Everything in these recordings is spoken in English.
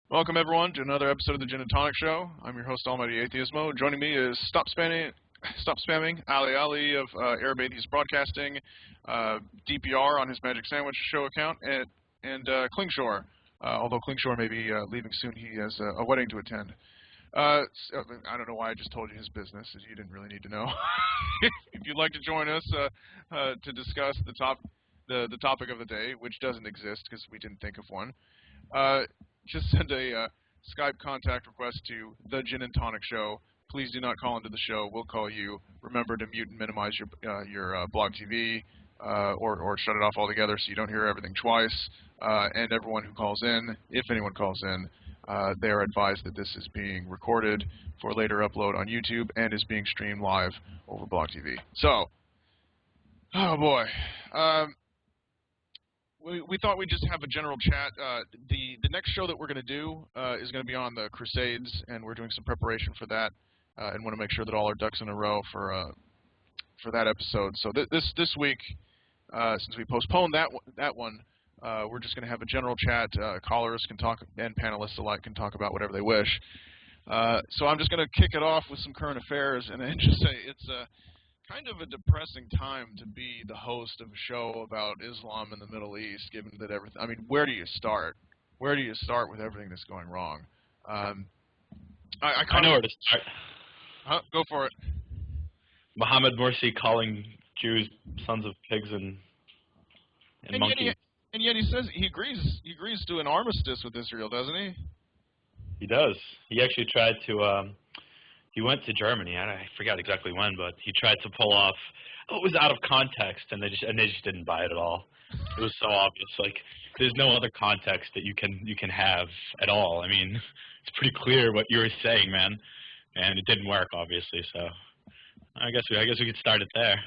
Welcome everyone to another episode of the Jinn and Tonic Show. I'm your host, Almighty Atheismo. Joining me is Stopspamming, Ali of Arab Atheist Broadcasting, DPR on his Magic Sandwich Show account, and Klingschor. Although Klingschor may be leaving soon, he has a wedding to attend. So, I don't know why I just told you his business, as you didn't really need to know. If you'd like to join us to discuss the topic of the day, which doesn't exist because we didn't think of one, just send a Skype contact request to the Jinn and Tonic Show. Please do not call into the show. We'll call you. Remember to mute and minimize your blog TV or shut it off altogether so you don't hear everything twice. And everyone who calls in, if anyone calls in, they are advised that this is being recorded for later upload on YouTube and is being streamed live over blog TV. So, oh boy. We thought we'd just have a general chat. The next show that we're going to do is going to be on the Crusades, and we're doing some preparation for that, and want to make sure that all our ducks in a row for that episode. So this week, since we postponed that one, we're just going to have a general chat. Callers can talk, and panelists alike can talk about whatever they wish. So I'm just going to kick it off with some current affairs, and then just say it's kind of a depressing time to be the host of a show about Islam in the Middle East, given that everything. I mean, where do you start? Where do you start with everything that's going wrong? I know where to start. Go for it. Mohammed Morsi calling Jews sons of pigs and monkeys. And yet he says he agrees to an armistice with Israel, doesn't he? He does. He actually tried to. He went to Germany. I forgot exactly when, but he tried to pull off. Oh, it was out of context, and they just didn't buy it at all. It was so obvious. Like, there's no other context that you can have at all. I mean, it's pretty clear what you were saying, man, and it didn't work, obviously. So, I guess we could start it there.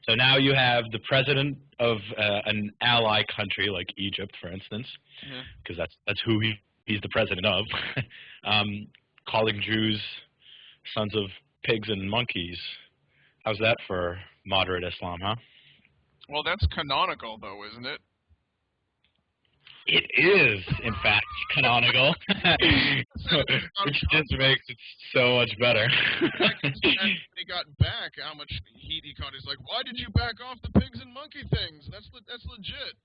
So now you have the president of an ally country like Egypt, for instance, because that's who he's the president of, calling Jews sons of pigs and monkeys. How's that for moderate Islam, huh? Well, that's canonical, though, isn't it? It is, in fact, canonical, which just makes it so much better. When he got back, how much heat he caught. He's like, "Why did you back off the pigs and monkey things? That's legit."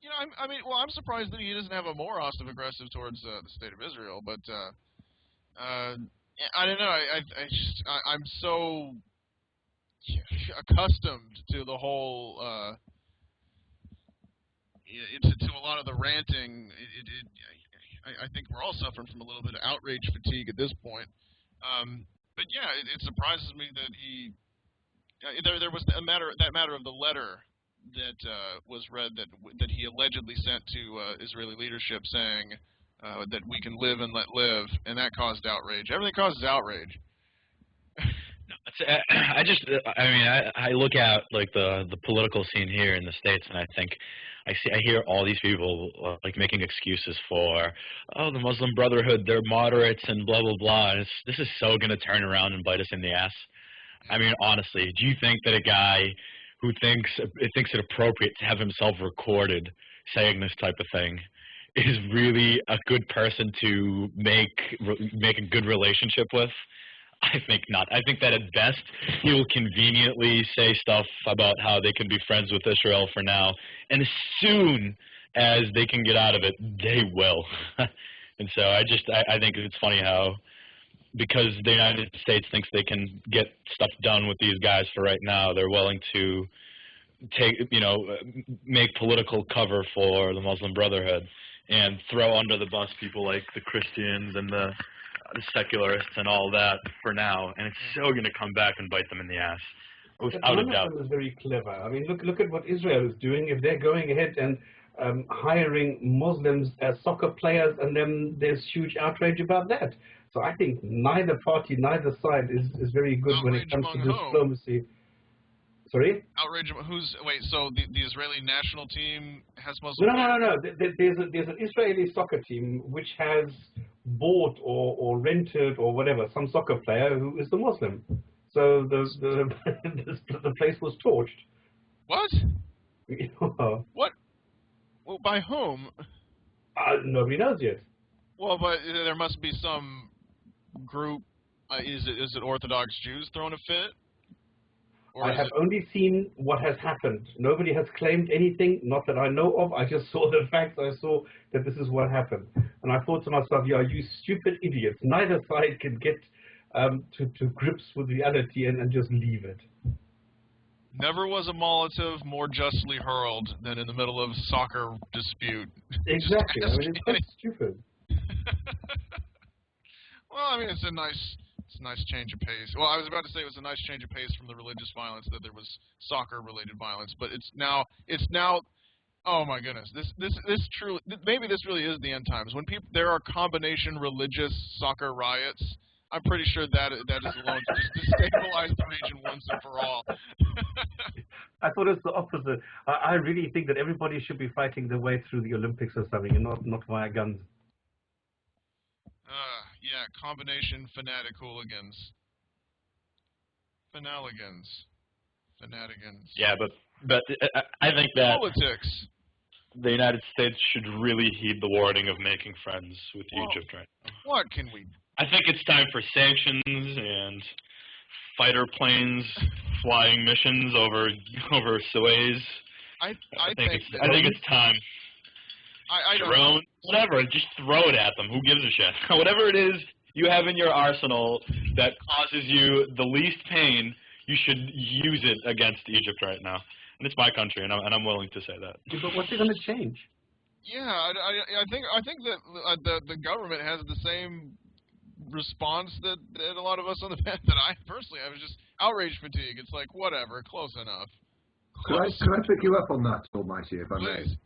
You know, I mean, well, I'm surprised that he doesn't have a more hostile aggressive towards the state of Israel, but. I don't know. I'm so accustomed to the whole to a lot of the ranting. I think we're all suffering from a little bit of outrage fatigue at this point. But yeah, it surprises me that he there was that matter of the letter that was read that he allegedly sent to Israeli leadership saying. That we can live and let live, and that caused outrage. Everything causes outrage. I look at like the political scene here in the States, and I hear all these people like making excuses for, oh, the Muslim Brotherhood, they're moderates and blah blah blah. And this is so going to turn around and bite us in the ass. I mean, honestly, do you think that a guy who thinks it appropriate to have himself recorded saying this type of thing is really a good person to make a good relationship with? I think not. I think that at best he will conveniently say stuff about how they can be friends with Israel for now, and as soon as they can get out of it, they will. And so I think it's funny how, because the United States thinks they can get stuff done with these guys for right now, they're willing to make political cover for the Muslim Brotherhood and throw under the bus people like the Christians and the secularists and all that for now, and it's so going to come back and bite them in the ass, without a doubt. Is very clever. I mean, look at what Israel is doing. If they're going ahead and hiring Muslims as soccer players, and then there's huge outrage about that. So I think neither party, neither side is very good when it comes to diplomacy. Sorry? Outrage. So the Israeli national team has Muslim? No. There's an Israeli soccer team which has bought or rented or whatever some soccer player who is a Muslim. So the place was torched. What? What? Well, by whom? Nobody knows yet. Well, but there must be some group. Is it Orthodox Jews throwing a fit? Or I have only seen what has happened. Nobody has claimed anything, not that I know of. I just saw the facts. I saw that this is what happened. And I thought to myself, yeah, you stupid idiots. Neither side can get to grips with reality and just leave it. Never was a Molotov more justly hurled than in the middle of soccer dispute. Exactly. I mean, it's so stupid. Well, I mean, it's a nice change of pace. Well, I was about to say it was a nice change of pace from the religious violence that there was soccer-related violence, but it's now. Oh my goodness, this truly, maybe this really is the end times. When there are combination religious soccer riots, I'm pretty sure that is alone to just destabilize the region once and for all. I thought it's the opposite. I really think that everybody should be fighting their way through the Olympics or something, and not via guns. Yeah, combination fanatic hooligans. Fanaligans. Fanatigans. Yeah, but I think that politics. The United States should really heed the warning of making friends with Egypt right now. What can we... I think it's time for sanctions and fighter planes flying missions over Suez. I think it's time. I don't Drone, whatever, just throw it at them. Who gives a shit? Whatever it is you have in your arsenal that causes you the least pain, you should use it against Egypt right now. And it's my country, and I'm willing to say that. Yeah, but what's it going to change? Yeah, I think that the government has the same response that a lot of us on the panel, that I personally have, is just outrage fatigue. It's like, whatever, close enough. Could I pick you up on that, Almighty, if I Please. may?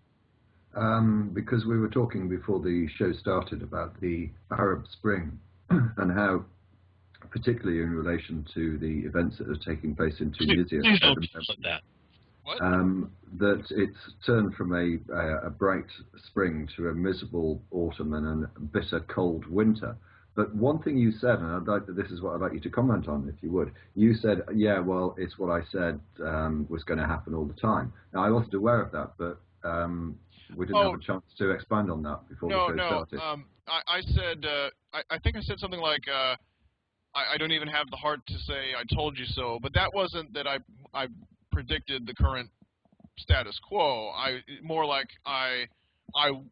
Because we were talking before the show started about the Arab Spring and how, particularly in relation to the events that are taking place in Tunisia, Please don't that. What? that it's turned from a bright spring to a miserable autumn and a bitter cold winter. But one thing you said, and this is what I'd like you to comment on, if you would. You said, yeah, well, it's what I said was going to happen all the time. Now, I wasn't aware of that, but we didn't have a chance to expand on that before the show started. I said, I think I said something like, I don't even have the heart to say I told you so, but that wasn't that I predicted the current status quo. More like I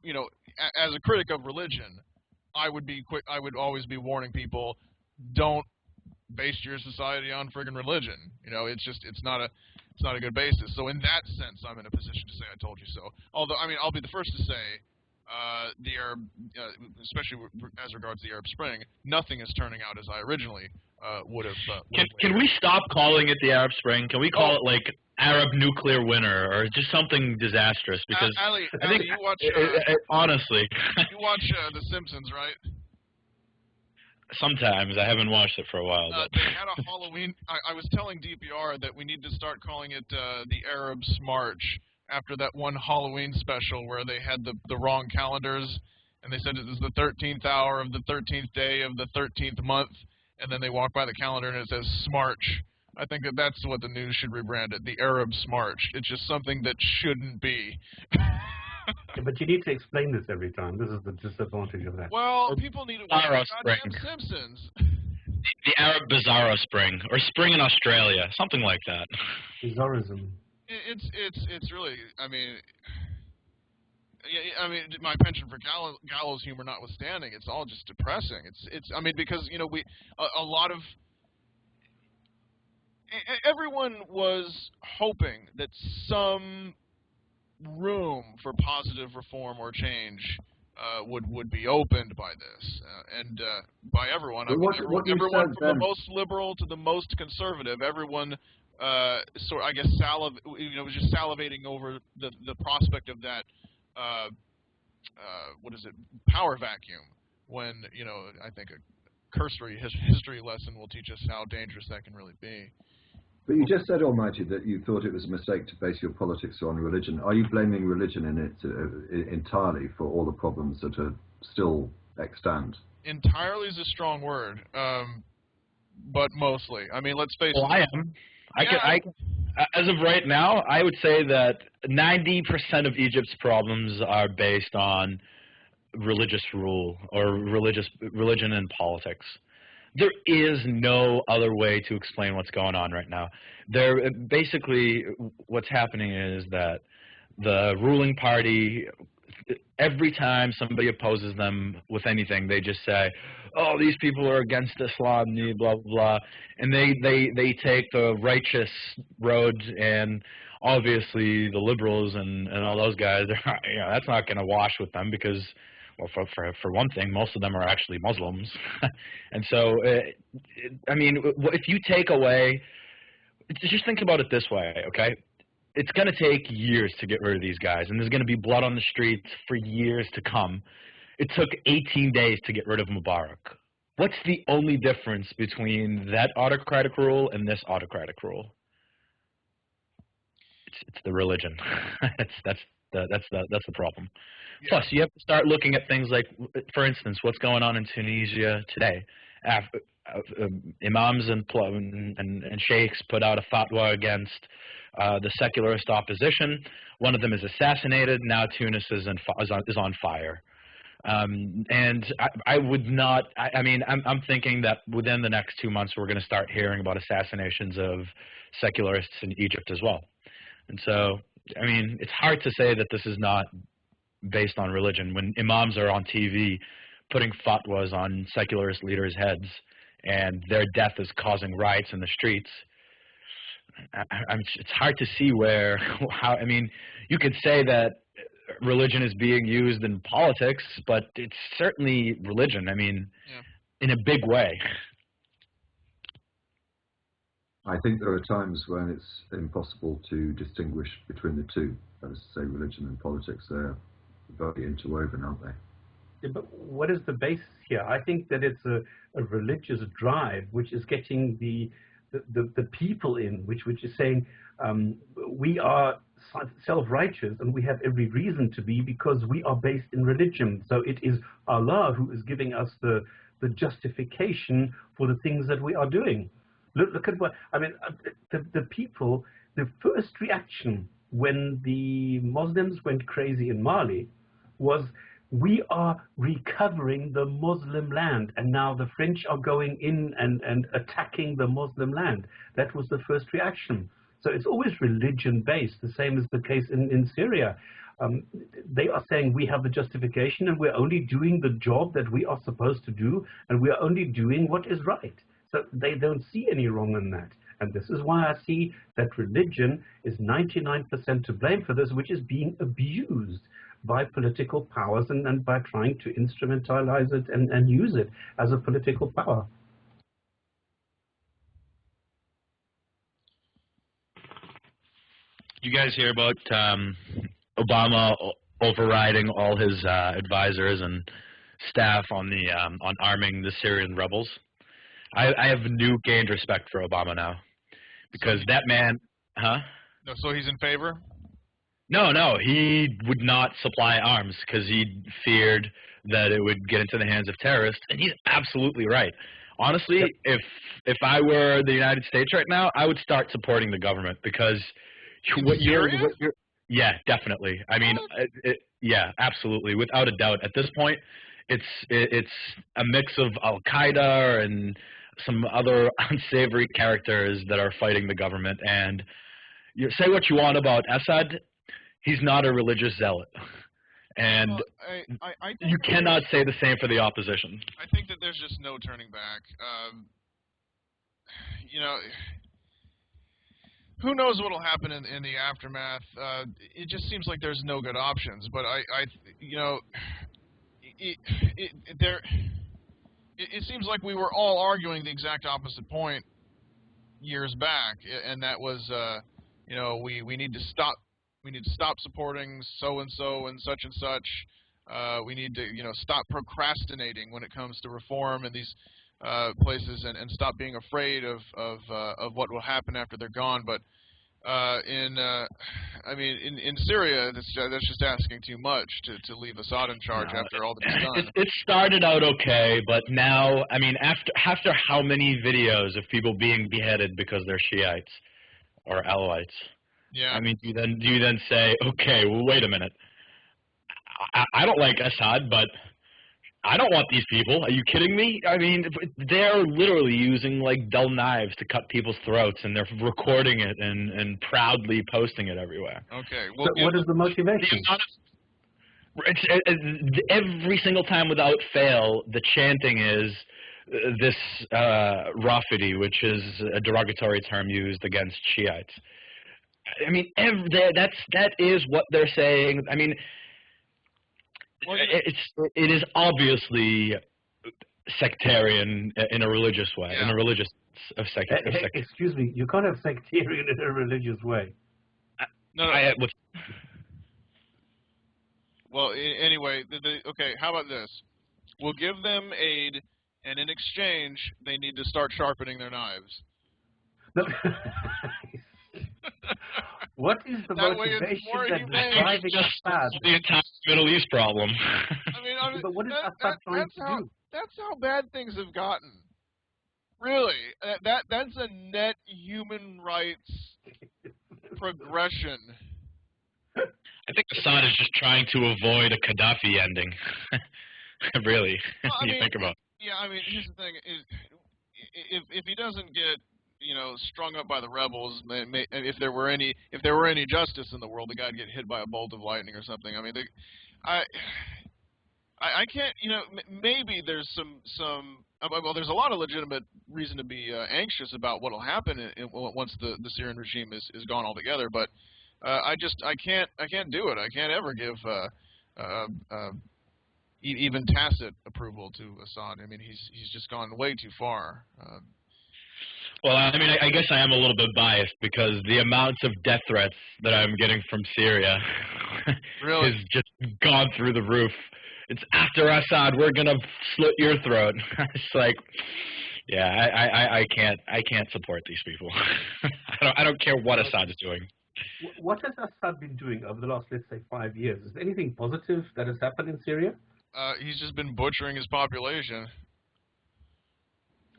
you know, as a critic of religion, I would always be warning people, don't base your society on friggin' religion. You know, it's not a good basis. So in that sense, I'm in a position to say I told you so. Although, I mean, I'll be the first to say, the Arab, especially as regards the Arab Spring, nothing is turning out as I originally would have. Can we stop calling it the Arab Spring? Can we call it like Arab nuclear winter or just something disastrous? Because Ali, I think you watch, honestly, you watch The Simpsons, right? Sometimes. I haven't watched it for a while. But they had a Halloween. I was telling DPR that we need to start calling it the Arabs March, after that one Halloween special where they had the wrong calendars, and they said it was the 13th hour of the 13th day of the 13th month, and then they walk by the calendar and it says Smarch. I think that's what the news should rebrand it, the Arab Smarch. It's just something that shouldn't be. Yeah, but you need to explain this every time. This is the disadvantage of that. Well, people need to watch goddamn Simpsons. The Arab Bizarro Spring, or Spring in Australia, something like that. Bizarrism. It's really, I mean, my penchant for gallows humor notwithstanding, it's all just depressing. It's I mean, because, you know, a lot of, everyone was hoping that some room for positive reform or change would be opened by this, and by everyone. I mean, everyone from the most liberal to the most conservative, everyone. I guess was just salivating over the prospect of that, power vacuum. When, you know, I think a cursory history lesson will teach us how dangerous that can really be. But you just said, Almighty, that you thought it was a mistake to base your politics on religion. Are you blaming religion in it entirely for all the problems that are still extant? Entirely is a strong word, but mostly. I mean, let's face it. Well, I am. As of right now, I would say that 90% of Egypt's problems are based on religious rule or religion and politics. There is no other way to explain what's going on right now. Basically, what's happening is that the ruling party, every time somebody opposes them with anything, they just say, "Oh, these people are against Islam," blah blah blah, and they take the righteous road, and obviously the liberals and all those guys, that's not going to wash with them because, well, for one thing, most of them are actually Muslims, and so I mean, if you take away, just think about it this way, okay? It's going to take years to get rid of these guys, and there's going to be blood on the streets for years to come. It took 18 days to get rid of Mubarak. What's the only difference between that autocratic rule and this autocratic rule? It's the religion. that's the problem. Yeah. Plus, you have to start looking at things like, for instance, what's going on in Tunisia today. Imams and sheikhs put out a fatwa against the secularist opposition. One of them is assassinated. Now Tunis is on fire. And I would not. I mean, I'm thinking that within the next 2 months we're going to start hearing about assassinations of secularists in Egypt as well. And so, I mean, it's hard to say that this is not based on religion when imams are on TV putting fatwas on secularist leaders' heads, and their death is causing riots in the streets. It's hard to see I mean, you could say that religion is being used in politics, but it's certainly religion, I mean, in a big way. I think there are times when it's impossible to distinguish between the two. That is to say, religion and politics, they're very interwoven, aren't they? Yeah, but what is the basis here? I think that it's a religious drive which is getting the people in, which is saying we are self-righteous and we have every reason to be because we are based in religion. So it is Allah who is giving us the justification for the things that we are doing. Look at what, I mean, the people, the first reaction when the Muslims went crazy in Mali was, we are recovering the Muslim land, and now the French are going in and attacking the Muslim land. That was the first reaction. So it's always religion-based, the same as the case in Syria. They are saying we have the justification and we're only doing the job that we are supposed to do, and we are only doing what is right. So they don't see any wrong in that. And this is why I see that religion is 99% to blame for this, which is being abused by political powers and by trying to instrumentalize it and use it as a political power. Did you guys hear about Obama overriding all his advisors and staff on arming the Syrian rebels? I have new gained respect for Obama now, because that man, huh? No, so he's in favor? No, he would not supply arms because he feared that it would get into the hands of terrorists, and he's absolutely right. Honestly, if I were the United States right now, I would start supporting the government, because yeah, definitely. I mean, yeah, absolutely, without a doubt. At this point, it's a mix of Al Qaeda and some other unsavory characters that are fighting the government. And you say what you want about Assad, he's not a religious zealot, and I think you cannot say the same for the opposition. I think that there's just no turning back. You know, who knows what will happen in the aftermath? It just seems like there's no good options. But you know, it seems like we were all arguing the exact opposite point years back, and that was, you know, we need to stop. We need to stop supporting so and so and such and such. We need to, you know, stop procrastinating when it comes to reform in these places, and stop being afraid of what will happen after they're gone. But I mean, in Syria, that's just asking too much to leave Assad in charge after all that he's done. It started out okay, but now, I mean, after how many videos of people being beheaded because they're Shiites or Alawites? Yeah. I mean, do you then say, okay, well, wait a minute. I don't like Assad, but I don't want these people. Are you kidding me? I mean, they're literally using like dull knives to cut people's throats, and they're recording it and proudly posting it everywhere. Okay. Well, So what is the motivation? It's every single time without fail, the chanting is this Rafidi, which is a derogatory term used against Shiites. I mean, that is what they're saying. I mean, well, it is obviously sectarian in a religious way, Yeah. in a religious Excuse me, you can't have sectarian in a religious way. no. with Well, anyway, okay, how about this? We'll give them aid, and in exchange, they need to start sharpening their knives. No. What is the That way motivation it's more that's humane. driving Assad? the entire Middle East problem. I mean, But what is Assad trying to do? That's how bad things have gotten. Really, that's a net human rights progression. I think Assad is just trying to avoid a Gaddafi ending. Really, Well, I mean, think about it. Yeah, I mean, here's the thing: if he doesn't get strung up by the rebels, if there were any justice in the world, the guy'd get hit by a bolt of lightning or something. I mean, I can't. Maybe there's some. Well, there's a lot of legitimate reason to be anxious about what will happen once the Syrian regime is gone altogether. But I can't do it. I can't ever give even tacit approval to Assad. I mean, he's just gone way too far. Well, I mean, I guess I am a little bit biased because the amounts of death threats that I'm getting from Syria Really? has just gone through the roof. It's after Assad, we're gonna slit your throat. It's like, yeah, I can't support these people. I don't care what Assad is doing. What has Assad been doing over the last, let's say, 5 years? Is there anything positive that has happened in Syria? He's just been butchering his population.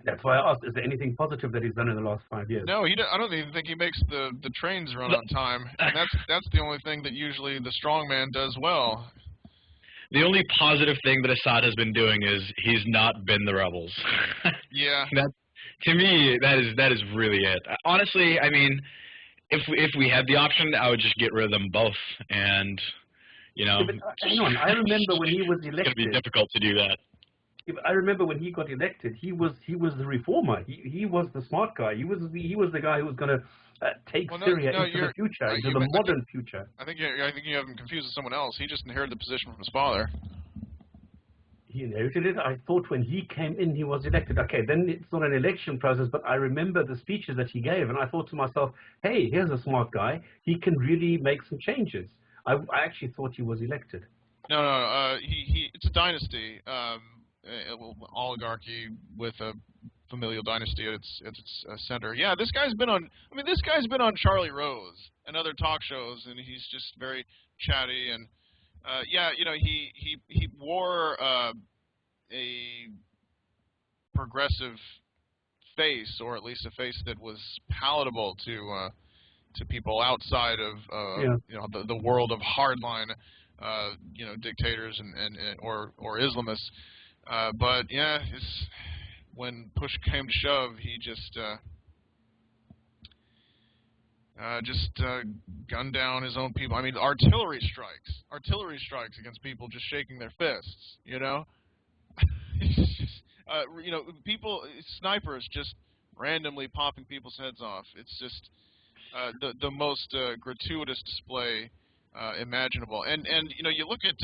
That's why I asked, is there anything positive that he's done in the last 5 years? No, I don't even think he makes the trains run on time. And that's the only thing that usually the strongman does well. The only positive thing that Assad has been doing is he's not been the rebels. Yeah. To me, that is really it. Honestly, I mean, if we had the option, I would just get rid of them both, and Yeah, but hang on, I remember when he was it's elected. going to be difficult to do that. I remember when he got elected, he was the reformer. He was the smart guy. He was the guy who was going to take Syria into the future, into the modern future. I think you have him confused with someone else. He just inherited the position from his father. He inherited it. I thought when he came in, he was elected. Okay, then it's not an election process, but I remember the speeches that he gave, and I thought to myself, hey, here's a smart guy. He can really make some changes. I actually thought he was elected. No. It's a dynasty. Oligarchy with a familial dynasty at its center. Yeah, this guy's been on. I mean, this guy's been on Charlie Rose and other talk shows, and he's just very chatty. And yeah, he wore a progressive face, or at least a face that was palatable to people outside of the world of hardline dictators or Islamists. But yeah, when push came to shove, he just gunned down his own people. I mean, artillery strikes against people just shaking their fists. It's just, people, snipers just randomly popping people's heads off. It's just the most gratuitous display imaginable. And you look at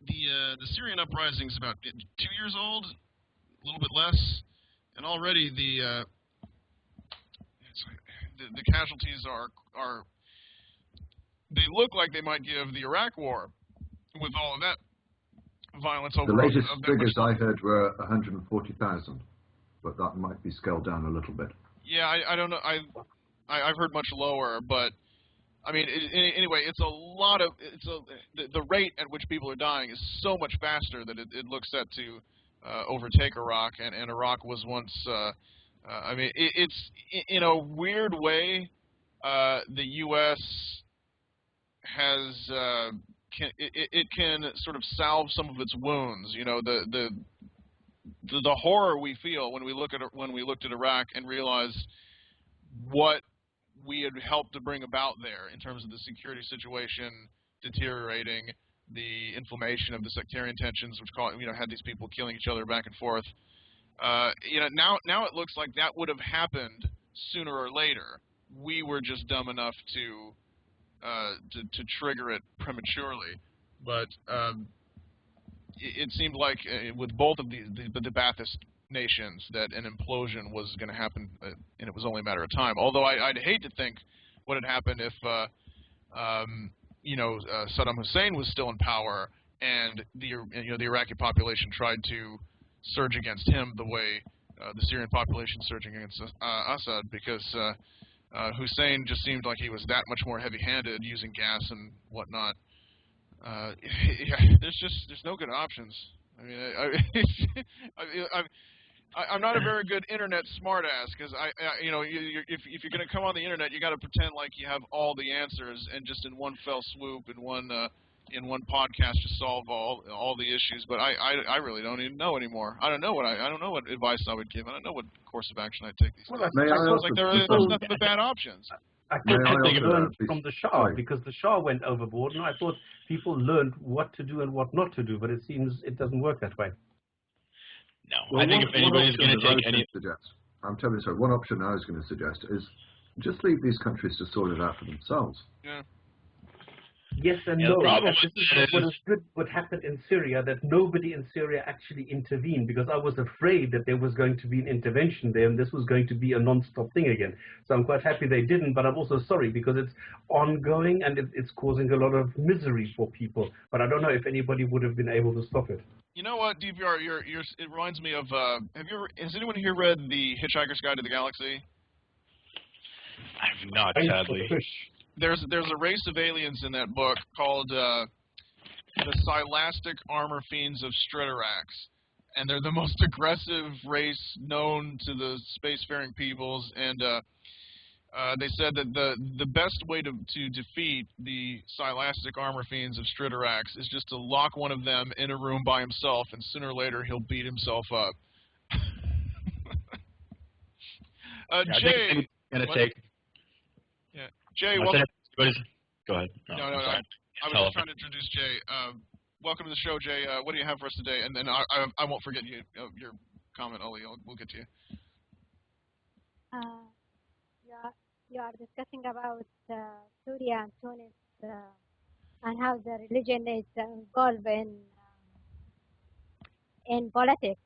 the Syrian uprising is about 2 years old, a little bit less, and already the casualties are they look like they might give the Iraq War with all of that violence over. The latest figures I heard were 140,000, but that might be scaled down a little bit. Yeah, I don't know. I've heard much lower, but I mean, anyway, it's a lot of the rate at which people are dying is so much faster that it looks set to overtake Iraq, and Iraq was once. I mean, it's in a weird way, the U.S. has it can sort of salve some of its wounds. You know, the horror we feel when we looked at Iraq and realized what we had helped to bring about there in terms of the security situation deteriorating, the inflammation of the sectarian tensions, which had these people killing each other back and forth. Now it looks like that would have happened sooner or later. We were just dumb enough to trigger it prematurely, but it seemed like with both of the Ba'athist nations that an implosion was going to happen, and it was only a matter of time. Although I'd hate to think what had happened if Saddam Hussein was still in power and the Iraqi population tried to surge against him the way the Syrian population surging against Assad, because Hussein just seemed like he was that much more heavy-handed, using gas and whatnot. There's no good options. I mean, I'm not a very good internet smartass, because if you're going to come on the internet, you got to pretend like you have all the answers and just in one fell swoop, in one podcast, just solve all the issues. But I really don't even know anymore. I don't know what advice I would give. I don't know what course of action I'd take these days. It sounds like there's nothing but bad options. I think they learned from the Shah, because the Shah went overboard, and I thought people learned what to do and what not to do, but it seems it doesn't work that way. No, well, I think if anybody's going to take any... I'm telling you, sorry, one option I was going to suggest is just leave these countries to sort it out for themselves. Yeah. Yes and no. This is what is good. What happened in Syria, that nobody in Syria actually intervened, because I was afraid that there was going to be an intervention there and this was going to be a non-stop thing again. So I'm quite happy they didn't, but I'm also sorry because it's ongoing and it's causing a lot of misery for people. But I don't know if anybody would have been able to stop it. You know what, DVR, it reminds me of, has anyone here read The Hitchhiker's Guide to the Galaxy? I have not, sadly. There's a race of aliens in that book called the Silastic Armor Fiends of Striterax, and they're the most aggressive race known to the spacefaring peoples. And they said that the best way to defeat the Silastic Armor Fiends of Striterax is just to lock one of them in a room by himself, and sooner or later he'll beat himself up. Jay, yeah. Jay, welcome. Go ahead. No. I was just trying to introduce Jay. Welcome to the show, Jay. What do you have for us today? And then I won't forget your comment, Oli. We'll get to you. You are discussing about Syria and Tunis and how the religion is involved in politics.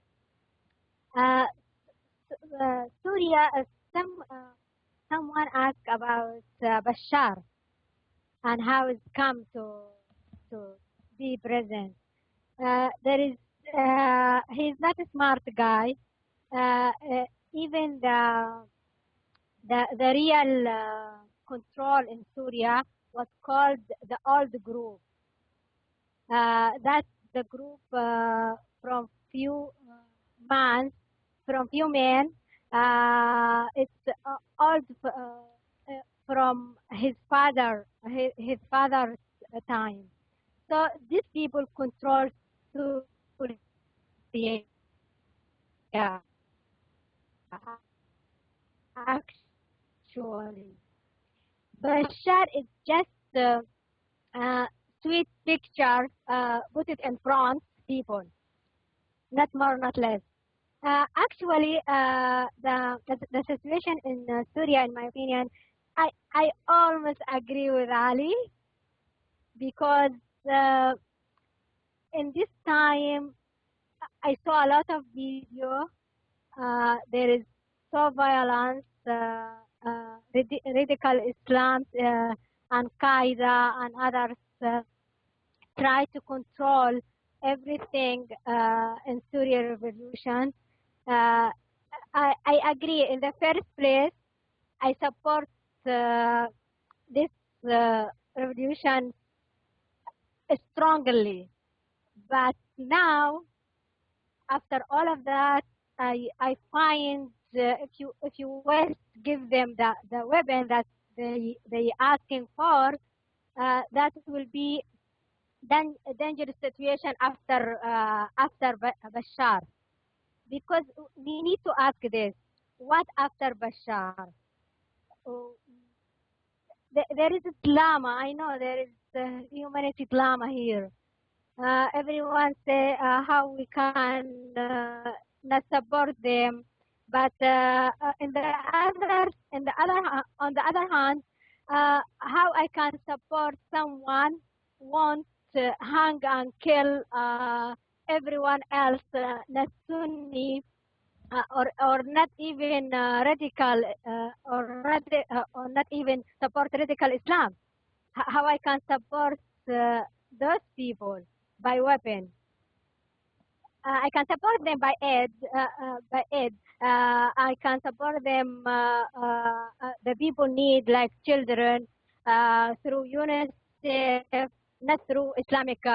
Syria, someone asked about Bashar and how it's come to be present. He's not a smart guy. Even the real control in Syria was called the old group. That's the group from few men. It's old from his father's time. So these people control Syria. Yeah. Actually, Bashar is just sweet picture, put it in front people, not more, not less. Actually, the situation in Syria, in my opinion, I almost agree with Ali, because in this time I saw a lot of video. There is so violence, radical Islam, Al-Qaeda and others try to control everything in Syria revolution. I agree. In the first place, I support this revolution strongly. But now, after all of that, I find if you West give them the weapon that they asking for, that will be dangerous situation after Bashar, because we need to ask this: what after Bashar? Oh, there is a dilemma. I know there is humanity dilemma here. Everyone say how we can not support them, but on the other hand, how I can support someone want to hang and kill everyone else, not Sunni or not even radical or not even support radical Islam. How I can support those people by weapon? I can support them by aid. I can support them. The people need like children through UNICEF, not through Islamic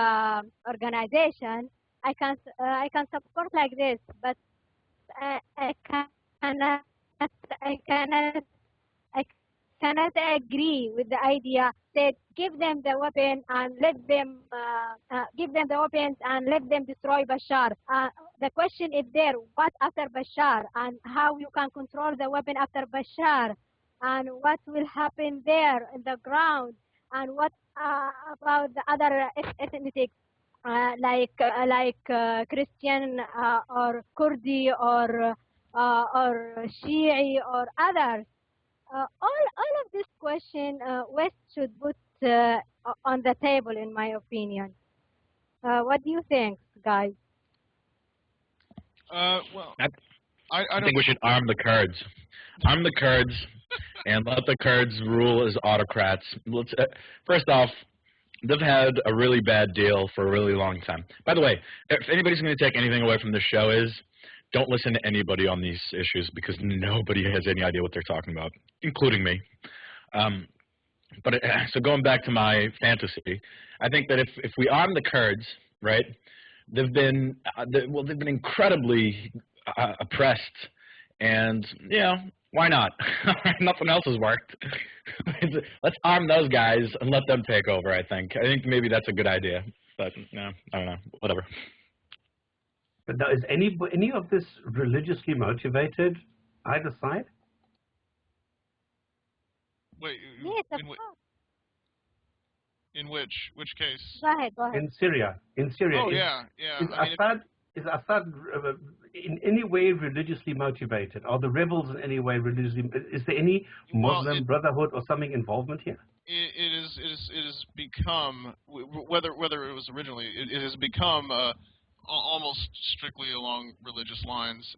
organization. I can support like this, but I cannot agree with the idea that give them the weapon and let them destroy Bashar. The question is there: what after Bashar, and how you can control the weapon after Bashar, and what will happen there in the ground, and what about the other ethnicities like Christian or Kurdi or Shi'i or others. All of this question West should put on the table, in my opinion. What do you think, guys? Well, I think we should arm the Kurds. Arm the Kurds and let the Kurds rule as autocrats. First off, they've had a really bad deal for a really long time. By the way, if anybody's going to take anything away from this show is, don't listen to anybody on these issues because nobody has any idea what they're talking about, including me. So going back to my fantasy, I think that if we arm the Kurds, right, they've been incredibly oppressed, and why not? Nothing else has worked. Let's arm those guys and let them take over. I think maybe that's a good idea, but no, I don't know. Whatever. But now, is any of this religiously motivated, either side? Wait, Yes, of course. in which case? Go ahead. In Syria. Oh, Is Assad in any way religiously motivated? Are the rebels in any way religiously? Is there any Muslim Brotherhood or something involvement here? It has become, whether it was originally, it has become almost strictly along religious lines.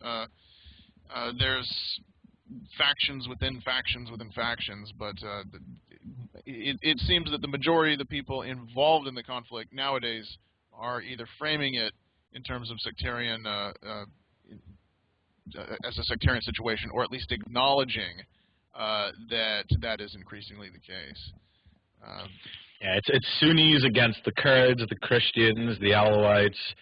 There's factions within factions within factions, but it seems that the majority of the people involved in the conflict nowadays are either framing it in terms of sectarian, as a sectarian situation, or at least acknowledging that is increasingly the case. Yeah, it's Sunnis against the Kurds, the Christians, the Alawites.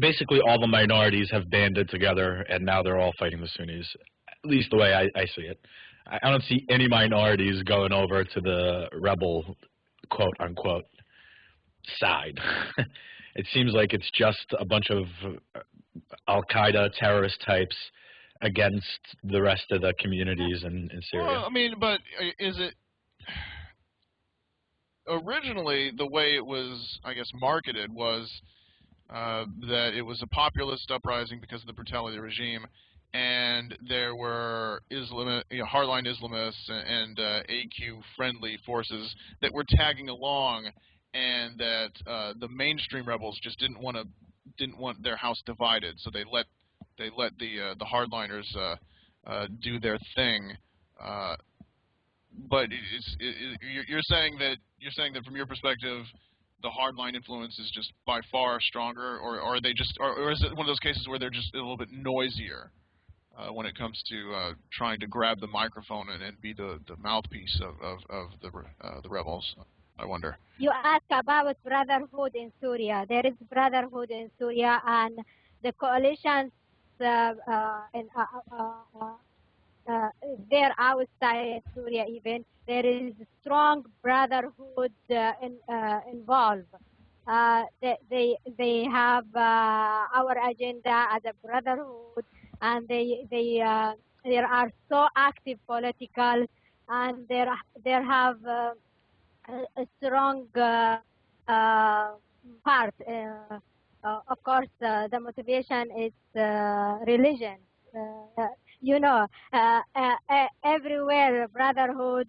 Basically, all the minorities have banded together, and now they're all fighting the Sunnis. At least the way I see it. I don't see any minorities going over to the rebel, quote unquote, side. It seems like it's just a bunch of Al-Qaeda terrorist types against the rest of the communities in Syria. Well, I mean, but is it originally the way it was, I guess, marketed was that it was a populist uprising because of the brutality of the regime, and there were hardline Islamists and AQ-friendly forces that were tagging along, and that the mainstream rebels just didn't want their house divided, so they let the hardliners do their thing. But you're saying that from your perspective, the hardline influence is just by far stronger, or are they just, or is it one of those cases where they're just a little bit noisier when it comes to trying to grab the microphone and be the mouthpiece of the rebels? I wonder. You ask about brotherhood in Syria. There is brotherhood in Syria, and the coalitions there outside Syria even. There is strong brotherhood involved. They have our agenda as a brotherhood, and they are so active political, and they have a strong part. Of course, the motivation is religion. You know, everywhere brotherhood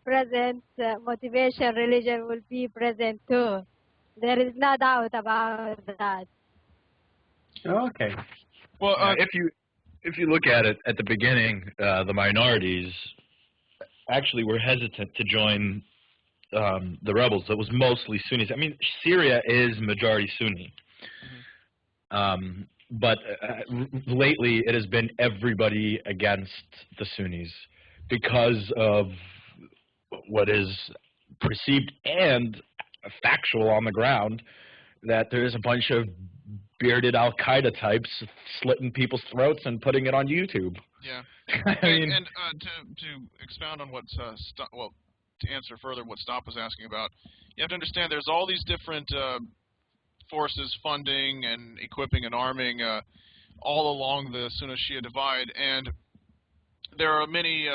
present, motivation, religion will be present too. There is no doubt about that. Okay. Well, if you look at it at the beginning, the minorities actually were hesitant to join the rebels. It was mostly Sunnis. I mean, Syria is majority Sunni. But lately it has been everybody against the Sunnis because of what is perceived and factual on the ground, that there's a bunch of bearded Al-Qaeda types slitting people's throats and putting it on YouTube. Yeah. I mean, and to expound on what to answer further what Stop was asking about, you have to understand there's all these different forces funding and equipping and arming all along the Sunni-Shia divide, and there are many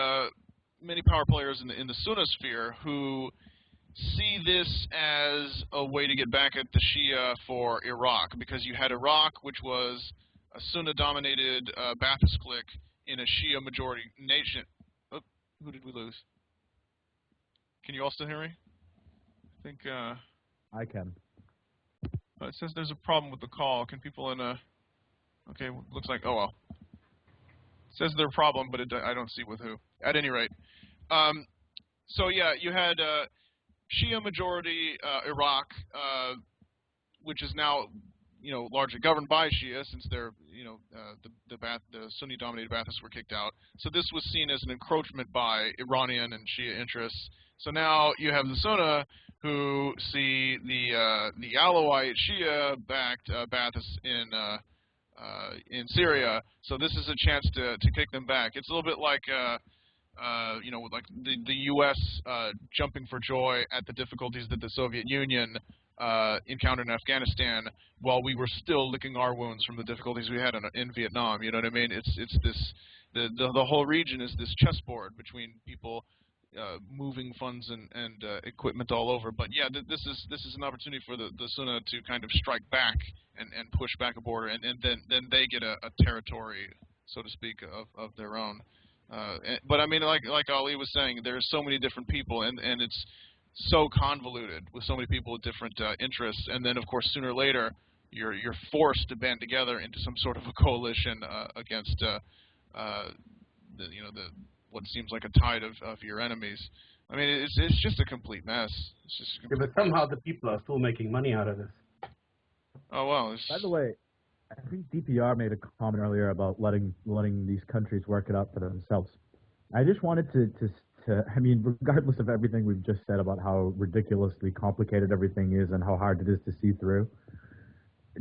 power players in the Sunni sphere who see this as a way to get back at the Shia for Iraq, because you had Iraq, which was a Sunni-dominated Ba'athist clique in a Shia-majority nation. Oh, who did we lose? Can you all still hear me? I think I can. it says there's a problem with the call. Can people in a... Okay, looks like... Oh, well. It says there's a problem, but I don't see with who. At any rate. So, yeah, you had Shia majority Iraq, which is now, largely governed by Shia, since they're, the Sunni-dominated Ba'athists were kicked out. So this was seen as an encroachment by Iranian and Shia interests. So now you have the Sunni who see the Alawite Shia-backed Ba'athists in Syria. So this is a chance to kick them back. It's a little bit like like the U.S. Jumping for joy at the difficulties that the Soviet Union encountered in Afghanistan, while we were still licking our wounds from the difficulties we had in Vietnam. You know what I mean? It's this the whole region is this chessboard between people moving funds and equipment all over. But yeah, this is an opportunity for the Sunni to kind of strike back and push back a border, and then they get a territory, so to speak, of their own. But I mean, like Ali was saying, there's so many different people, and it's so convoluted with so many people with different interests. And then, of course, sooner or later, you're forced to band together into some sort of a coalition against what seems like a tide of your enemies. I mean, it's just a complete mess. It's just a complete but somehow the people are still making money out of this. Oh well. By the way, I think DPR made a comment earlier about letting these countries work it out for themselves. I just wanted to I mean, regardless of everything we've just said about how ridiculously complicated everything is and how hard it is to see through,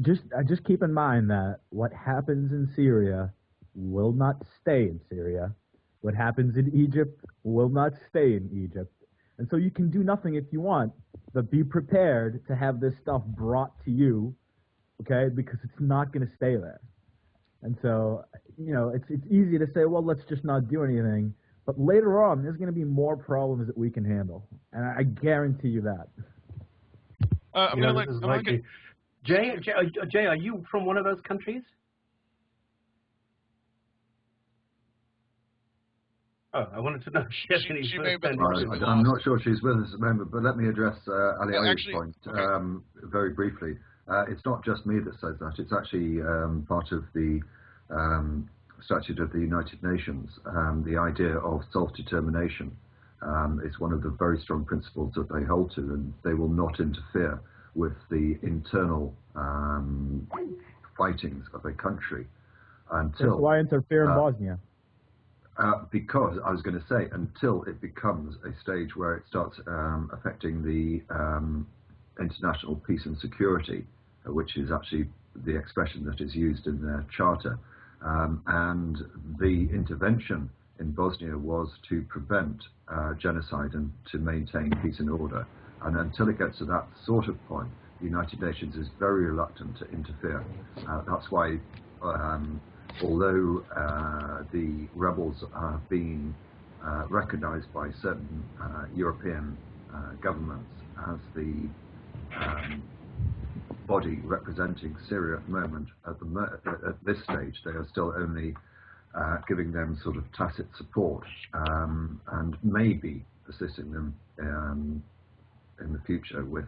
just keep in mind that what happens in Syria will not stay in Syria. What happens in Egypt will not stay in Egypt. And so you can do nothing if you want, but be prepared to have this stuff brought to you, okay, because it's not going to stay there. And so, it's easy to say, well, let's just not do anything. But later on, there's going to be more problems that we can handle. And I guarantee you that. Jay, are you from one of those countries? Oh, I wanted to know if she has any first-hand. I'm not sure she's with us at the moment, but let me address Ali Ali's point very briefly. It's not just me that says that. It's actually part of the Statute of the United Nations. The idea of self-determination is one of the very strong principles that they hold to, and they will not interfere with the internal fightings of a country until... That's why interfere in Bosnia. Because, I was going to say, until it becomes a stage where it starts affecting the international peace and security, which is actually the expression that is used in their charter. And the intervention in Bosnia was to prevent genocide and to maintain peace and order. And until it gets to that sort of point, the United Nations is very reluctant to interfere. That's why, although the rebels have been recognized by certain European governments as the body representing Syria at the moment, at this stage, they are still only giving them sort of tacit support and maybe assisting them in the future with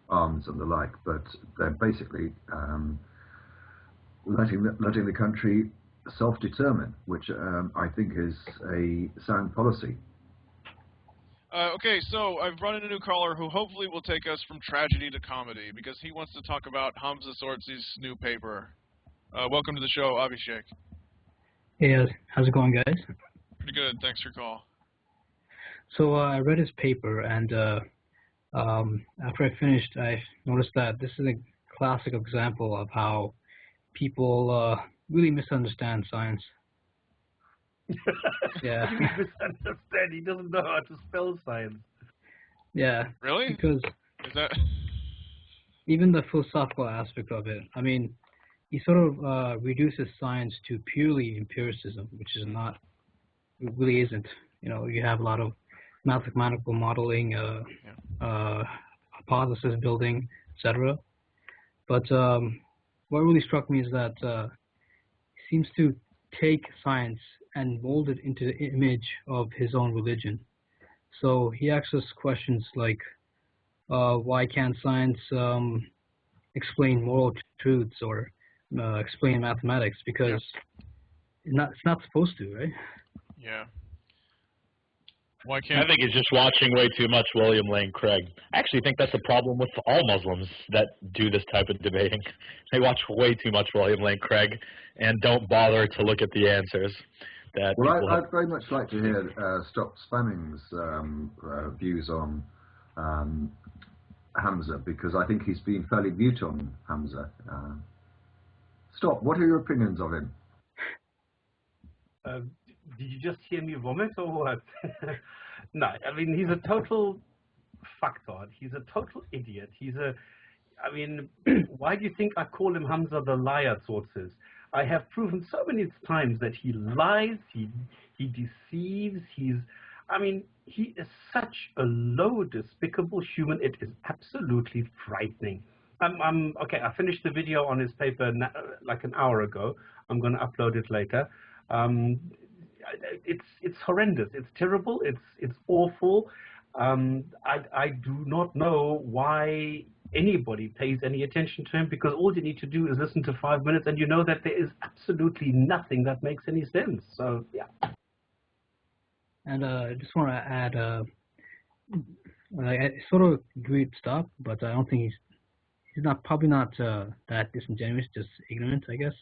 arms and the like, but they're basically letting the country self-determine, which I think is a sound policy. Okay, so I've brought in a new caller who hopefully will take us from tragedy to comedy, because he wants to talk about Hamza Tzortzis' new paper. Welcome to the show, Abhishek. Hey, how's it going, guys? Pretty good, thanks for your call. So I read his paper, and after I finished, I noticed that this is a classic example of how people really misunderstand science. Yeah. He misunderstand. He doesn't know how to spell science. Yeah. Really? Because is that even the philosophical aspect of it, I mean, he sort of reduces science to purely empiricism, which is not, it really isn't. You know, you have a lot of mathematical modeling, hypothesis building, etc. But what really struck me is that he seems to take science and mold it into the image of his own religion. So he asks us questions like, why can't science explain moral truths or explain mathematics? Because it's not supposed to, right? Yeah. Why can't I think he's just watching way too much William Lane Craig. I actually think that's a problem with all Muslims that do this type of debating. They watch way too much William Lane Craig and don't bother to look at the answers. That well, I'd very much like to hear Stopspamming's views on Hamza, because I think he's been fairly mute on Hamza. Stop, what are your opinions of him? Did you just hear me vomit or what? No, I mean, he's a total fucktard. He's a total idiot. I mean, why do you think I call him Hamza the liar Tzortzis? I have proven so many times that he lies, he deceives, I mean, he is such a low, despicable human. It is absolutely frightening. Okay, I finished the video on his paper like an hour ago. I'm going to upload it later. It's horrendous. It's terrible. It's awful. I do not know why anybody pays any attention to him, because all you need to do is listen to 5 minutes and you know that there is absolutely nothing that makes any sense. So yeah. And I just want to add, I sort of agree with Stop, but I don't think he's probably not that disingenuous, just ignorant, I guess.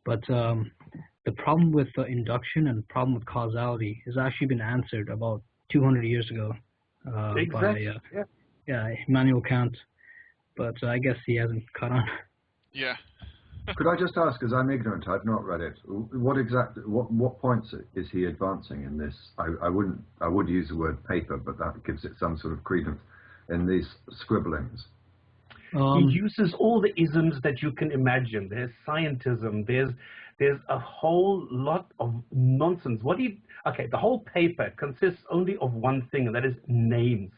But the problem with induction and the problem with causality has actually been answered about 200 years ago by Immanuel Kant. But I guess he hasn't caught on. Yeah. Could I just ask, because I'm ignorant, I've not read it. What points is he advancing in this? I would use the word paper, but that gives it some sort of credence in these scribblings. He uses all the isms that you can imagine. There's scientism. There's a whole lot of nonsense. The whole paper consists only of one thing, and that is names.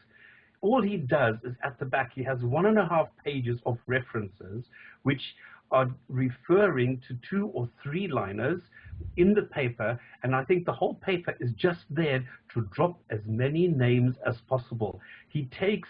All he does is at the back, he has 1.5 pages of references, which are referring to 2 or 3 liners in the paper, and I think the whole paper is just there to drop as many names as possible. He takes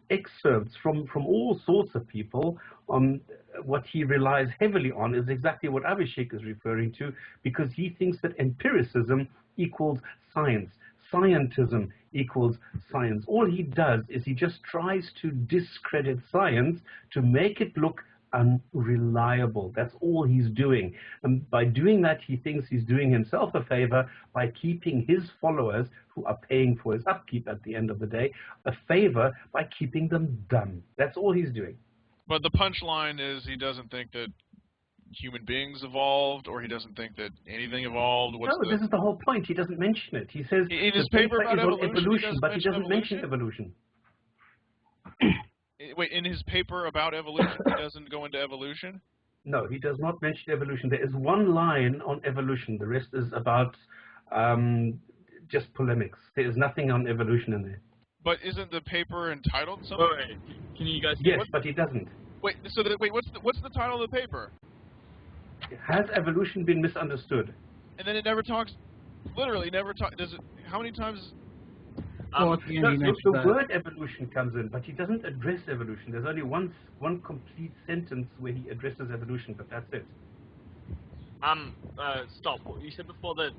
excerpts from all sorts of people. What he relies heavily on is exactly what Abhishek is referring to, because he thinks that empiricism equals science. Scientism equals science. All he does is he just tries to discredit science to make it look unreliable. That's all he's doing. And by doing that, he thinks he's doing himself a favor by keeping his followers, who are paying for his upkeep at the end of the day, a favor by keeping them dumb. That's all he's doing. But the punchline is he doesn't think that human beings evolved, or he doesn't think that anything evolved. This is the whole point. He doesn't mention it. He says in his paper about is on evolution, but he doesn't mention evolution. Wait, in his paper about evolution, he doesn't go into evolution? No, he does not mention evolution. There is one line on evolution. The rest is about just polemics. There is nothing on evolution in there. But isn't the paper entitled something? Wait, can you guys? Yes, but he doesn't. Wait, so what's the title of the paper? Has evolution been misunderstood? And then it never talks. Literally, never talks. Does it? How many times? Well, at the end, he mentions the that. word evolution comes in, but he doesn't address evolution. There's only one complete sentence where he addresses evolution, but that's it. Stop. You said before that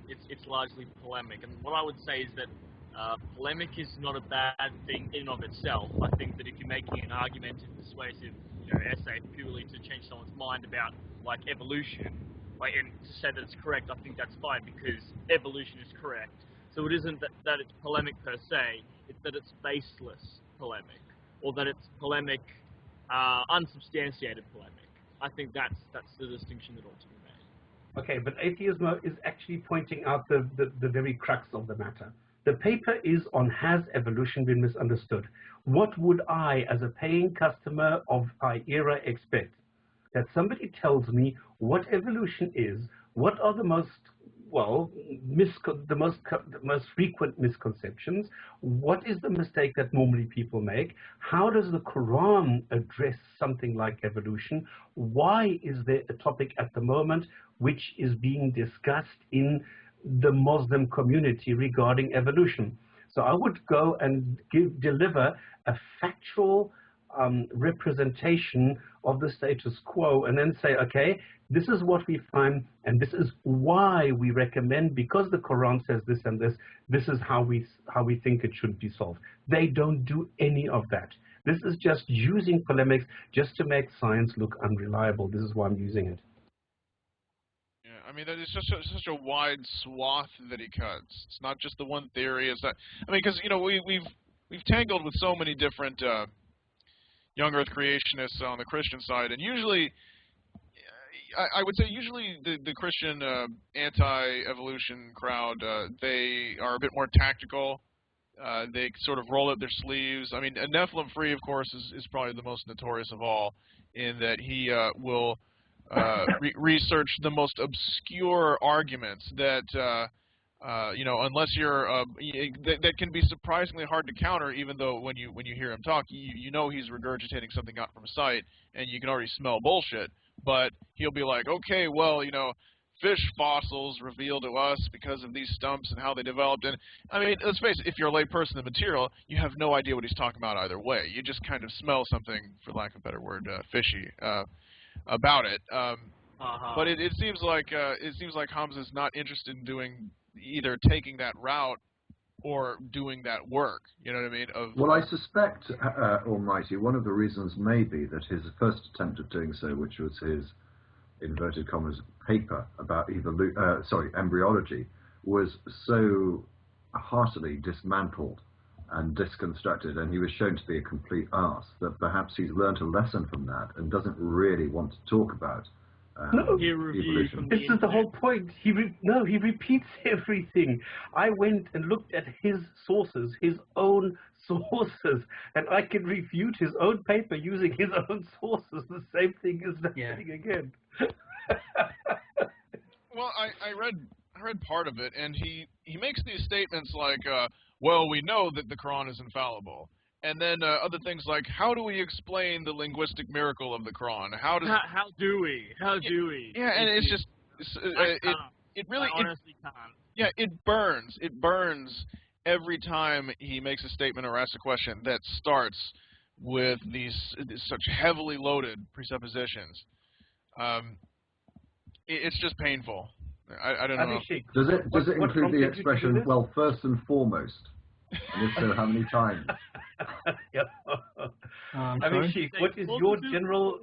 it's largely polemic, and what I would say is that polemic is not a bad thing in and of itself. I think that if you're making an argumentative, persuasive, essay purely to change someone's mind about like evolution, and to say that it's correct, I think that's fine because evolution is correct. So it isn't that it's polemic per se, it's that it's baseless polemic, or that it's polemic, unsubstantiated polemic. I think that's the distinction that ought to be made. Okay, but Atheismo is actually pointing out the very crux of the matter. The paper is on has evolution been misunderstood. What would I, as a paying customer of IERA, expect? That somebody tells me what evolution is, what are the most most frequent misconceptions, what is the mistake that normally people make, how does the Quran address something like evolution, why is there a topic at the moment which is being discussed in the Muslim community regarding evolution. So I would go and deliver a factual representation of the status quo and then say, okay, this is what we find and this is why we recommend, because the Quran says this and this is how we think it should be solved. They don't do any of that. This is just using polemics just to make science look unreliable. This is why I'm using it. I mean, that is just such a wide swath that he cuts. It's not just the one theory. It's not. I mean, because we've tangled with so many different young Earth creationists on the Christian side, and usually, I would say usually the Christian anti-evolution crowd, they are a bit more tactical. They sort of roll up their sleeves. I mean, Nephilim Free, of course, is probably the most notorious of all, in that he will research the most obscure arguments that unless you're that can be surprisingly hard to counter, even though when you hear him talk, you know he's regurgitating something out from a site, and you can already smell bullshit. But he'll be like, okay, well, fish fossils reveal to us because of these stumps and how they developed. And I mean, let's face it, if you're a layperson in the material, you have no idea what he's talking about either way. You just kind of smell something, for lack of a better word, fishy about it. But it seems like Hamza's not interested in doing either taking that route or doing that work. You know what I mean? Well, I suspect, Almighty, one of the reasons may be that his first attempt at doing so, which was his inverted commas paper about embryology, was so heartily dismantled and disconstructed, and he was shown to be a complete arse, that perhaps he's learned a lesson from that and doesn't really want to talk about evolution. This is the whole point. He repeats everything. I went and looked at his sources, his own sources, and I can refute his own paper using his own sources. The same thing is happening again. Well, I read part of it, and he makes these statements like, well, we know that the Quran is infallible. And then other things like, how do we explain the linguistic miracle of the Quran? How do we? Yeah, and it's just it really I honestly can't. Yeah, it burns. It burns every time he makes a statement or asks a question that starts with such heavily loaded presuppositions. It's just painful. I don't know. Does it include the expression, well, first and foremost? And if so, how many times? Abhishek, what is your general...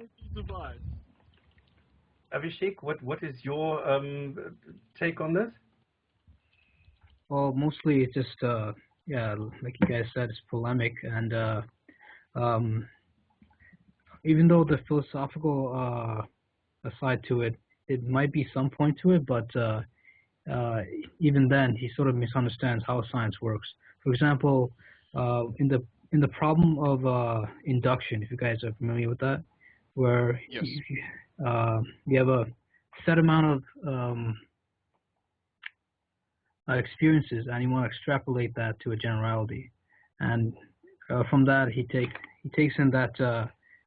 Abhishek, what is your take on this? Well, mostly it's just, like you guys said, it's polemic, and even though the philosophical side to it, it might be some point to it, but even then, he sort of misunderstands how science works. For example, in the in the problem of induction, if you guys are familiar with that, where Yes. you have a set amount of experiences, and you want to extrapolate that to a generality, and from that he takes in that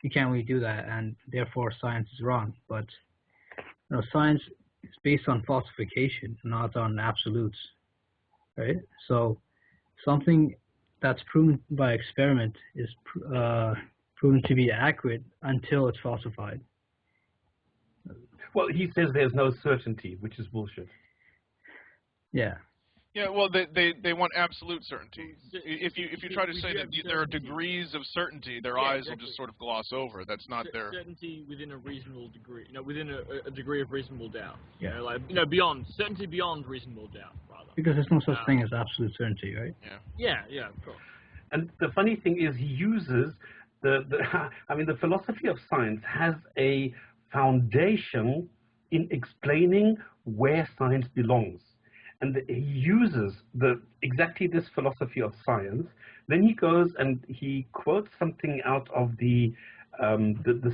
you can't really do that, and therefore science is wrong. But science is based on falsification, not on absolutes, right? So something that's proven by experiment is proven to be accurate until it's falsified. Well, he says there's no certainty, which is bullshit. Yeah. Yeah, well, they want absolute certainty. If you try to say that there are degrees of certainty, their eyes will just sort of gloss over. That's not their certainty within a reasonable degree. Within a degree of reasonable doubt. Yeah. Beyond certainty, beyond reasonable doubt, rather. Because there's no such thing as absolute certainty, right? Yeah. Yeah, of course. And the funny thing is, he uses the philosophy of science has a foundation in explaining where science belongs. And he uses exactly this philosophy of science. Then he goes and he quotes something out of the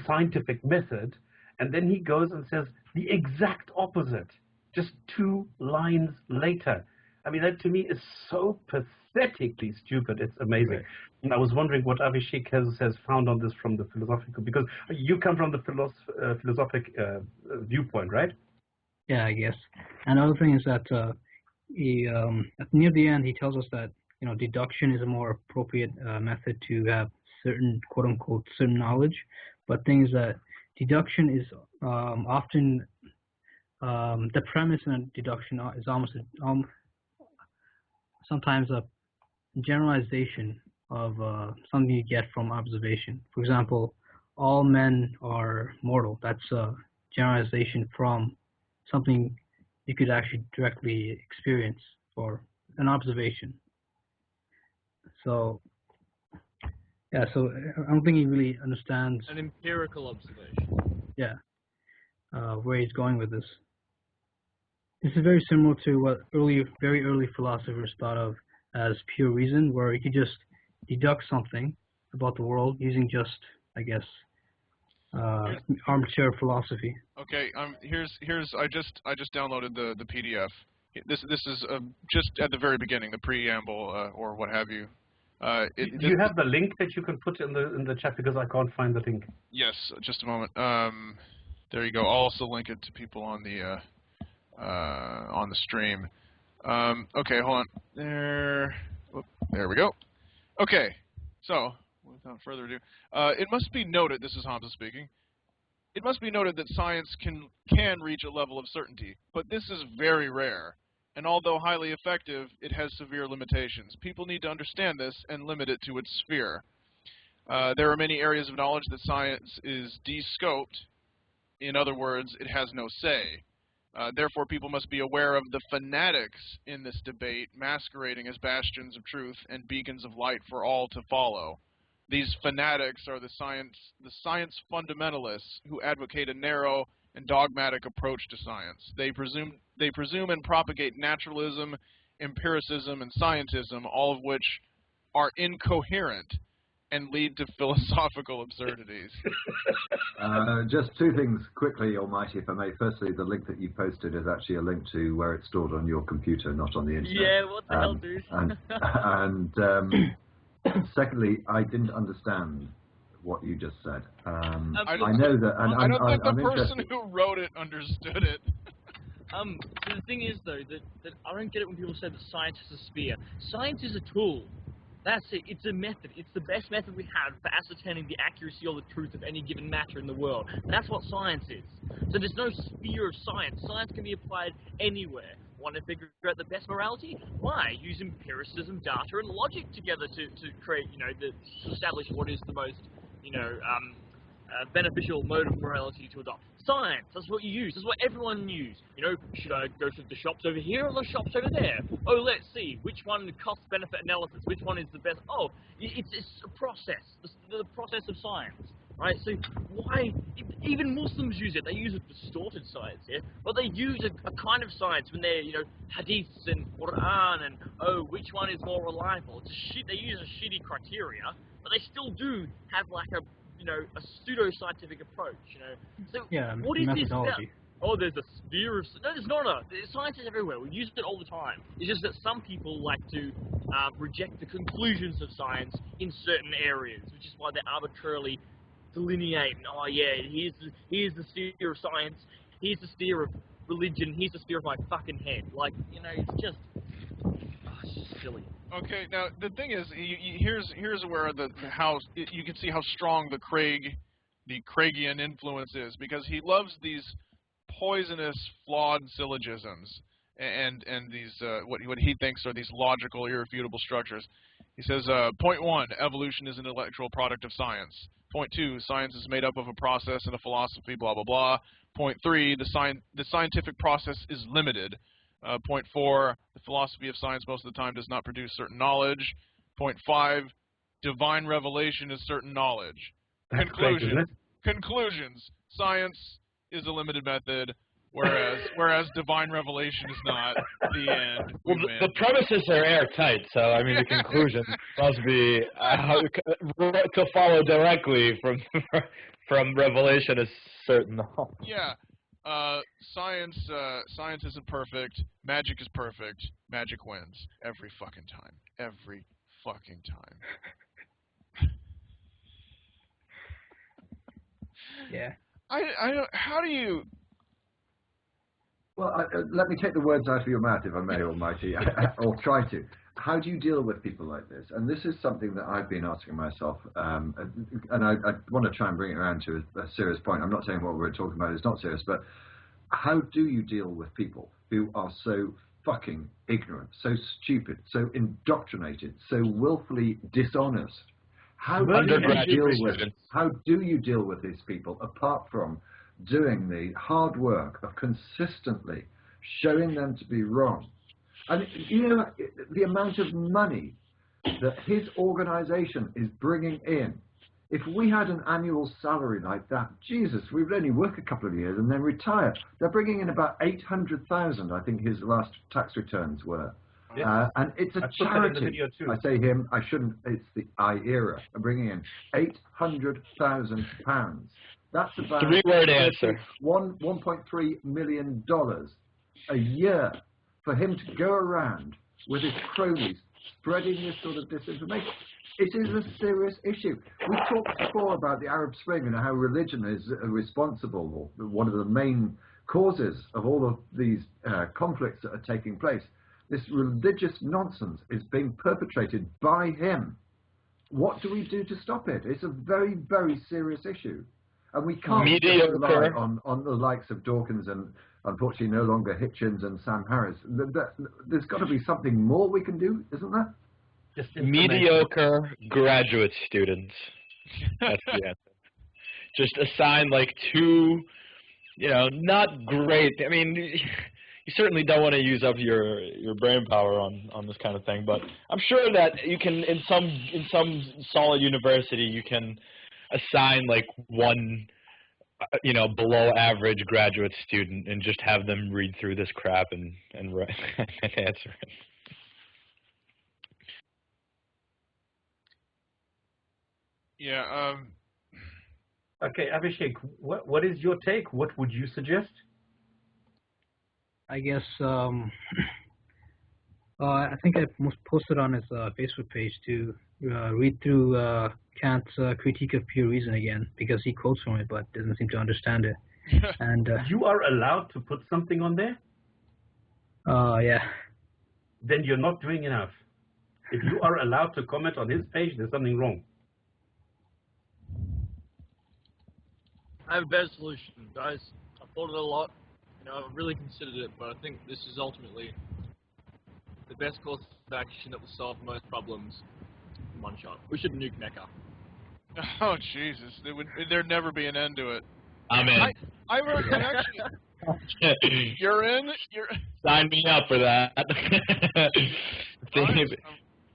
scientific method, and then he goes and says the exact opposite, just 2 lines later. I mean, that to me is so pathetically stupid. It's amazing. Right. And I was wondering what Avishek has found on this from the philosophical, because you come from the philosophic viewpoint, right? Yeah, I guess. And the other thing is that near the end, he tells us that deduction is a more appropriate method to have certain quote unquote certain knowledge, but things that deduction is often the premise in deduction is almost sometimes a generalization of something you get from observation. For example, all men are mortal. That's a generalization from something you could actually directly experience or an observation. So, yeah, so I don't think he really understands. An empirical observation. Yeah, where he's going with this. This is very similar to what very early philosophers thought of as pure reason, where you could just deduct something about the world using just, I guess, armchair philosophy. Okay, here's I just downloaded the PDF. This is just at the very beginning, the preamble or what have you. Do you have the link that you can put in the chat, because I can't find the link? Yes, just a moment. There you go. I'll also link it to people on the stream. Okay, hold on. There we go. Okay, so without further ado, it must be noted, this is Hamza speaking, it must be noted that science can reach a level of certainty, but this is very rare, and although highly effective, it has severe limitations. People need to understand this and limit it to its sphere. There are many areas of knowledge that science is de-scoped. In other words, it has no say. Therefore, people must be aware of the fanatics in this debate masquerading as bastions of truth and beacons of light for all to follow. These fanatics are the science fundamentalists who advocate a narrow and dogmatic approach to science. They presume and propagate naturalism, empiricism, and scientism, all of which are incoherent and lead to philosophical absurdities. Just 2 things quickly, Almighty, if I may. Firstly, the link that you posted is actually a link to where it's stored on your computer, not on the internet. Yeah, what the hell, dude? And secondly, I didn't understand what you just said. I know that, and I don't think I'm the person interested. who wrote it understood it. So the thing is, though, that I don't get it when people say that science is a sphere. Science is a tool. That's it. It's a method. It's the best method we have for ascertaining the accuracy or the truth of any given matter in the world. That's what science is. So there's no sphere of science. Science can be applied anywhere. Want to figure out the best morality? Why? Use empiricism, data, and logic together to create, to establish what is the most, beneficial mode of morality to adopt. Science, that's what you use. That's what everyone uses. Should I go to the shops over here or the shops over there? Oh, let's see. Which one cost-benefit analysis? Which one is the best? Oh, it's a process. The process of science. right? So why, even Muslims use it, they use a distorted science, yeah? But they use a kind of science when they're, you know, hadiths and Quran and, oh, which one is more reliable? It's a shit, they use a shitty criteria, but they still do have like a, you know, a pseudo-scientific approach, you know? So Yeah, what is this about? methodology. Oh, there's a sphere of... No, there's not a... Science is everywhere. We use it all the time. It's just that some people like to reject the conclusions of science in certain areas, which is why they arbitrarily delineate, oh yeah, here's the sphere of science, here's the sphere of religion, here's the sphere of my fucking head. Like, you know, it's just silly. Okay, now the thing is, here's where you can see how strong the Craigian influence is, because he loves these poisonous, flawed syllogisms and these what he thinks are these logical, irrefutable structures. He says, point 1, evolution is an intellectual product of science. Point 2, science is made up of a process and a philosophy, blah, blah, blah. Point 3, the scientific process is limited. Point 4, the philosophy of science most of the time does not produce certain knowledge. Point 5, divine revelation is certain knowledge. Conclusions. Science is a limited method, whereas divine revelation is not. The end. Well, the premises are airtight, so I mean the conclusion must be to follow directly from revelation is certain. Yeah, science isn't perfect. Magic is perfect. Magic wins every fucking time. Every fucking time. Yeah. I don't. How do you? Well, let me take the words out of your mouth, if I may, Almighty, or try to. How do you deal with people like this? And this is something that I've been asking myself, and I want to try and bring it around to a serious point. I'm not saying what we're talking about is not serious, but how do you deal with people who are so fucking ignorant, so stupid, so indoctrinated, so willfully dishonest? How do you deal with these people, apart from doing the hard work of consistently showing them to be wrong? And you know, the amount of money that his organization is bringing in, if we had an annual salary like that, Jesus, we would only work a couple of years and then retire. They're bringing in about 800,000, I think his last tax returns were. Yes. And it's a charity. I say him, I shouldn't, it's the I-era. I'm bringing in £800,000. That's about three-word answer. $1.3 million a year for him to go around with his cronies spreading this sort of disinformation. It is a serious issue. We talked before about the Arab Spring and how religion is responsible, or one of the main causes of all of these conflicts that are taking place. This religious nonsense is being perpetrated by him. What do we do to stop it? It's a very, very serious issue. And we can't just rely on the likes of Dawkins and, unfortunately, no longer Hitchens and Sam Harris. There's got to be something more we can do, isn't there? Just mediocre graduate students. That's the answer. Just assign like 2, you know, not great. I mean, you certainly don't want to use up your brain power on this kind of thing, but I'm sure that you can, in some solid university, you can assign like 1, you know, below average graduate student and just have them read through this crap and answer it. Yeah. Okay, Abhishek, what is your take? What would you suggest? I guess I think I posted on his Facebook page to read through Kant's Critique of Pure Reason again, because he quotes from it but doesn't seem to understand it. And you are allowed to put something on there? Yeah. Then you're not doing enough. If you are allowed to comment on his page, there's something wrong. I have a better solution, guys. I've thought it a lot. You know, I've really considered it, but I think this is ultimately the best course of action that will solve most problems in one shot. We should nuke Mecca. Oh Jesus! There'd never be an end to it. I'm in. I actually. You're in. Sign me up for that.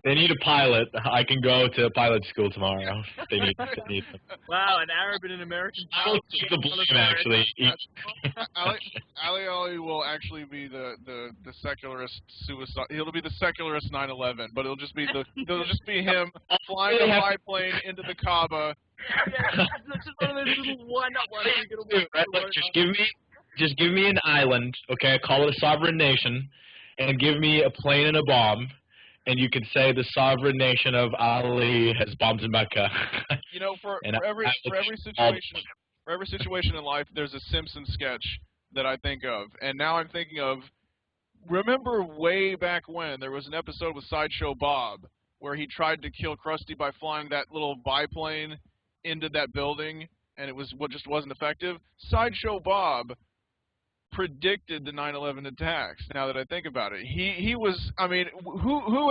They need a pilot. I can go to pilot school tomorrow. They need. Wow, an Arab and an American. I'll take the blame, actually. Ali will actually be the secularist suicide. He'll be the secularist 9/11, but it'll just be him flying a biplane into the Kaaba. Yeah, it's just one of those little wind-up ones. Just give me an island, okay? Call it a sovereign nation, and give me a plane and a bomb. And you could say the sovereign nation of Ali has bombed in Mecca. You know, for every situation in life, there's a Simpsons sketch that I think of, and now I'm thinking of. Remember way back when there was an episode with Sideshow Bob where he tried to kill Krusty by flying that little biplane into that building, and it just wasn't effective. Sideshow Bob predicted the 9/11 attacks. Now that I think about it, he was. I mean, who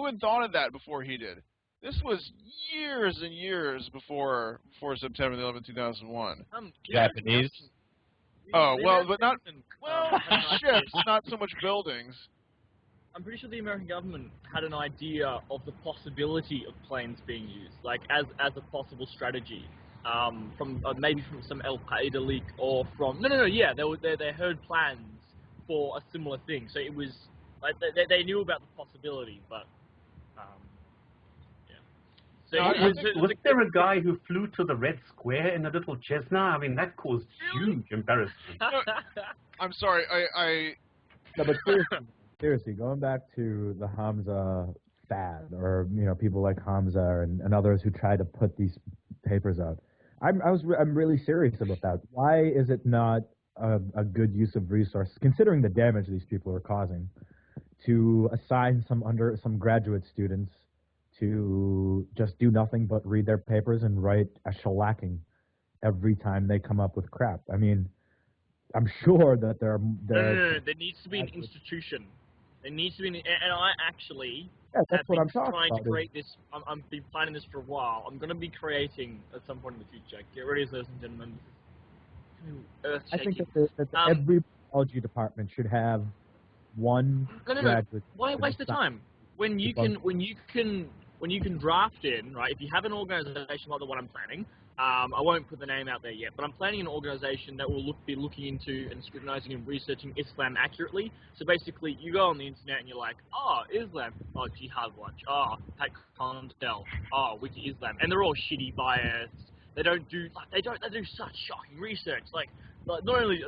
had thought of that before he did? This was years and years before September 11, 2001. Japanese. Oh well, but not ships, not so much buildings. I'm pretty sure the American government had an idea of the possibility of planes being used, like as a possible strategy. From maybe from some Al Qaeda leak or from they heard plans for a similar thing. So it was like they knew about the possibility, but yeah. So was there a guy who flew to the Red Square in a little Cessna? I mean, that caused huge embarrassment. I'm sorry, No, but seriously, going back to the Hamza fad, or people like Hamza and others who try to put these papers out. I'm really serious about that. Why is it not a good use of resource, considering the damage these people are causing, to assign some graduate students to just do nothing but read their papers and write a shellacking every time they come up with crap? I mean, I'm sure that there needs to be an institution. There needs to be, and I actually that's what I'm talking trying about. to create this. I've been planning this for a while. I'm going to be creating at some point in the future. Get ready, ladies and gentlemen. I think that every biology department should have one graduate. Why waste the time when you can draft in, right? If you have an organization like the one I'm planning. I won't put the name out there yet, but I'm planning an organization that will be looking into and scrutinizing and researching Islam accurately. So basically, you go on the internet and you're like, oh, Islam, oh, Jihad Watch, oh, Pat Condell, oh, Wiki Islam, and they're all shitty, biased. They do such shocking research, like not only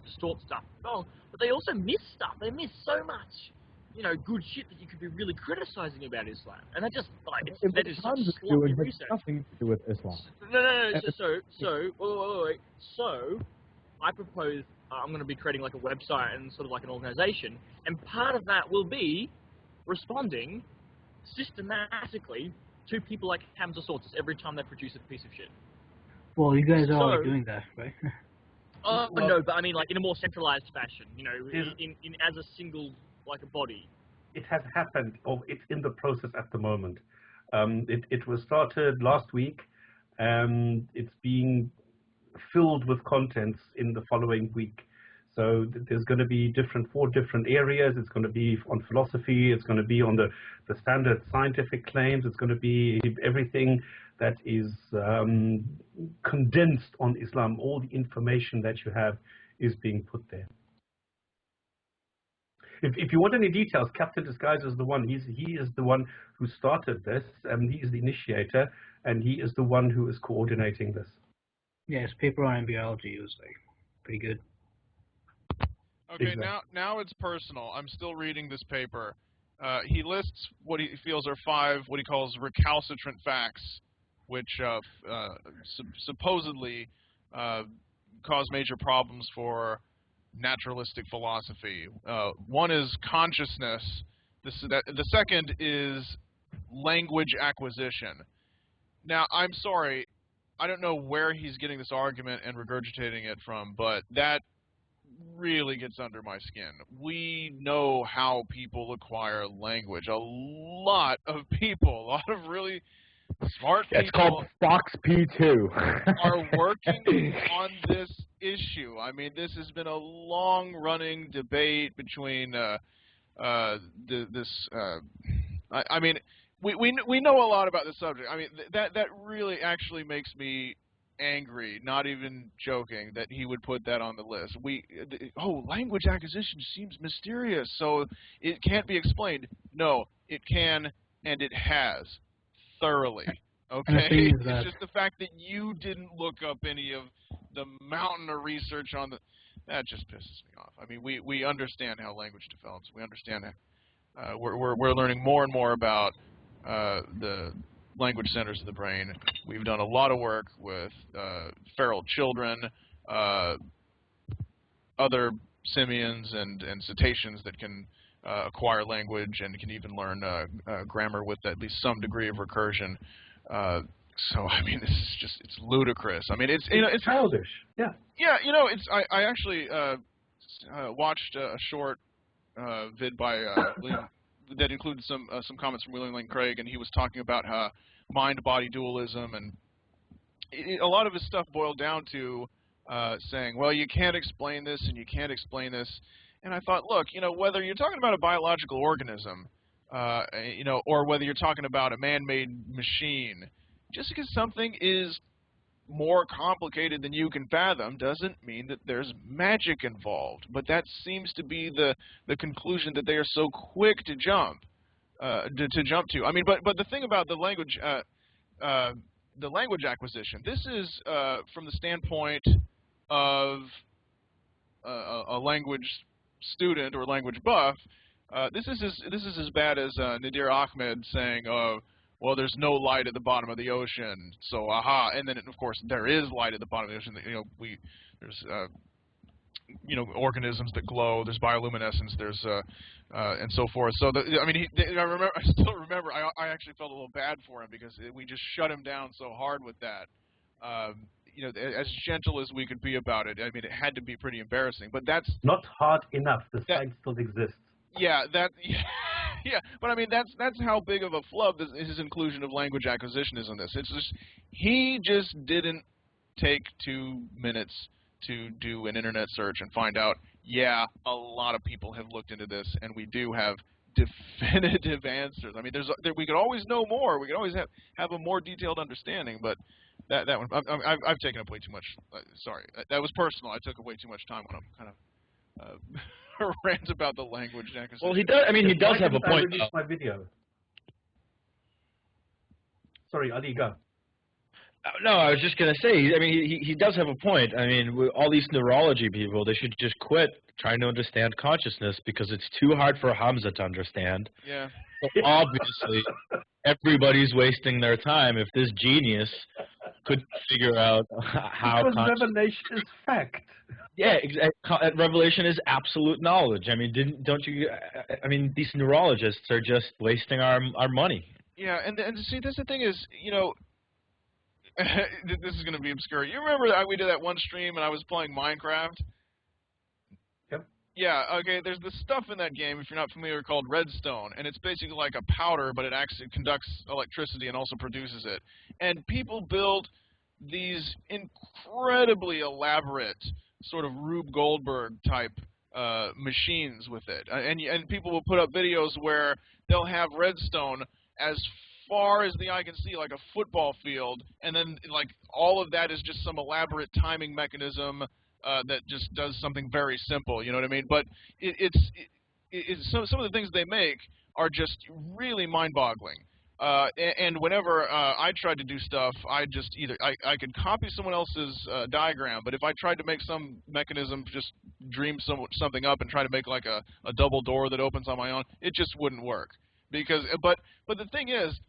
distort stuff, but they also miss stuff. They miss so much. Good shit that you could be really criticizing about Islam, and that just that is such sloppy research. Nothing to do with Islam. No. Wait. So, I propose I'm going to be creating like a website and sort of like an organization, and part of that will be responding systematically to people like Hamza Tzortzis every time they produce a piece of shit. Well, you guys are already doing that, right? No, but I mean like in a more centralized fashion. In as a single. Like a body. It has happened, or it's in the process at the moment. It was started last week, and it's being filled with contents in the following week. So there's going to be 4 different areas. It's going to be on philosophy. It's going to be on the standard scientific claims. It's going to be everything that is condensed on Islam. All the information that you have is being put there. If you want any details, Captain Disguise is the one. He is the one who started this, and he is the initiator, and he is the one who is coordinating this. Yes, paper on embryology was pretty good. Okay, exactly. Now it's personal. I'm still reading this paper. He lists what he feels are 5 what he calls recalcitrant facts, which supposedly cause major problems for naturalistic philosophy. One is consciousness. The second is language acquisition. Now, I'm sorry, I don't know where he's getting this argument and regurgitating it from, but that really gets under my skin. We know how people acquire language. A lot of people, a lot of really smart people. It's called Fox P2. Are working on this issue. I mean, this has been a long-running debate between this I mean, we know a lot about the subject. I mean, that really actually makes me angry, not even joking, that he would put that on the list. Language acquisition seems mysterious, so it can't be explained. No, it can, and it has, thoroughly. Okay? It's just the fact that you didn't look up any of the mountain of research on that just pisses me off. I mean, we understand how language develops. We understand that we're learning more and more about the language centers of the brain. We've done a lot of work with feral children, other simians and cetaceans that can acquire language and can even learn grammar with at least some degree of recursion. So I mean, this is just—it's ludicrous. I mean, it's childish. Yeah. Yeah, I actually watched a short vid by William, that included some comments from William Lane Craig, and he was talking about mind-body dualism, and a lot of his stuff boiled down to saying, well, you can't explain this and you can't explain this. And I thought, look, whether you're talking about a biological organism, or whether you're talking about a man-made machine, just because something is more complicated than you can fathom doesn't mean that there's magic involved. But that seems to be the conclusion that they are so quick to jump to. I mean, but the thing about the language acquisition, this is from the standpoint of a language student or language buff. This is as bad as Nadir Ahmed saying, well, there's no light at the bottom of the ocean, so aha. And then, of course, there is light at the bottom of the ocean. There's organisms that glow. There's bioluminescence. There's and so forth. So I still remember. I actually felt a little bad for him because we just shut him down so hard with that. As gentle as we could be about it. I mean, it had to be pretty embarrassing. But that's not hard enough. The site still exists. Yeah, yeah, but I mean that's how big of a flub his inclusion of language acquisition is in this. It's just he just didn't take 2 minutes to do an internet search and find out. Yeah, a lot of people have looked into this, and we do have definitive answers. I mean, we could always know more. We could always have a more detailed understanding, but that one I've taken up way too much. Sorry, that was personal. I took up way too much time when I'm kind of. Rant about the language acquisition. Well, he does. I mean, he does have a point. My video. Sorry, Ali, go. No, I was just gonna say. I mean, he does have a point. I mean, all these neurology people, they should just quit trying to understand consciousness because it's too hard for Hamza to understand. Yeah. So obviously, everybody's wasting their time if this genius could figure out how. Because revelation is fact. Yeah, revelation is absolute knowledge. I mean, don't you? I mean, these neurologists are just wasting our money. Yeah, and see, that's the thing is, this is going to be obscure. You remember that we did that one stream and I was playing Minecraft? Yep. Yeah. Okay. There's this stuff in that game, if you're not familiar, called redstone, and it's basically like a powder, but it actually conducts electricity and also produces it. And people build these incredibly elaborate sort of Rube Goldberg type machines with it, and people will put up videos where they'll have redstone as far as the eye can see, like a football field, and then like all of that is just some elaborate timing mechanism that just does something very simple. You know what I mean? But it's some of the things they make are just really mind-boggling. And whenever I tried to do stuff, I just I could copy someone else's diagram, but if I tried to make some mechanism, just dream something up and try to make like a double door that opens on my own, it just wouldn't work. Because but the thing is,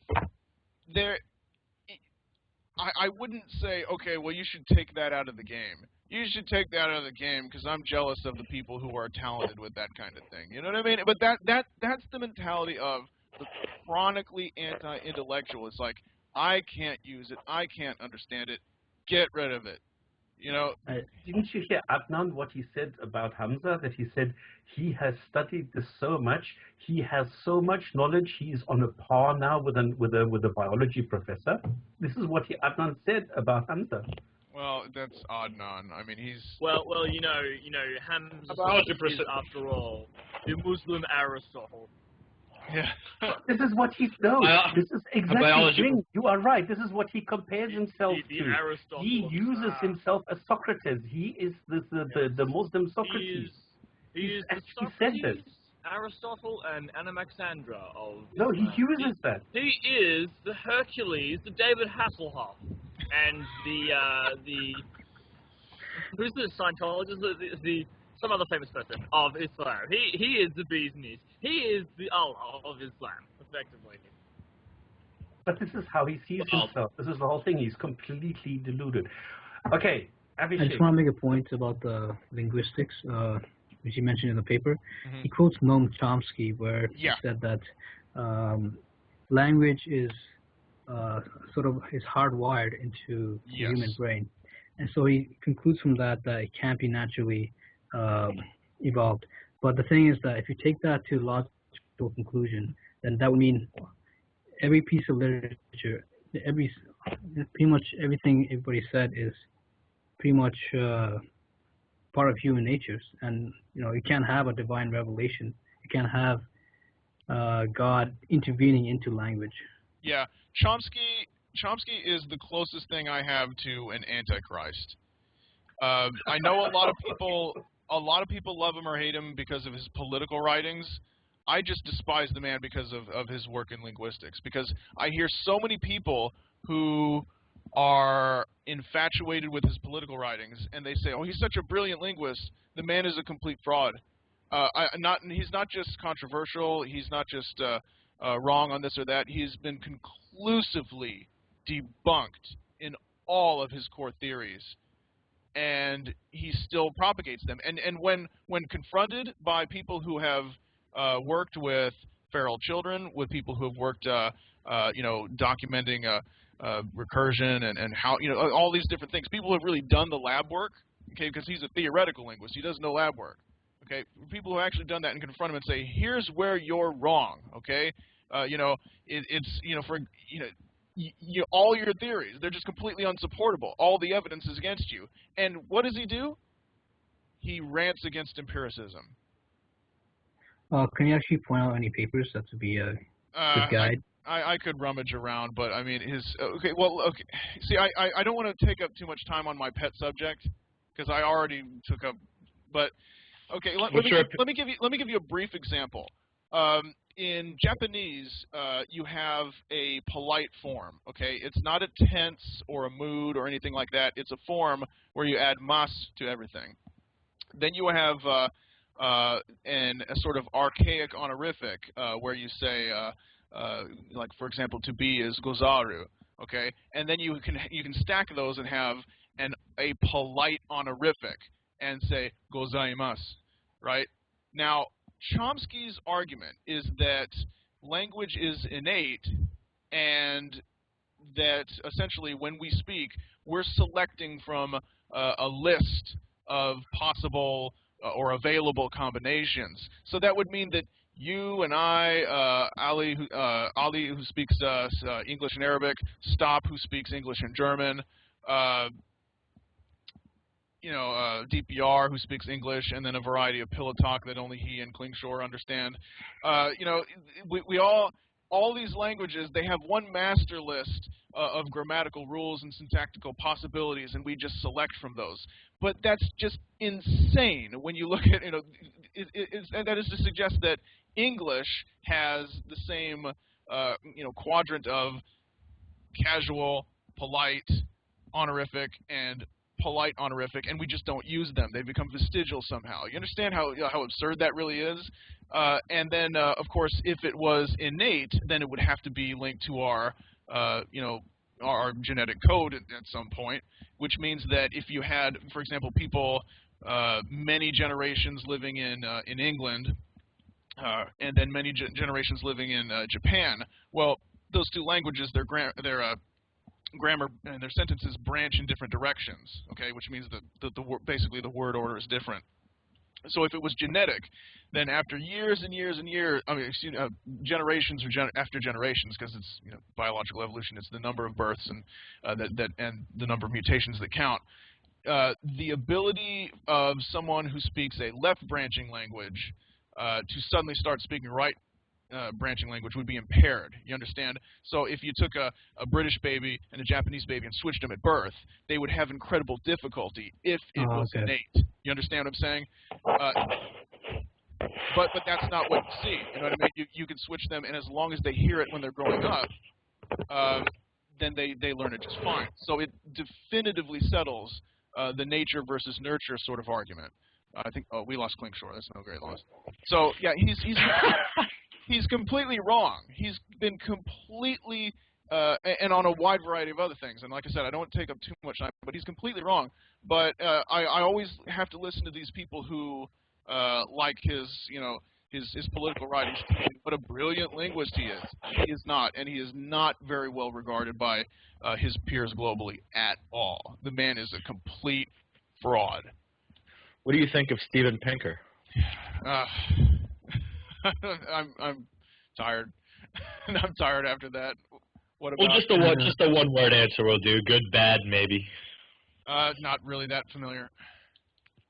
I wouldn't say, okay, well, you should take that out of the game. You should take that out of the game because I'm jealous of the people who are talented with that kind of thing. You know what I mean? But that's the mentality of the chronically anti-intellectual. It's like, I can't use it, I can't understand it, get rid of it. Didn't you hear Adnan, what he said about Hamza? That he said he has studied this so much, he has so much knowledge, he's on a par now with a biology professor. This is what Adnan said about Hamza. Well, that's Adnan. I mean, he's well, Hamza is, after all, the Muslim Aristotle. Yeah. This is what he knows. This is exactly the thing. You are right. This is what he compares himself to. He uses himself as Socrates. He is the Muslim Socrates. He actually said this. Aristotle and Anaximandra of No, he uses that. He is the Hercules, the David Hasselhoff, and the who's the Scientologist? Some other famous person of Islam. He is the bee's knees. He is the Allah of Islam, effectively. But this is how he sees himself. This is the whole thing. He's completely deluded. Okay, Abhishek. I just want to make a point about the linguistics, which you mentioned in the paper. He quotes Noam Chomsky, where he said that language is is hardwired into the human brain, and so he concludes from that it can't be naturally evolved. But the thing is that if you take that to a logical conclusion, then that would mean every piece of literature, pretty much everything everybody said is pretty much part of human nature. And you can't have a divine revelation. You can't have God intervening into language. Yeah, Chomsky is the closest thing I have to an antichrist. I know a lot of people love him or hate him because of his political writings. I just despise the man because of his work in linguistics, because I hear so many people who are infatuated with his political writings, and they say, oh, he's such a brilliant linguist. The man is a complete fraud. He's not just controversial. He's not just wrong on this or that. He's been conclusively debunked in all of his core theories, and he still propagates them. And when confronted by people who have worked with feral children, with people who have worked, documenting recursion and how, all these different things, people who have really done the lab work, okay, because he's a theoretical linguist, he does no lab work, okay, people who have actually done that and confront him and say, here's where you're wrong, okay, all your theories, they're just completely unsupportable. All the evidence is against you. And what does he do? He rants against empiricism. Can you actually point out any papers that would be a good guide? I could rummage around, but I mean, see, I don't want to take up too much time on my pet subject because I already took up. But okay, let me give you a brief example. In Japanese, you have a polite form. Okay, it's not a tense or a mood or anything like that. It's a form where you add mas to everything. Then you have a sort of archaic honorific where you say, like for example, to be is gozaru. Okay, and then you can stack those and have a polite honorific and say gozaimasu. Right now, Chomsky's argument is that language is innate and that essentially when we speak, we're selecting from a list of possible or available combinations. So that would mean that you and I, Ali who speaks English and Arabic, Stop who speaks English and German, DPR who speaks English, and then a variety of pillow talk that only he and Klingschor understand. We all these languages, they have one master list of grammatical rules and syntactical possibilities, and we just select from those. But that's just insane when you look at, and that is to suggest that English has the same, quadrant of casual, polite, honorific, and polite honorific, and we just don't use them. They become vestigial somehow. You understand how absurd that really is? And then, of course, if it was innate, then it would have to be linked to our, our genetic code at some point, which means that if you had, for example, people many generations living in England, and then many generations living in Japan, well, those two languages, their grammar and their sentences branch in different directions, okay, which means that basically the word order is different. So if it was genetic, then after years and years and years, generations or after generations, because it's biological evolution, it's the number of births and and the number of mutations that count. The ability of someone who speaks a left branching language to suddenly start speaking right branching language would be impaired. You understand? So if you took a British baby and a Japanese baby and switched them at birth, they would have incredible difficulty if it was innate. You understand what I'm saying? But that's not what you see. You know what I mean? You can switch them, and as long as they hear it when they're growing up, then they learn it just fine. So it definitively settles the nature versus nurture sort of argument. I think. Oh, we lost Klingschor. That's no great loss. So yeah, he's completely wrong. He's been completely and on a wide variety of other things. And like I said, I don't want to take up too much time, but he's completely wrong. But I always have to listen to these people who like his political writings. What a brilliant linguist he is. He is not, and he is not very well regarded by his peers globally at all. The man is a complete fraud. What do you think of Steven Pinker? I'm tired. I'm tired after that. What well, about? just a one-word answer will do. Good, bad, maybe. Not really that familiar.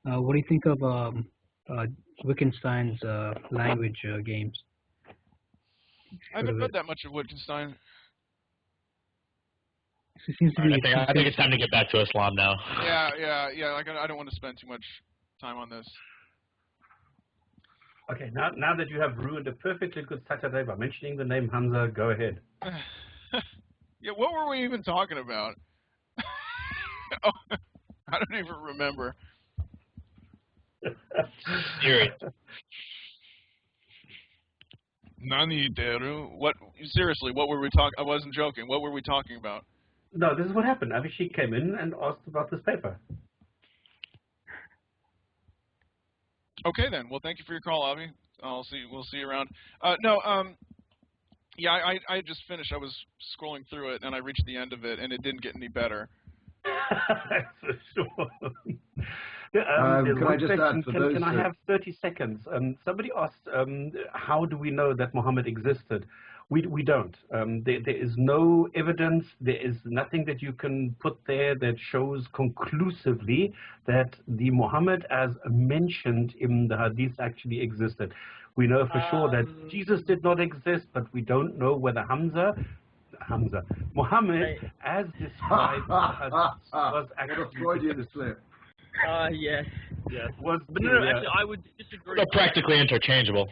What do you think of Wittgenstein's language games? I haven't read that much of Wittgenstein. It seems to be I think it's time to get back to Islam now. Yeah. Like I don't want to spend too much time on this. Okay, now that you have ruined a perfectly good Saturday by mentioning the name Hamza, go ahead. Yeah, what were we even talking about? Oh, I don't even remember. Syria. Nani deru? What? Seriously, what were we talking? I wasn't joking. What were we talking about? No, this is what happened. Avishik came in and asked about this paper. Okay then. Well, thank you for your call, Avi. We'll see you around. Yeah, I just finished. I was scrolling through it and I reached the end of it, and it didn't get any better. For sure. Can I just add for those? Can I have 30 seconds? Somebody asked, how do we know that Muhammad existed? We don't. There is no evidence. There is nothing that you can put there that shows conclusively that the Muhammad as mentioned in the Hadith actually existed. We know for sure that Jesus did not exist, but we don't know whether Muhammad, as described, was actually Freudian slip. Yes. Was but no, actually, I would disagree. They're practically interchangeable.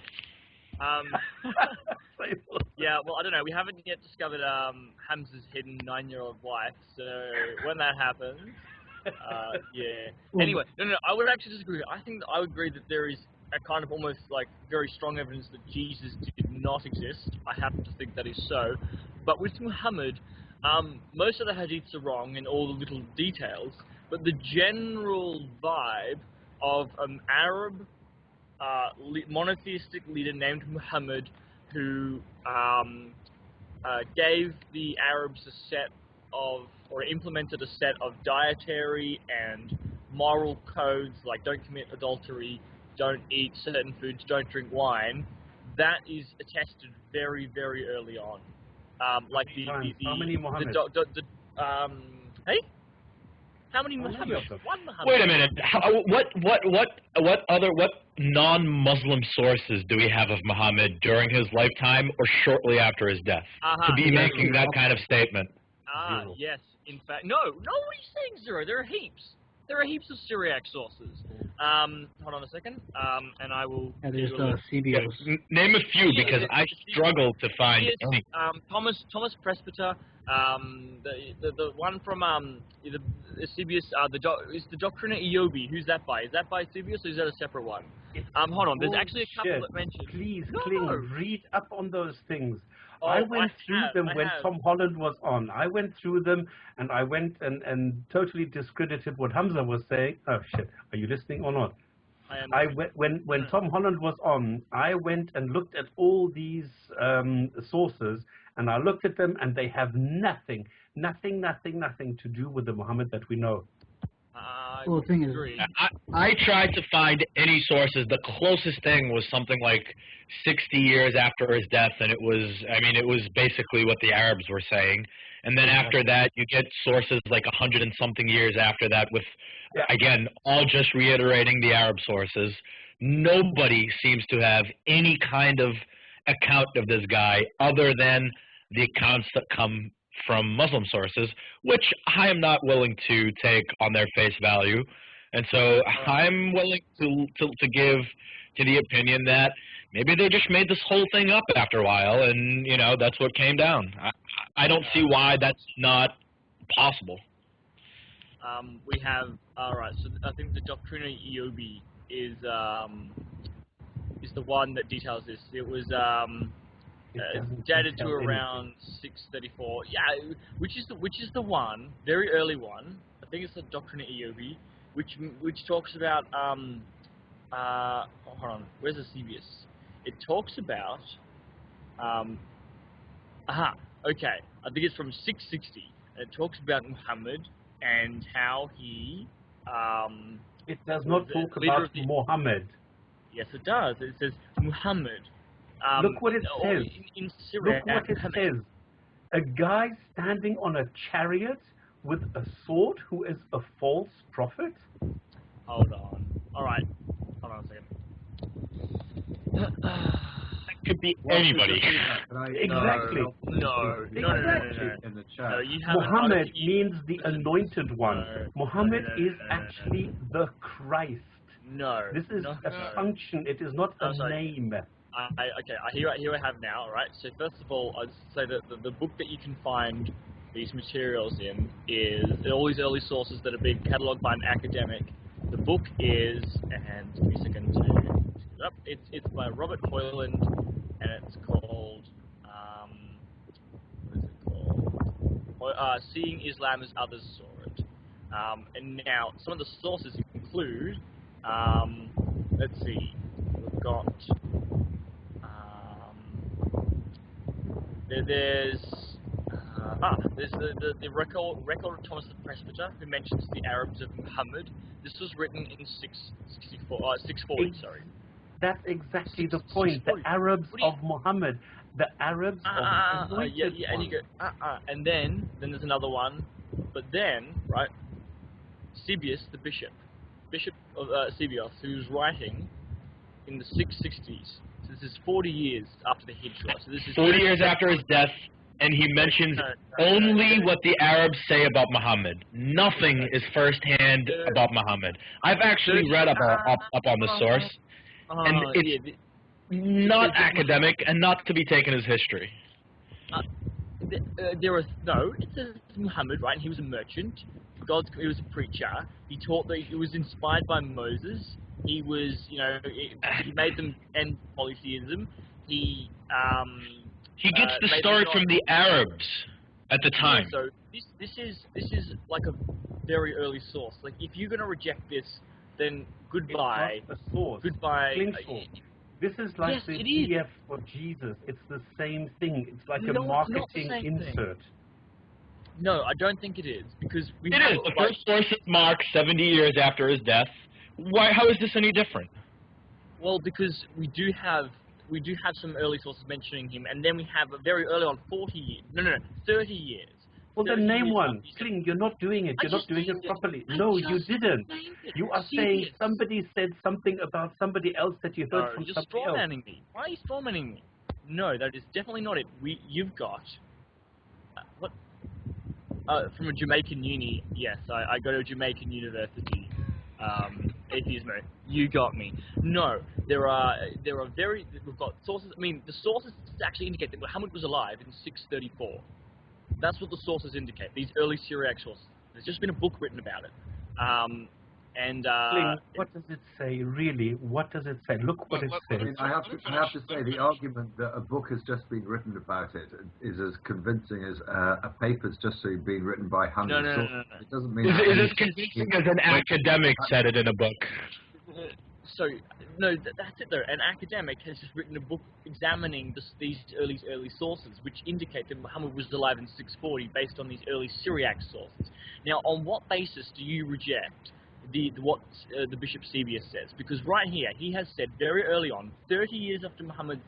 Yeah, well, I don't know. We haven't yet discovered Hamza's hidden 9-year-old wife, so when that happens, yeah. Anyway, no, I would actually disagree. I think that I would agree that there is a kind of almost like very strong evidence that Jesus did not exist. I happen to think that is so. But with Muhammad, most of the hadiths are wrong in all the little details, but the general vibe of an Arab monotheistic leader named Muhammad who gave the Arabs a set of, or implemented a set of dietary and moral codes, like don't commit adultery, don't eat certain foods, don't drink wine. That is attested very, very early on. Like how many Muhammad? Hey? How many Muhammad? One Muhammad. Wait a minute. What non-Muslim sources do we have of Muhammad during his lifetime or shortly after his death to be making that kind of statement? Yes. In fact, no. What are you saying, zero? There are heaps. There are heaps of Syriac sources. Hold on a second. And I will. And there's CBOs. Yeah, name a few because I struggle to find any. Thomas Presbyter. The one from the CBS. Is the Doctrina Iobi. Who's that by? Is that by CBS or is that a separate one? Hold on. There's actually a couple that mention. Please, read up on those things. I went through them when Tom Holland was on. I went through them, and I went and totally discredited what Hamza was saying. Oh, shit. Are you listening or not? I am. When Tom Holland was on, I went and looked at all these sources, and I looked at them, and they have nothing to do with the Muhammad that we know. Well, the thing is, I tried to find any sources. The closest thing was something like 60 years after his death, and it was basically what the Arabs were saying. And then after that, you get sources like 100 and something years after that with, again, all just reiterating the Arab sources. Nobody seems to have any kind of account of this guy other than the accounts that come from Muslim sources, which I am not willing to take on their face value. And so I'm willing to give to the opinion that maybe they just made this whole thing up after a while, and, you know, that's what came down. I don't see why that's not possible. We have, alright, so I think the Doctrina Iobi is the one that details this. It was dated to around 634. Yeah, which is the one, very early one. I think it's the Doctrina Iobi, which talks about hold on, where's Eusebius? It talks about okay, I think it's from 660, and it talks about Muhammad and how he it does not talk about Muhammad. Yes, it does. It says Muhammad. Look what it says. In Syria, look what it says. A guy standing on a chariot with a sword who is a false prophet? Hold on. Alright. Hold on a second. That could be anybody. Exactly. No. Muhammad means the anointed one. Muhammad is actually the Christ. No. This is a function. It is not a name. Okay, here I have now, right? So first of all, I'd say that the book that you can find these materials in is all these early sources that are being catalogued by an academic. The book is, and give me a second to pick it up. It's by Robert Hoyland, and it's called what is it called? Seeing Islam as Others Saw It. And now some of the sources include, let's see, we've got. There's the record of Thomas the Presbyter, who mentions the Arabs of Muhammad. This was written in 640. Sorry. That's exactly the point. The Arabs of Muhammad. The Arabs of Muhammad. Yeah, and you go, and then there's another one, but then, right, Eusebius, the bishop of Eusebius, who's writing in the 660s. So this is 40 years after the Hijrah. So this is 40 years after his death, and he mentions only what the Arabs say about Muhammad. Nothing is firsthand about Muhammad. I've actually read up on the source, and it's not academic and not to be taken as history. It says Muhammad, right? And he was a merchant. He was a preacher. He taught that he was inspired by Moses. He was, he made them end polytheism. He gets the story from the Arabs at the time. So this is like a very early source. Like, if you're going to reject this, then goodbye. It's not a source. Goodbye. Klingschor. This is like the PDF for Jesus. It's the same thing. It's like a marketing insert. No, I don't think it is, because it is. The first source is Mark 70 years after his death. Why? How is this any different? Well, because we do have some early sources mentioning him, and then we have a very early on 30 years. Well, then name one. Kling, you're not doing it. You're not doing it properly. No, you didn't. You are saying somebody said something about somebody else that you heard from somebody else. You're strawmanning me. Why are you strawmanning me? No, that is definitely not it. You've got what? From a Jamaican uni. Yes, I go to a Jamaican university. Atheismo. You got me. No, we've got sources. I mean, the sources actually indicate that Muhammad was alive in 634. That's what the sources indicate. These early Syriac sources. There's just been a book written about it. Kling, what does it say, really? What does it say? Look what it says. I mean, I have to say, the argument that a book has just been written about it is as convincing as a paper's just been written by Hamza Tzortzis. No. It doesn't mean... Is as convincing as an academic said it in a book. So, no, that's it though. An academic has just written a book examining these early sources, which indicate that Muhammad was alive in 640 based on these early Syriac sources. Now, on what basis do you reject what the Bishop Eusebius says? Because right here, he has said very early on, 30 years after Muhammad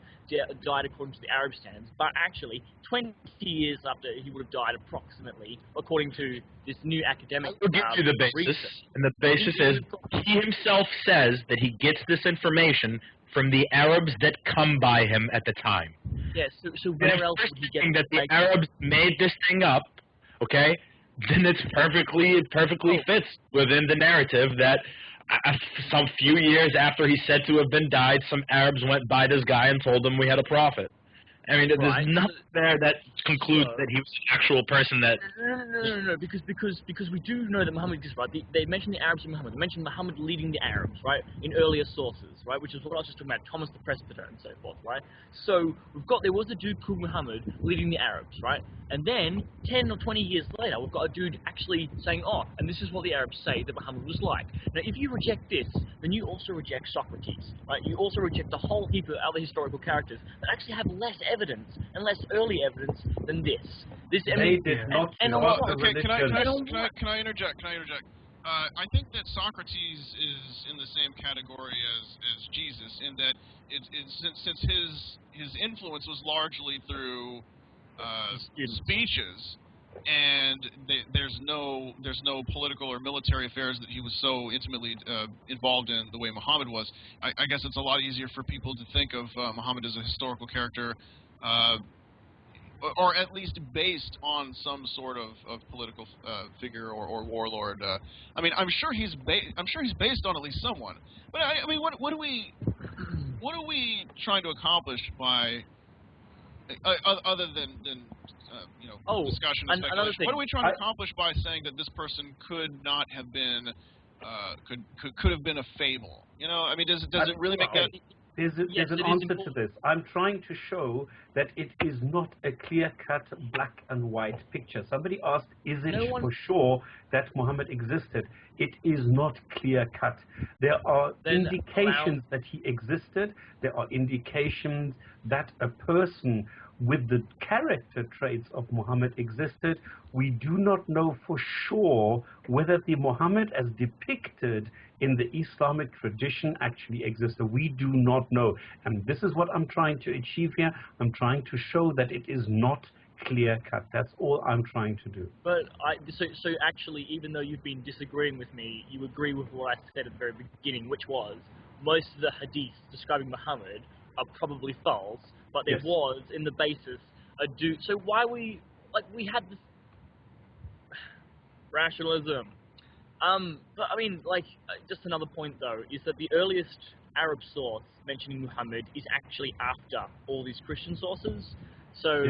died according to the Arab standards, but actually 20 years after he would have died approximately, according to this new academic I'll give you the basis, research. And the basis is he himself says that he gets this information from the Arabs that come by him at the time. Yeah, so where else would he get that the Arabs made this thing up, okay, then it perfectly fits within the narrative that some few years after he's said to have been died, some Arabs went by this guy and told him we had a prophet. I mean, there's nothing there that concludes that he was an actual person that... No, because we do know that Muhammad exists, right? They mentioned the Arabs in Muhammad. They mentioned Muhammad leading the Arabs, right, in earlier sources, right, which is what I was just talking about, Thomas the Presbyter and so forth, right? So there was a dude called Muhammad leading the Arabs, right? And then, 10 or 20 years later, we've got a dude actually saying, oh, and this is what the Arabs say that Muhammad was like. Now, if you reject this, then you also reject Socrates, right? You also reject a whole heap of other historical characters that actually have less evidence and less early evidence than this. They did not. Okay, can I interject? I think that Socrates is in the same category as Jesus, in that since his influence was largely through speeches, and there's no political or military affairs that he was so intimately involved in the way Muhammad was. I guess it's a lot easier for people to think of Muhammad as a historical character, or at least based on some sort of political figure or warlord. I mean, I'm sure he's based on at least someone. But I mean, what are we trying to accomplish by other than discussion and speculation? What are we trying to accomplish by saying that this person could not have been could have been a fable? You know, I mean, does it really make that? There's an answer to this. I'm trying to show that it is not a clear-cut black and white picture. Somebody asked, is it for sure that Muhammad existed? It is not clear-cut. There are indications that he existed. There are indications that a person with the character traits of Muhammad existed. We do not know for sure whether the Muhammad as depicted in the Islamic tradition actually existed. We do not know. And this is what I'm trying to achieve here. I'm trying to show that it is not clear-cut. That's all I'm trying to do. But so actually, even though you've been disagreeing with me, you agree with what I said at the very beginning, which was most of the hadiths describing Muhammad are probably false, but there was, in the basis, a dude. So why we had this rationalism. But I mean, just another point though, is that the earliest Arab source mentioning Muhammad is actually after all these Christian sources. So,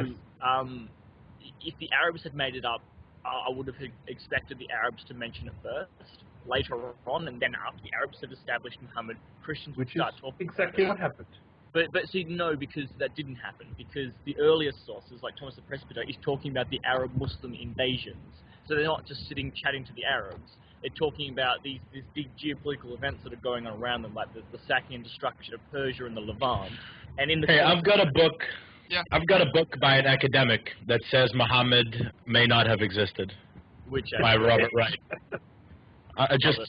if the Arabs had made it up, I would have expected the Arabs to mention it first, later on, and then after the Arabs had established Muhammad, Christians would start talking exactly about it. What happened. But see, no, because that didn't happen, because the earliest sources, like Thomas the Presbyter, is talking about the Arab-Muslim invasions. So they're not just sitting chatting to the Arabs. They're talking about these big geopolitical events that are going on around them, like the sacking and destruction of Persia and the Levant. And in the I've got a book. Yeah. I've got a book by an academic that says Muhammad may not have existed. Which by Robert Wright.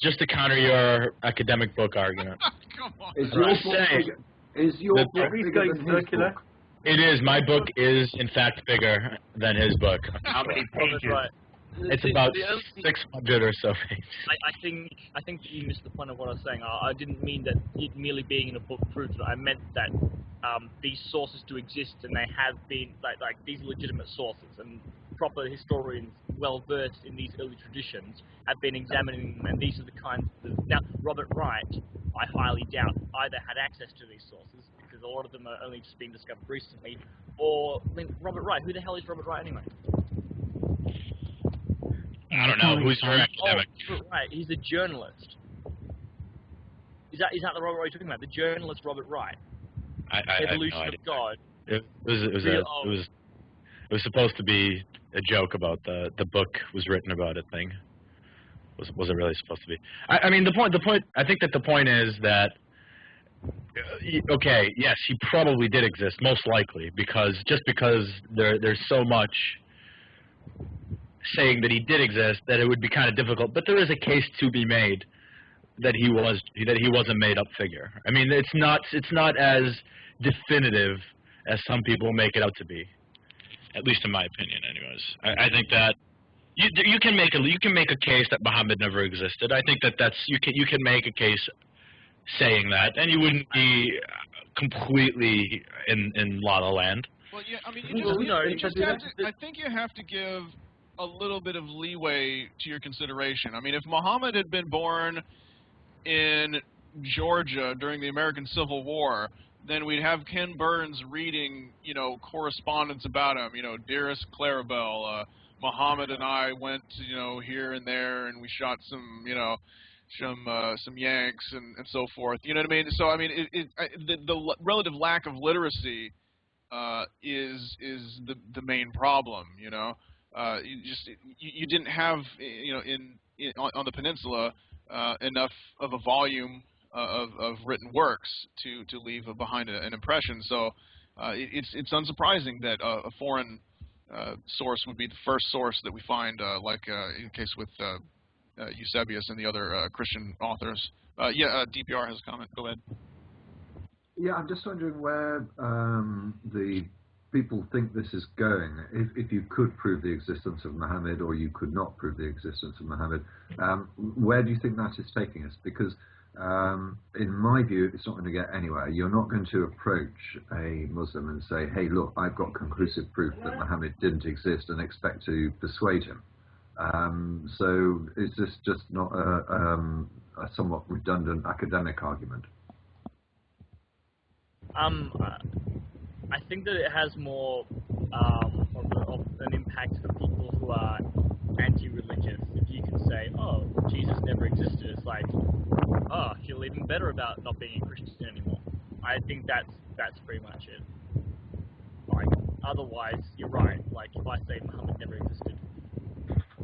Just to counter your academic book argument. Come on. Is your book bigger than his book? It is. My book is, in fact, bigger than his book. How many pages? Right. It's about 600 or so pages. I think that you missed the point of what I was saying. I didn't mean that it merely being in a book proves it. I meant that these sources do exist, and they have been, like these are legitimate sources, and proper historians well versed in these early traditions have been examining them, and these are the kinds of... Now, Robert Wright, I highly doubt, either had access to these sources, because a lot of them are only just being discovered recently, or, I mean, Robert Wright, who the hell is Robert Wright anyway? I don't know. Who's your academic? Robert Wright, he's a journalist. Is that the Robert Wright you're talking about? The journalist Robert Wright? Evolution of God. It was supposed to be a joke about the book was written about it thing. Was it really supposed to be? I mean, the point. I think that the point is that okay, yes, he probably did exist, most likely, because there's so much saying that he did exist that it would be kind of difficult. But there is a case to be made that he was a made-up figure. I mean, it's not as definitive as some people make it out to be. At least in my opinion, anyways. I think that you can make a case that Muhammad never existed. I think that you can make a case saying that, and you wouldn't be completely in La La Land. Well, yeah, I mean, I think you have to give a little bit of leeway to your consideration. I mean, if Muhammad had been born in Georgia during the American Civil War, then we'd have Ken Burns reading, correspondence about him. Dearest Clarabelle, Muhammad and I went, here and there, and we shot some, some Yanks and so forth. You know what I mean? So I mean, the relative lack of literacy is the main problem. You didn't have on the peninsula enough of a volume of written works to leave behind an impression. So it's unsurprising that a foreign source would be the first source that we find, like in the case with Eusebius and the other Christian authors. DPR has a comment. Go ahead. Yeah, I'm just wondering where the people think this is going. If you could prove the existence of Muhammad, or you could not prove the existence of Muhammad, where do you think that is taking us? Because in my view, it's not going to get anywhere. You're not going to approach a Muslim and say, hey, look, I've got conclusive proof that Muhammad didn't exist, and expect to persuade him. So is this just not a somewhat redundant academic argument? I think that it has more of an impact for people who are anti-religious. If you can say, oh, Jesus never existed, it's like, oh, I feel even better about not being a Christian anymore. I think that's pretty much it. Like, otherwise, you're right. Like, if I say Muhammad never existed,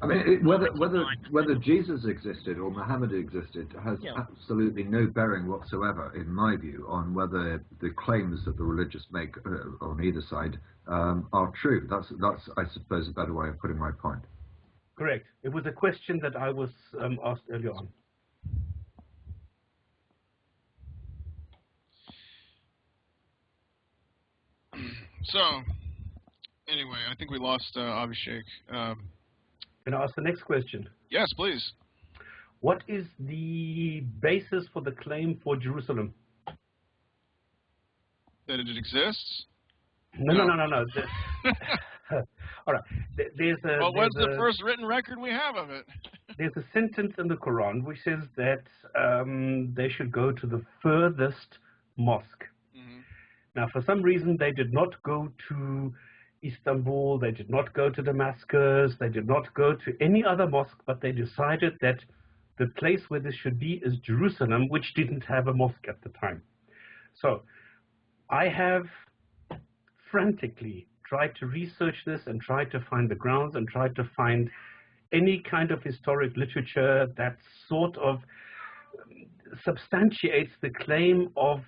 I mean, whether Jesus existed or Muhammad existed has absolutely no bearing whatsoever, in my view, on whether the claims that the religious make on either side are true. That's, I suppose, a better way of putting my point. Correct. It was a question that I was asked earlier on. So, anyway, I think we lost Abhishek. Can I ask the next question? Yes, please. What is the basis for the claim for Jerusalem? That it exists? No. All right. What's the first written record we have of it? There's a sentence in the Quran which says that they should go to the furthest mosque. Mm-hmm. Now, for some reason, they did not go to Istanbul, they did not go to Damascus, they did not go to any other mosque, but they decided that the place where this should be is Jerusalem, which didn't have a mosque at the time. So I have frantically tried to research this and tried to find the grounds and tried to find any kind of historic literature that sort of substantiates the claim of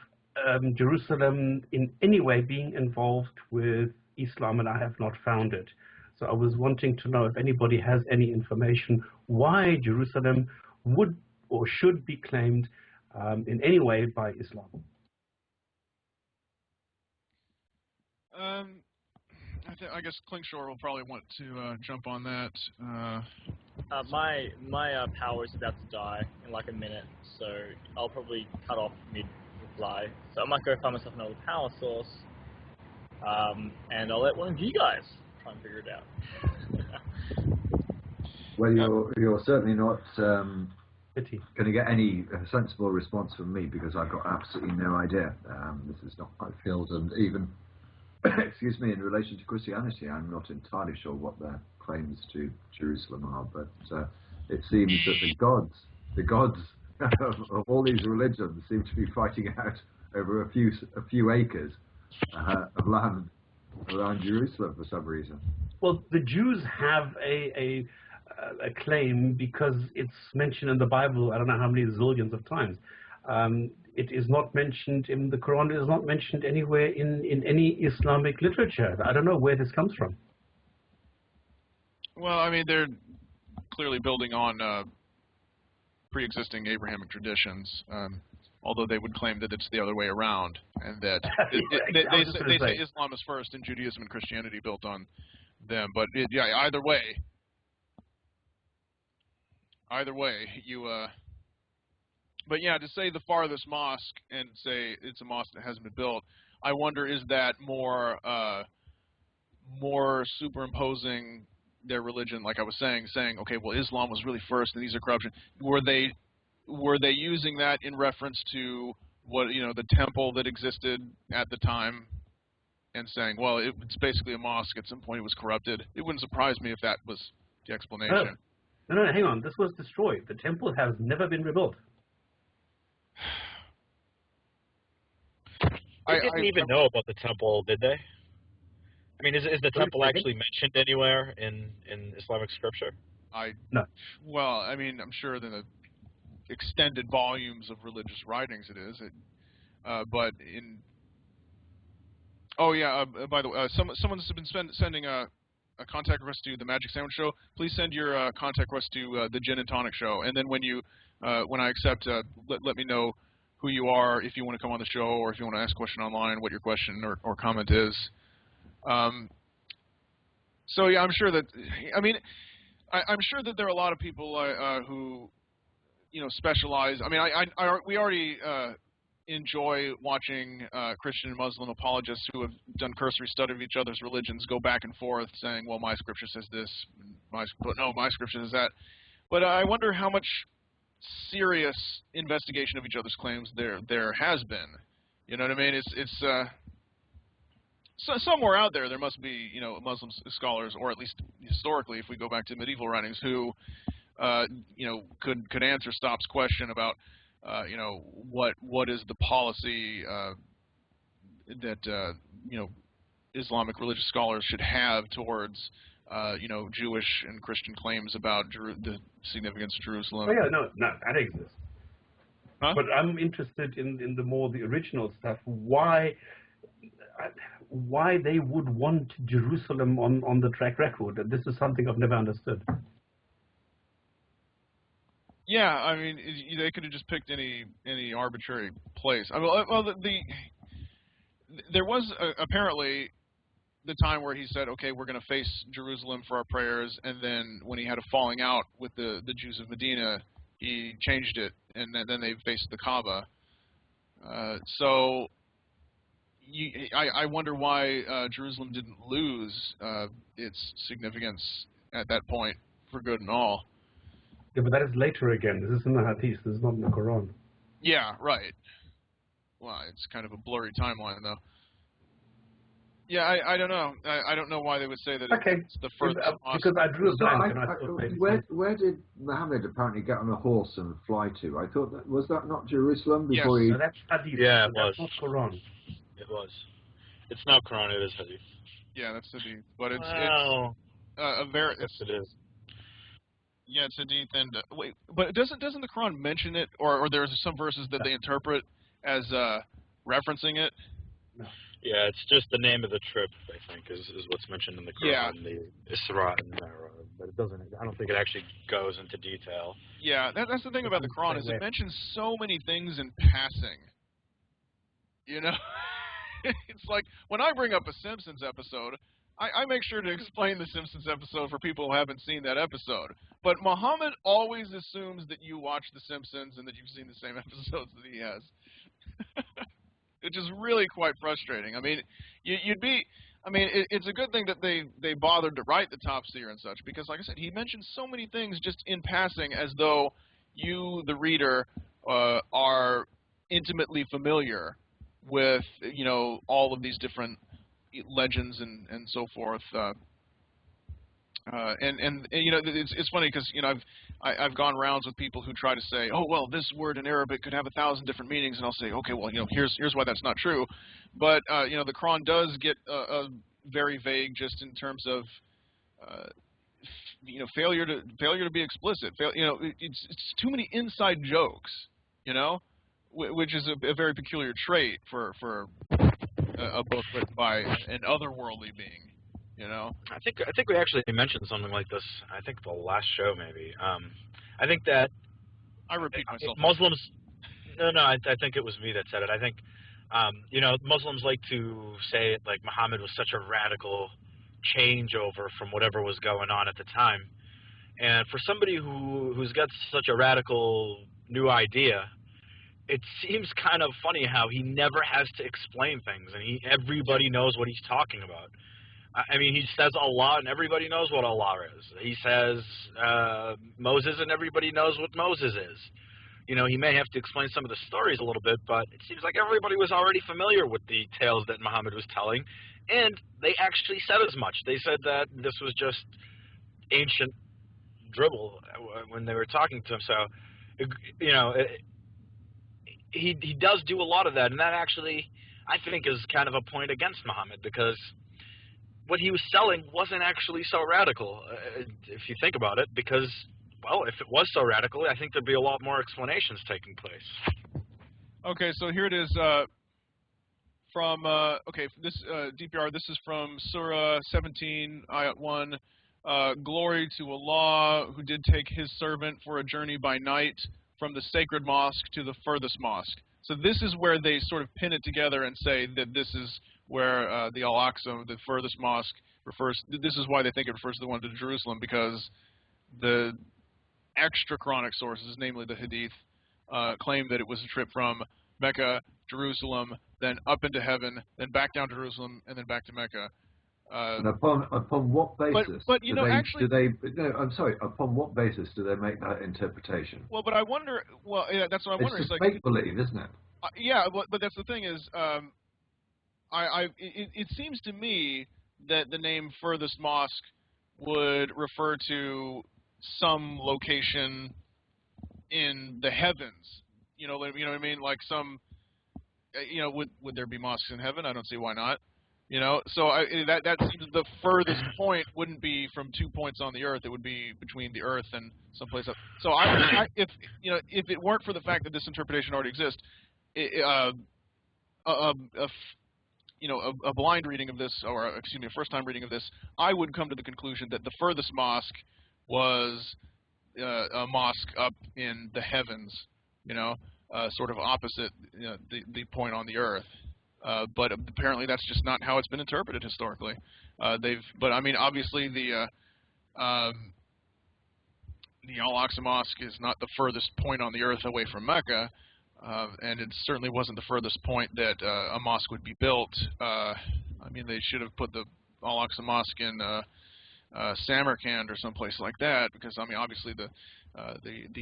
Jerusalem in any way being involved with Islam, and I have not found it. So I was wanting to know if anybody has any information why Jerusalem would or should be claimed in any way by Islam. I guess Klingschor will probably want to jump on that. My power is about to die in like a minute, so I'll probably cut off mid-reply. So I might go find myself another power source. And I'll let one of you guys try and figure it out. Well, you're certainly not going to get any sensible response from me, because I've got absolutely no idea. This is not my field, and even, excuse me, in relation to Christianity, I'm not entirely sure what their claims to Jerusalem are, but it seems that the gods of all these religions seem to be fighting out over a few acres of land around Jerusalem for some reason. Well, the Jews have a claim because it's mentioned in the Bible, I don't know how many zillions of times. It is not mentioned in the Quran, it is not mentioned anywhere in any Islamic literature. I don't know where this comes from. Well, I mean, they're clearly building on pre-existing Abrahamic traditions. Although they would claim that it's the other way around, and that they say Islam is first and Judaism and Christianity built on them. But either way, you But yeah, to say the farthest mosque and say it's a mosque that hasn't been built, I wonder, is that more more superimposing their religion, like I was saying, okay, well, Islam was really first, and these are corruption. Were they using that in reference to what, the temple that existed at the time, and saying, well, it's basically a mosque. At some point, it was corrupted. It wouldn't surprise me if that was the explanation. No, hang on. This was destroyed. The temple has never been rebuilt. They didn't even know about the temple, did they? I mean, is the temple actually mentioned anywhere in Islamic scripture? No. Well, I mean, I'm sure that the extended volumes of religious writings it is. But in... Oh, yeah, by the way, someone's been sending a contact request to the Magic Sandwich Show. Please send your contact request to the Jinn and Tonic Show. And then when I accept, let me know who you are, if you want to come on the show, or if you want to ask a question online, what your question or comment is. So yeah, I'm sure that, I mean, I'm sure that there are a lot of people who, specialize. I mean, we already enjoy watching Christian and Muslim apologists who have done cursory study of each other's religions go back and forth, saying, well, my scripture says this, but no, my scripture says that. But I wonder how much serious investigation of each other's claims there has been. You know what I mean? It's so somewhere out there must be, Muslim scholars, or at least historically, if we go back to medieval writings, who could answer Stop's question about what is the policy that Islamic religious scholars should have towards Jewish and Christian claims about the significance of Jerusalem. Oh yeah, no, that exists. Huh? But I'm interested in the original stuff. Why they would want Jerusalem on the track record? This is something I've never understood. Yeah, I mean, they could have just picked any arbitrary place. I mean, well, there was apparently the time where he said, okay, we're going to face Jerusalem for our prayers, and then when he had a falling out with the Jews of Medina, he changed it, and then they faced the Kaaba. So I wonder why Jerusalem didn't lose its significance at that point for good and all. Yeah, but that is later again. This is in the Hadith. This is not in the Quran. Yeah, right. Well, it's kind of a blurry timeline, though. Yeah, I don't know. I don't know why they would say that it's the first. Because I drew a blank. Where did Muhammad apparently get on a horse and fly to? I thought was that not Jerusalem before yes. No, that's Hadith. Yeah, that's not Quran. It was. It's not Quran. It is Hadith. Yeah, that's Hadith, but it's a very. Yes, it is. Yeah, it's Hadith, and wait, but doesn't the Quran mention it, or there's some verses that they interpret as referencing it? No. Yeah, it's just the name of the trip, I think, is what's mentioned in the Quran, Yeah. the Isra and Mi'raj, but it doesn't. I don't think it actually goes into detail. Yeah, that's the thing about the Quran, is it mentions so many things in passing. It's like when I bring up a Simpsons episode, I make sure to explain the Simpsons episode for people who haven't seen that episode. But Muhammad always assumes that you watch the Simpsons and that you've seen the same episodes that he has. Which is really quite frustrating. I mean, it's a good thing that they bothered to write the top seer and such, because, like I said, he mentions so many things just in passing, as though you, the reader, are intimately familiar with all of these different legends and so forth. It's funny because I've gone rounds with people who try to say, oh well, this word in Arabic could have 1,000 different meanings, and I'll say, okay, well, here's why that's not true. But the Quran does get very vague, just in terms of failure to be explicit. It's too many inside jokes, which is a very peculiar trait for a book written by an otherworldly being. I think we actually mentioned something like this. I think the last show, maybe. I think that I repeat myself. Muslims. No, I think it was me that said it. I think Muslims like to say like Muhammad was such a radical changeover from whatever was going on at the time, and for somebody who's got such a radical new idea, it seems kind of funny how he never has to explain things, and everybody knows what he's talking about. I mean, he says Allah, and everybody knows what Allah is. He says Moses, and everybody knows what Moses is. You know, he may have to explain some of the stories a little bit, but it seems like everybody was already familiar with the tales that Muhammad was telling, and they actually said as much. They said that this was just ancient dribble when they were talking to him. So, you know, he does do a lot of that, and that actually, I think, is kind of a point against Muhammad, because what he was selling wasn't actually so radical, if you think about it, because, well, if it was so radical, I think there'd be a lot more explanations taking place. Okay, so here it is from, okay, this DPR, this is from Surah 17, Ayat 1. Glory to Allah, who did take his servant for a journey by night from the sacred mosque to the furthest mosque. So this is where they sort of pin it together and say that this is where the Al-Aqsa, the furthest mosque, refers. This is why they think it refers to the one to Jerusalem, because the extra Quranic sources, namely the Hadith, claim that it was a trip from Mecca, Jerusalem, then up into heaven, then back down to Jerusalem, and then back to Mecca. And upon what basis? But you know, actually, I'm sorry. Upon what basis do they make that interpretation? Well, but I wonder. Well, yeah, that's what I'm wondering. It's like, make believe, isn't it? Yeah, but that's the thing is, it seems to me that the name furthest mosque would refer to some location in the heavens. You know what I mean? Like some, you know, would there be mosques in heaven? I don't see why not. You know, so that seems the furthest point wouldn't be from 2 points on the Earth. It would be between the Earth and someplace else. So if it weren't for the fact that this interpretation already exists, a blind reading of this, or excuse me, a first-time reading of this, I would come to the conclusion that the furthest mosque was a mosque up in the heavens. You know, sort of opposite the point on the Earth. But apparently that's just not how it's been interpreted historically. But I mean, obviously the Al-Aqsa Mosque is not the furthest point on the Earth away from Mecca, and it certainly wasn't the furthest point that a mosque would be built. I mean, they should have put the Al-Aqsa Mosque in Samarkand or someplace like that, because I mean, obviously the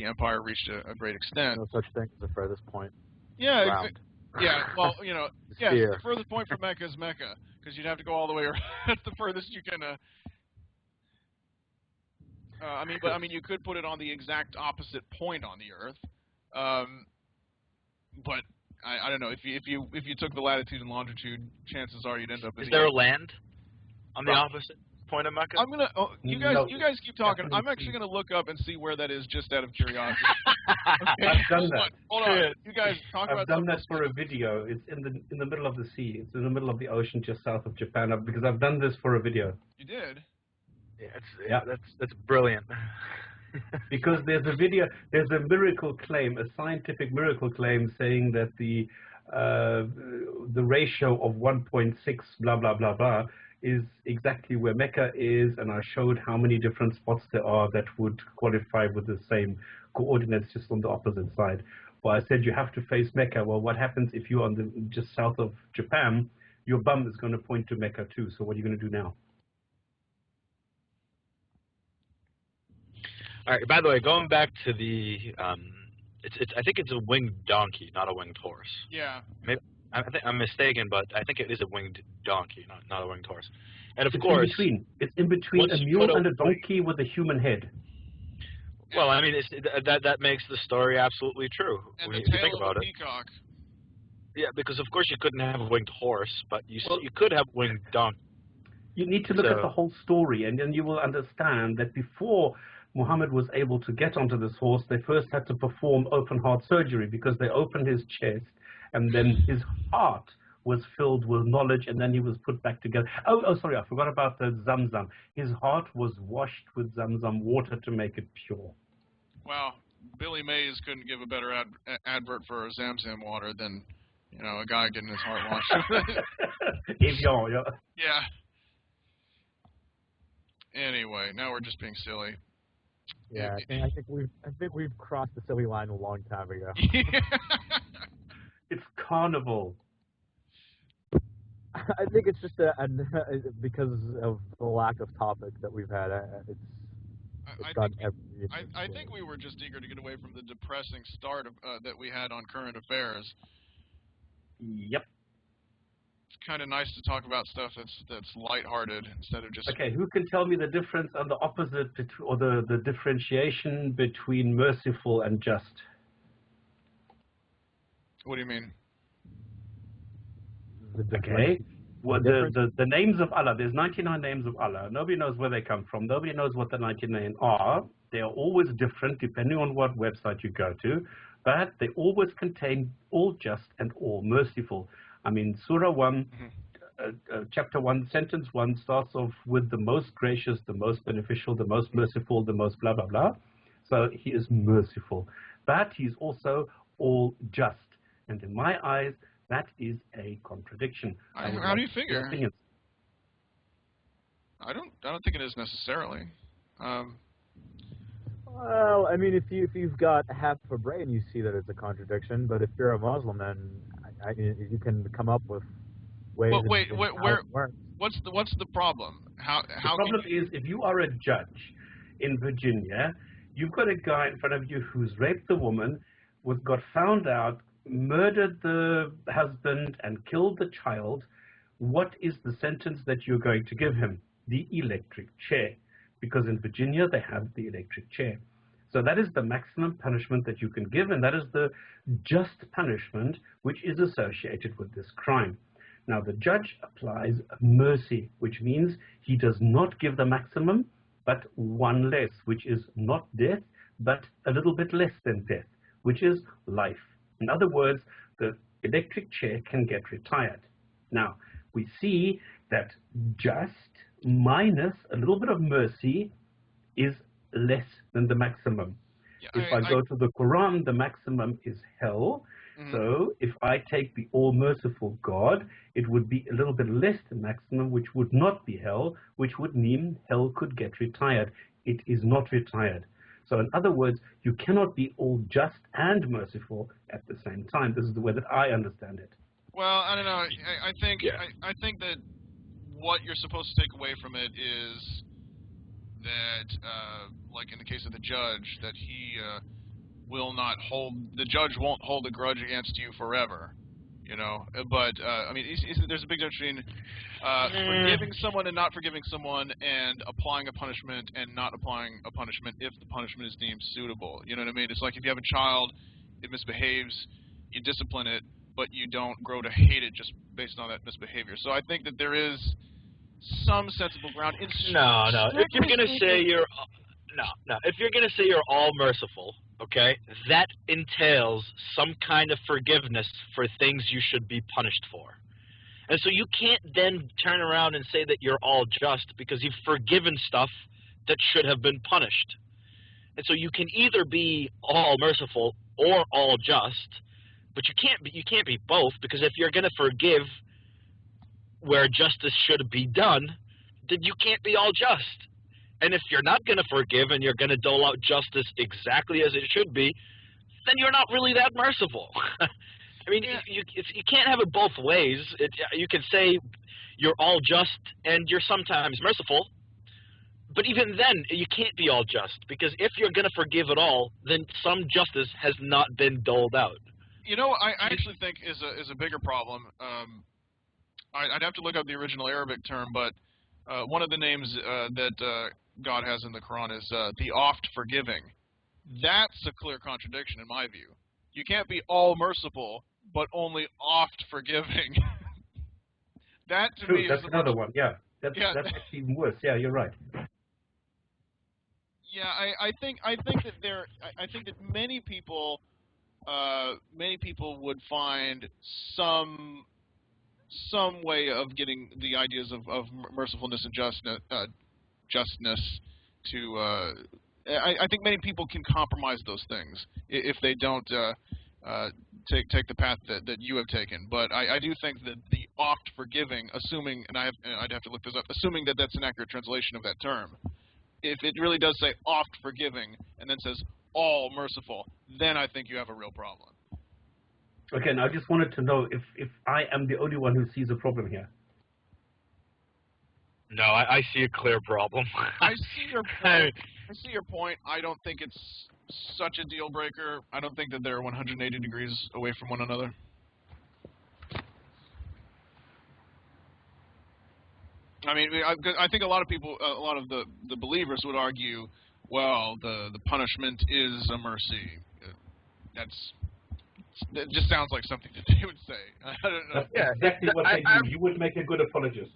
empire reached a great extent. No such thing as the furthest point. Yeah. Yeah, well, you know, yes, Sphere. the furthest point from Mecca is Mecca, because you'd have to go all the way around. That's the furthest you can. I mean, you could put it on the exact opposite point on the Earth, but I don't know. If you took the latitude and longitude, chances are you'd end up. Is there a land on the opposite point of Mecca? I'm gonna. Oh, you guys keep talking. I'm actually gonna look up and see where that is, just out of curiosity. Okay. I've done that. Hold on. You guys talk about. I've done that for a video. It's in the middle of the sea. It's in the middle of the ocean, just south of Japan. Because I've done this for a video. You did. Yeah, that's brilliant. Because there's a miracle claim, a scientific miracle claim, saying that the ratio of 1.6 blah blah blah blah is exactly where Mecca is, and I showed how many different spots there are that would qualify with the same coordinates, just on the opposite side. Well, I said you have to face Mecca. Well, what happens if you're on just south of Japan? Your bum is going to point to Mecca too. So what are you going to do now? All right. By the way, going back to the, I think it's a winged donkey, not a winged horse. Yeah. Maybe I think I'm mistaken, but I think it is a winged donkey, not a winged horse. And of course, it's in between a mule and a donkey with a human head. Well, I mean, that makes the story absolutely true and when the you think tail about of a it. peacock. Yeah, because of course you couldn't have a winged horse, but you could have winged donkey. You need to look at the whole story, and then you will understand that before Muhammad was able to get onto this horse, they first had to perform open heart surgery, because they opened his chest, and then his heart was filled with knowledge, and then he was put back together. Oh, sorry, I forgot about the Zamzam. His heart was washed with Zamzam water to make it pure. Wow, Billy Mays couldn't give a better advert for Zamzam water than, you know, a guy getting his heart washed. Yeah. Anyway, now we're just being silly. Yeah, I think we've crossed the silly line a long time ago. carnival? I think it's just because of the lack of topic that we've had. I think we were just eager to get away from the depressing start of, that we had on current affairs. Yep. It's kind of nice to talk about stuff that's lighthearted instead of just. Okay, who can tell me the difference and the opposite, or the differentiation between merciful and just? What do you mean? Okay. Well, the names of Allah, there's 99 names of Allah. Nobody knows where they come from. Nobody knows what the 99 are. They are always different depending on what website you go to, but they always contain all just and all merciful. I mean, Surah 1, chapter 1, sentence 1 starts off with the most gracious, the most beneficial, the most merciful, the most blah, blah, blah. So he is merciful. But he's also all just. And in my eyes, that is a contradiction. How do you figure? I don't think it is necessarily. Well, I mean, if you've got half a brain, you see that it's a contradiction. But if you're a Muslim, then you can come up with ways. But wait, what's the problem? The problem is, if you are a judge in Virginia, you've got a guy in front of you who's raped a woman, got found out, murdered the husband and killed the child. What is the sentence that you're going to give him? The electric chair. Because in Virginia they have the electric chair. So that is the maximum punishment that you can give, and that is the just punishment which is associated with this crime. Now the judge applies mercy, which means he does not give the maximum, but one less, which is not death, but a little bit less than death, which is life. In other words, the electric chair can get retired. Now, we see that just minus a little bit of mercy is less than the maximum. Yeah, if I go to the Quran, the maximum is hell. So if I take the all-merciful God, it would be a little bit less than maximum, which would not be hell, which would mean hell could get retired. It is not retired. So in other words, you cannot be all just and merciful at the same time. This is the way that I understand it. Well, I don't know. I think that what you're supposed to take away from it is that, like in the case of the judge, that he the judge won't hold a grudge against you forever. You know, but I mean, there's a big difference between forgiving someone and not forgiving someone, and applying a punishment and not applying a punishment if the punishment is deemed suitable. You know what I mean? It's like if you have a child, it misbehaves, you discipline it, but you don't grow to hate it just based on that misbehavior. So I think that there is some sensible ground. No. If you're gonna say if you're gonna say you're all merciful, okay, that entails some kind of forgiveness for things you should be punished for. And so you can't then turn around and say that you're all just because you've forgiven stuff that should have been punished. And so you can either be all merciful or all just, but you can't be both, because if you're going to forgive where justice should be done, then you can't be all just. And if you're not going to forgive and you're going to dole out justice exactly as it should be, then you're not really that merciful. I mean, you can't have it both ways. You can say you're all just and you're sometimes merciful, but even then, you can't be all just, because if you're going to forgive it all, then some justice has not been doled out. You know, I actually think is a bigger problem. I'd have to look up the original Arabic term, but one of the names that God has in the Quran is the oft forgiving. That's a clear contradiction in my view. You can't be all merciful, but only oft forgiving. That to me that's is another one. Yeah, that's actually even worse. Yeah, you're right. Yeah, I think that many people would find some way of getting the ideas of mercifulness and justness to. I think many people can compromise those things if they don't take the path that you have taken. But I do think that the oft forgiving, assuming, and I'd have to look this up, assuming that that's an accurate translation of that term. If it really does say oft forgiving and then says all merciful, then I think you have a real problem. Okay, now I just wanted to know if I am the only one who sees a problem here. No, I see a clear problem. I see your point. I see your point. I don't think it's such a deal breaker. I don't think that they're 180 degrees away from one another. I mean, I think a lot of people, a lot of the believers would argue, well, the punishment is a mercy. That just sounds like something that they would say. I don't know. That's exactly what they do. You would make a good apologist.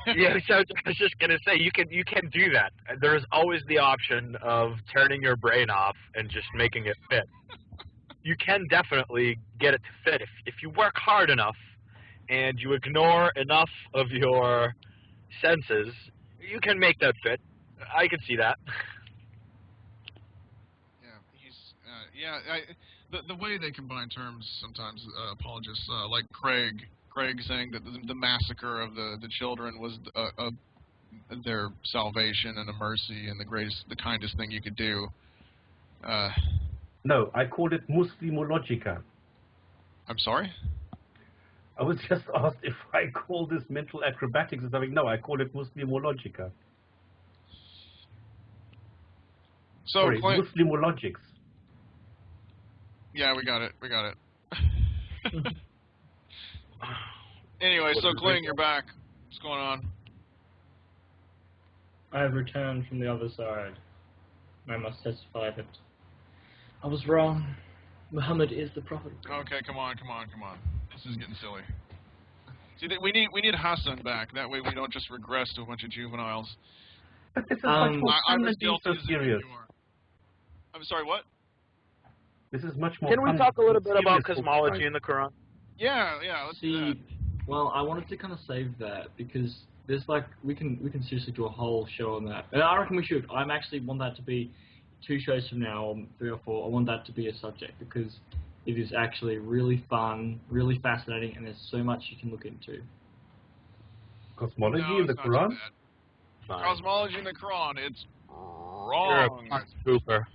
Yeah, so I was just gonna say you can do that. There's always the option of turning your brain off and just making it fit. You can definitely get it to fit if you work hard enough and you ignore enough of your senses. You can make that fit. I can see that. The way they combine terms sometimes, apologists like Craig saying that the massacre of the children was their salvation and a mercy and the kindest thing you could do. No, I called it Muslimologica. I'm sorry? I was just asked if I call this mental acrobatics or something. No, I called it Muslimologica. So, sorry, Muslimologics. Yeah, we got it. Anyway, so Kling, you're back. What's going on? I have returned from the other side. I must testify that I was wrong. Muhammad is the prophet. Okay, come on. This is getting silly. See, we need Hassan back. That way we don't just regress to a bunch of juveniles. But this is much more fun than being so serious. I'm sorry, what? This is much more Can we fun talk a little than bit about serious cosmology in the Quran? Yeah, let's do that. Well, I wanted to kind of save that because there's we can seriously do a whole show on that. And I reckon we should. I'm actually want that to be 2 shows from now, or 3 or 4. I want that to be a subject because it is actually really fun, really fascinating, and there's so much you can look into. Cosmology in the Quran? Cosmology in the Quran, it's wrong. You're a Cooper.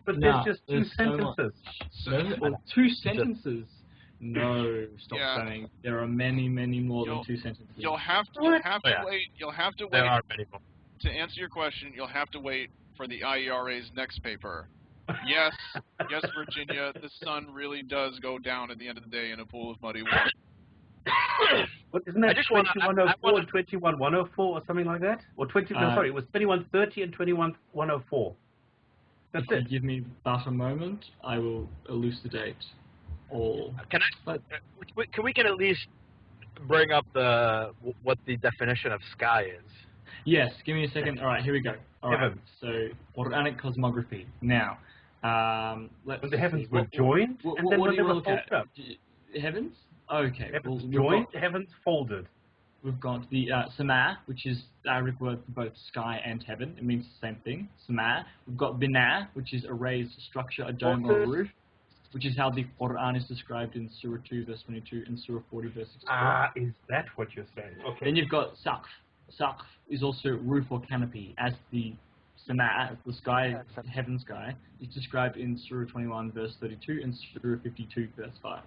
But there's just 2 sentences. No, 2 sentences. No, stop saying. There are many, many more than 2 sentences. You'll have to wait. You'll have to wait. There are many more. To answer your question, you'll have to wait for the IERA's next paper. Yes, Virginia, the sun really does go down at the end of the day in a pool of muddy water. But isn't that 2104 and 21104 or something like that? Or sorry, it was 2130 and 21104. That's it. Give me but a moment. I will elucidate all. Can we at least bring up what the definition of sky is? Yes, give me a second. All right, here we go. All right, so Quranic cosmography. Now, the heavens were joined, and then when they were folded up. Heavens? Okay. Heavens joined, heavens folded. We've got the sama, which is the Arabic word for both sky and heaven. It means the same thing, sama. We've got bina, which is a raised structure, a dome or a roof, which is how the Quran is described in Surah 2, verse 22, and Surah 40, verse 64. Is that what you're saying? Okay. Then you've got saqf. Saqf is also roof or canopy, as the sama, the sky, heaven sky, is described in Surah 21, verse 32, and Surah 52, verse 5.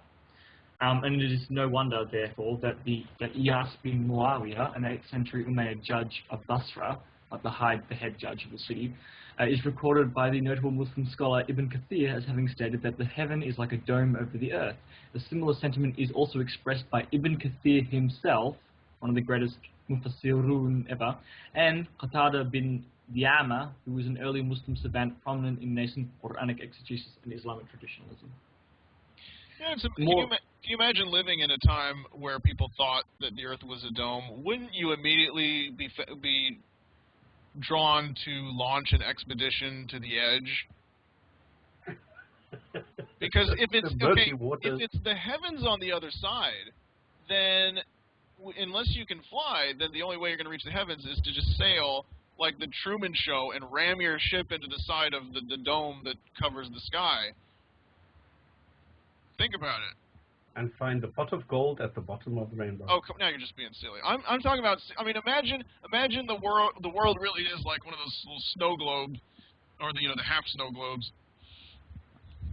And it is no wonder, therefore, that Iyas bin Muawiyah, an 8th century Umayyad judge of Basra, the head judge of the city, is recorded by the notable Muslim scholar Ibn Kathir as having stated that the heaven is like a dome over the earth. A similar sentiment is also expressed by Ibn Kathir himself, one of the greatest mufassirun ever, and Qatada bin Di'ama, who was an early Muslim savant prominent in nascent Quranic exegesis and Islamic traditionalism. Yeah, can you imagine living in a time where people thought that the Earth was a dome? Wouldn't you immediately be drawn to launch an expedition to the edge? Because if it's the heavens on the other side, then unless you can fly, then the only way you're going to reach the heavens is to just sail like the Truman Show and ram your ship into the side of the dome that covers the sky. Think about it. And find the pot of gold at the bottom of the rainbow. Oh, now you're just being silly. I'm talking about. I mean, imagine the world. The world really is like one of those little snow globes, or the half snow globes.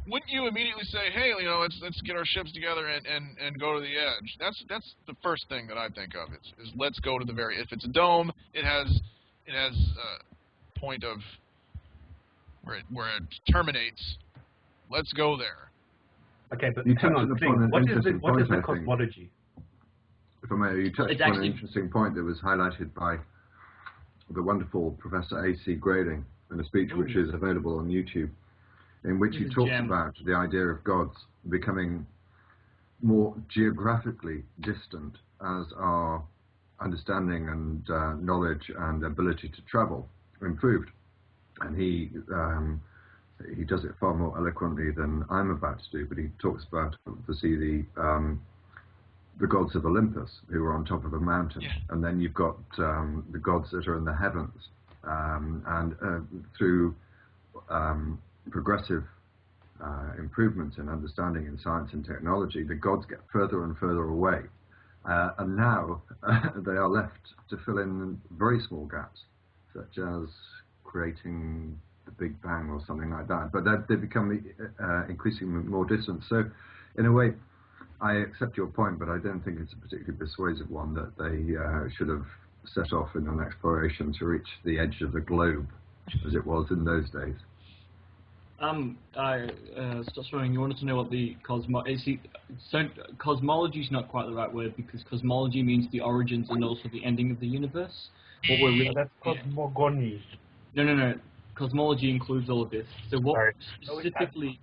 wouldn't you immediately say, hey, let's get our ships together and go to the edge? That's the first thing that I think of. Is let's go to the very. If it's a dome, it has a point of where it terminates. Let's go there. Okay, but You hang on. touched upon an What is interesting the point, I think. cosmology? If I may, you touched It's upon actually- an interesting point that was highlighted by the wonderful Professor A.C. Grading in a speech which is available on YouTube, in which he talks about the idea of gods becoming more geographically distant as our understanding and knowledge and ability to travel improved. And he does it far more eloquently than I'm about to do, but he talks about, obviously, the gods of Olympus, who are on top of a mountain, and then you've got the gods that are in the heavens, and through progressive improvements in understanding in science and technology, the gods get further and further away, and now they are left to fill in very small gaps, such as creating the Big Bang or something like that. But they become increasingly more distant. So, in a way, I accept your point, but I don't think it's a particularly persuasive one that they should have set off in an exploration to reach the edge of the globe, as it was in those days. Stopspamming, you wanted to know what the cosmology is not quite the right word, because cosmology means the origins and also the ending of the universe. What we're really, That's cosmogony. No. Cosmology includes all of this. So what specifically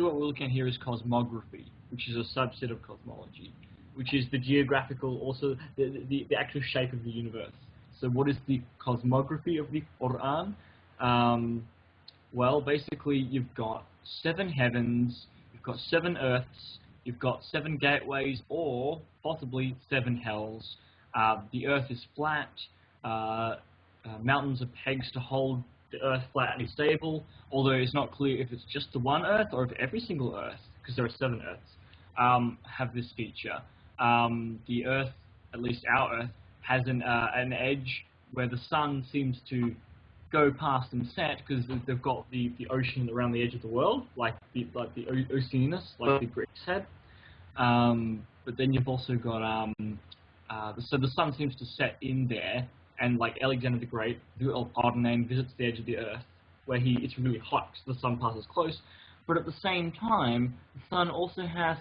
what we're looking at here is cosmography, which is a subset of cosmology, which is the geographical, also the actual shape of the universe. So what is the cosmography of the Quran? Well, basically you've got 7 heavens, you've got 7 earths, you've got 7 gateways, or possibly 7 hells. The earth is flat. Mountains are pegs to hold the earth flat and stable, although it's not clear if it's just the one earth or if every single earth, because there are 7 earths, have this feature. The earth, at least our earth, has an edge where the sun seems to go past and set, because they've got the ocean around the edge of the world, like the Oceanus, like the Greeks had. But then you've also got so the sun seems to set in there, and like Alexander the Great, of odd name, visits the edge of the earth, where it's really hot, so the sun passes close. But at the same time, the sun also has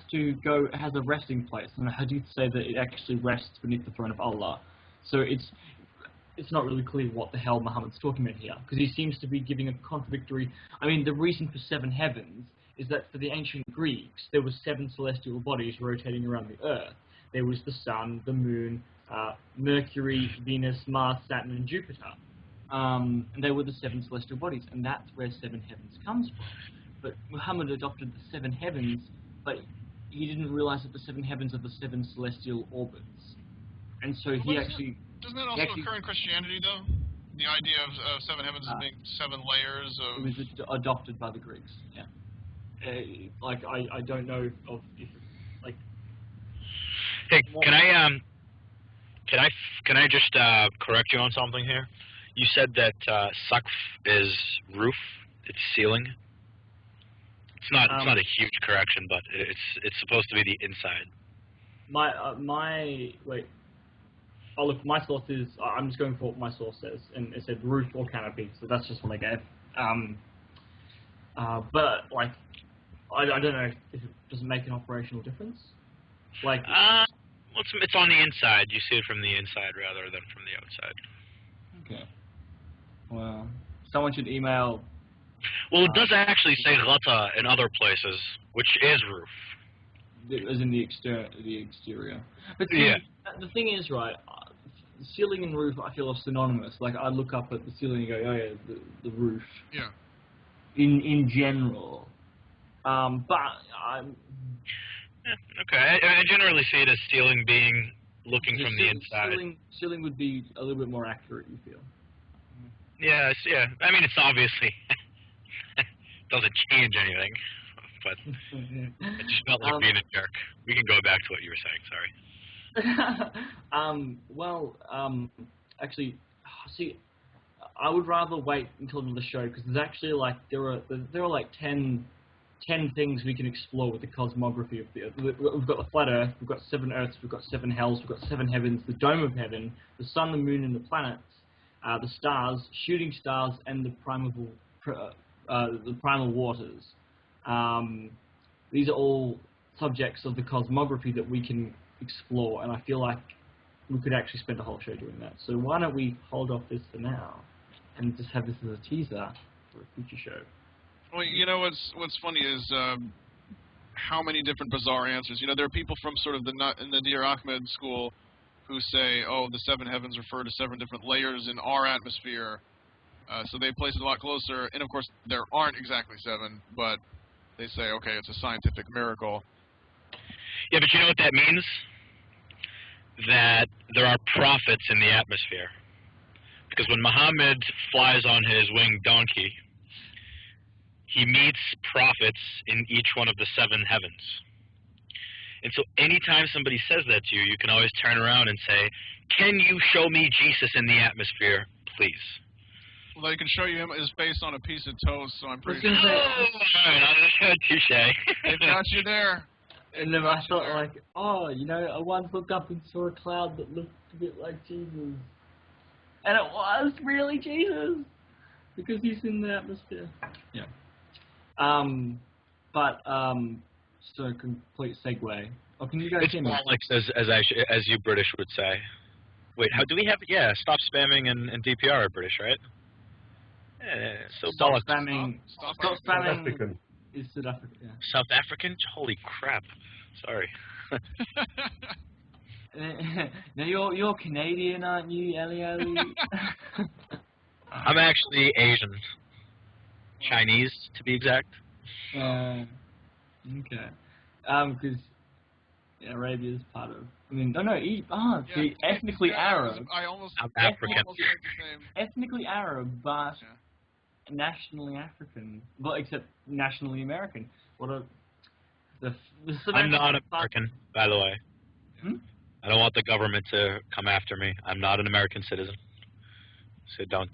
a resting place, and the hadith say that it actually rests beneath the throne of Allah. So it's not really clear what the hell Muhammad's talking about here, because he seems to be giving a contradictory. I mean, the reason for 7 heavens is that for the ancient Greeks, there were 7 celestial bodies rotating around the earth. There was the sun, the moon, Mercury, Venus, Mars, Saturn, and Jupiter. And they were the 7 celestial bodies, and that's where 7 heavens comes from. But Muhammad adopted the 7 heavens, but he didn't realize that the 7 heavens are the 7 celestial orbits. And so he actually... Doesn't that also occur in Christianity, though? The idea of 7 heavens as being 7 layers of... It was adopted by the Greeks, yeah. I don't know of if... Hey, can I just correct you on something here? You said that saqf is roof, it's ceiling. It's not a huge correction, but it's supposed to be the inside. Look, my source is, I'm just going for what my source says, and it said roof or canopy, so that's just what I gave. But like, I don't know if it doesn't make an operational difference. Like, well, it's on the inside. You see it from the inside rather than from the outside. Okay. Well, someone should email. Well, it does actually say ghata in other places, which is roof. As in the exterior. But see, the thing is, right, ceiling and roof I feel are synonymous. Like, I look up at the ceiling and go, oh yeah, the roof. Yeah. In general. But I'm... Okay, I generally see it as ceiling being looking from the inside. Ceiling would be a little bit more accurate, you feel? Yeah. I mean, it's obviously doesn't change anything, but I just felt like being a jerk. We can go back to what you were saying. Sorry. Actually, see, I would rather wait until the show, because there's actually like there are like 10 10 things we can explore with the cosmography of the Earth. We've got the flat Earth, we've got 7 Earths, we've got 7 hells, we've got 7 heavens, the dome of heaven, the sun, the moon, and the planets, the stars, shooting stars, and the primal waters. These are all subjects of the cosmography that we can explore, and I feel like we could actually spend a whole show doing that. So why don't we hold off this for now and just have this as a teaser for a future show? Well, you know what's funny is how many different bizarre answers. You know, there are people from sort of the Nadir Ahmed school who say, oh, the 7 heavens refer to 7 different layers in our atmosphere, so they place it a lot closer. And of course, there aren't exactly 7, but they say, okay, it's a scientific miracle. Yeah, but you know what that means? That there are prophets in the atmosphere. Because when Muhammad flies on his winged donkey, he meets prophets in each one of the 7 heavens. And so anytime somebody says that to you, you can always turn around and say, can you show me Jesus in the atmosphere, please? Well, they can show you him his face on a piece of toast, so I'm pretty sure. Touche. They've got you there. And then I thought, like, oh, you know, I once looked up and saw a cloud that looked a bit like Jesus. And it was really Jesus! Because he's in the atmosphere. Yeah. So complete segue. Oh, can you guys hear me? It's as you British would say. Wait, how do we have? Yeah, Stop Spamming and DPR are British, right? So Stop Spamming. South African. Is South African? Yeah. South African? Holy crap! Sorry. Now you're Canadian, aren't you, Ali? I'm actually Asian. Chinese, to be exact. Okay. Because Arabia is part of. I mean, ethnically Arab. I'm African. Ethnically Arab, but nationally African. Well, except nationally American. I'm not American, by the way. Hmm? I don't want the government to come after me. I'm not an American citizen. So don't...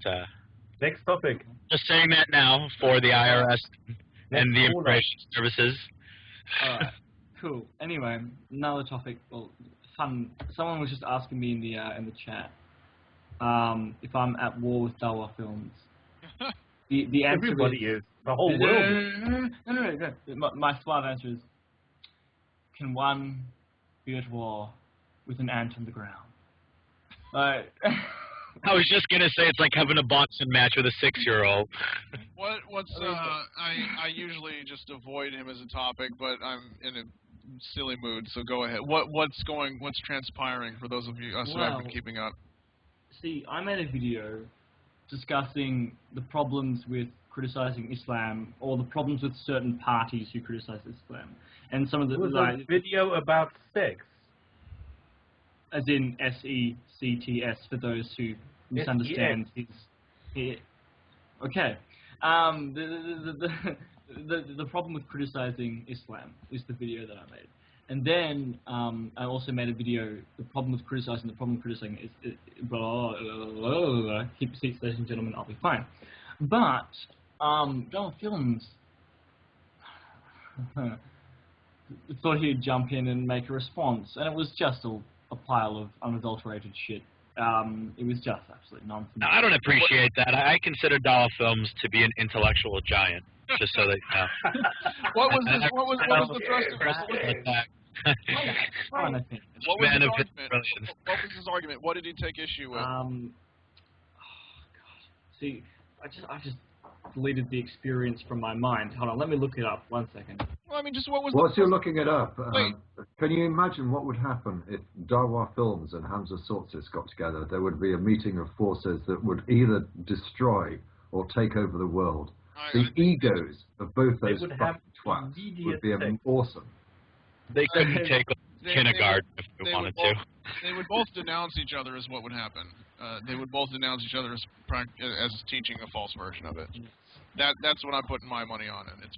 Next topic. Just saying that now for the IRS and the immigration services. Alright, cool. Anyway, another topic. Well, fun. Someone was just asking me in the chat if I'm at war with Dawah films. The answer Everybody is. The whole world. No. My smart answer is: can one be at war with an ant on the ground? Like. I was just gonna say it's like having a boxing match with a 6-year-old. I usually just avoid him as a topic, but I'm in a silly mood, so go ahead. What's transpiring for those of you who haven't been keeping up? See, I made a video discussing the problems with criticizing Islam, or the problems with certain parties who criticize Islam, and some of the. It was a video about sex. As in SECTS for those who misunderstand his. Okay. The problem with criticizing Islam is the video that I made, and then I also made a video. The problem with criticizing is blah, blah, blah, blah. Keep your seats, ladies and gentlemen. I'll be fine. But Dawah Films thought he'd jump in and make a response, and it was just a pile of unadulterated shit. It was just absolute nonsense. I don't appreciate that. I consider Dawah Films to be an intellectual giant, just so that you know. What was the thrust of What was his argument? What did he take issue with? Oh God. See, I just deleted the experience from my mind. Hold on, let me look it up. 1 second. Well, I mean, just what was. Whilst you're looking it up, can you imagine what would happen if Dawah Films and Hamza Tzortzis got together? There would be a meeting of forces that would either destroy or take over the world. The egos of both those fucking twats would be awesome. They couldn't take kindergarten if they wanted to. They would both denounce each other as what would happen. They would both denounce each other as teaching a false version of it. That's what I'm putting my money on, and it's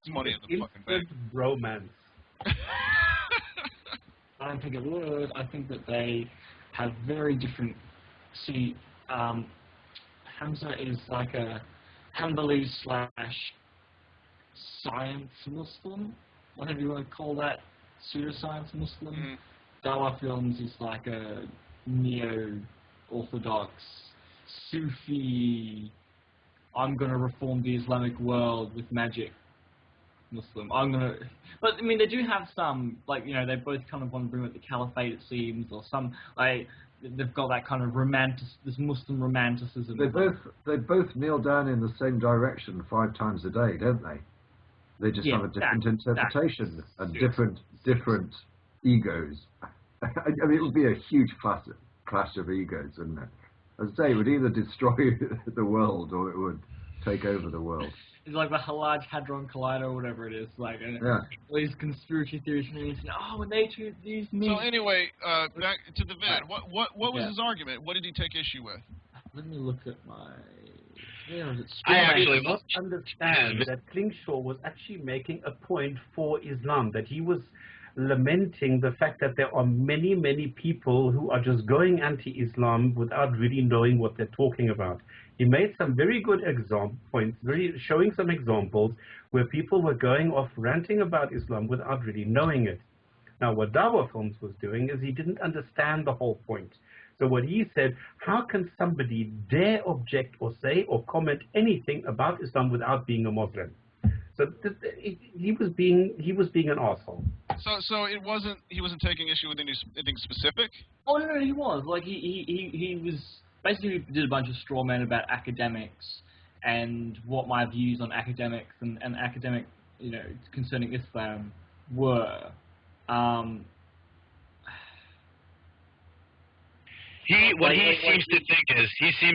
money in the fucking bank. Romance. I don't think it would. I think that they have very different. See, Hamza is like a Hanbali / science Muslim, whatever you want to call that, pseudoscience Muslim. Mm-hmm. Dawah Films is like a neo-orthodox Sufi, I'm going to reform the Islamic world with magic Muslim. But I mean, they do have some, like, you know, they both kind of want to bring up the caliphate, it seems, or some, like, they've got that kind of this Muslim romanticism. They both kneel down in the same direction 5 times a day, don't they? They just have a different interpretation and different egos. I mean, it would be a huge clash of egos, wouldn't it? As I say, it would either destroy the world or it would take over the world. It's like the Large Hadron Collider or whatever it is. Like, all these conspiracy theories from the internet. Oh, when they choose these meat. So anyway, back to the vid. What was his argument? What did he take issue with? Let me look at my... I actually did not understand that Klingschor was actually making a point for Islam, that he was lamenting the fact that there are many, many people who are just going anti-Islam without really knowing what they're talking about. He made some very good points, showing some examples where people were going off ranting about Islam without really knowing it. Now, what Dawah Films was doing is he didn't understand the whole point. So what he said, how can somebody dare object or say or comment anything about Islam without being a Muslim? So he was being an arsehole. So he wasn't taking issue with anything specific? Oh no, he was. Like he was basically did a bunch of straw men about academics and what my views on academics and academic, you know, concerning Islam were. What he seems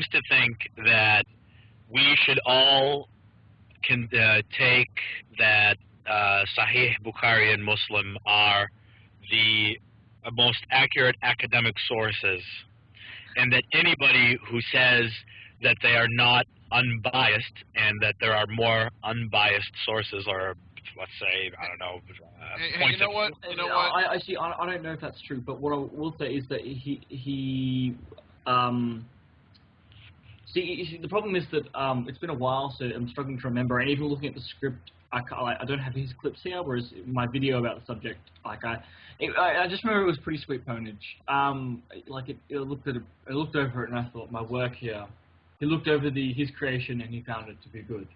to think that we should all take that Sahih, Bukhari, and Muslim are the most accurate academic sources, and that anybody who says that they are not unbiased and that there are more unbiased sources, or let's say, I don't know, you know what? I don't know if that's true, but what I will say is that he see, the problem is that it's been a while, so I'm struggling to remember, and even looking at the script, I don't have his clips here, whereas my video about the subject, like I just remember it was pretty sweet ponage. Like I looked over it and I thought, my work here. He looked over his creation and he found it to be good.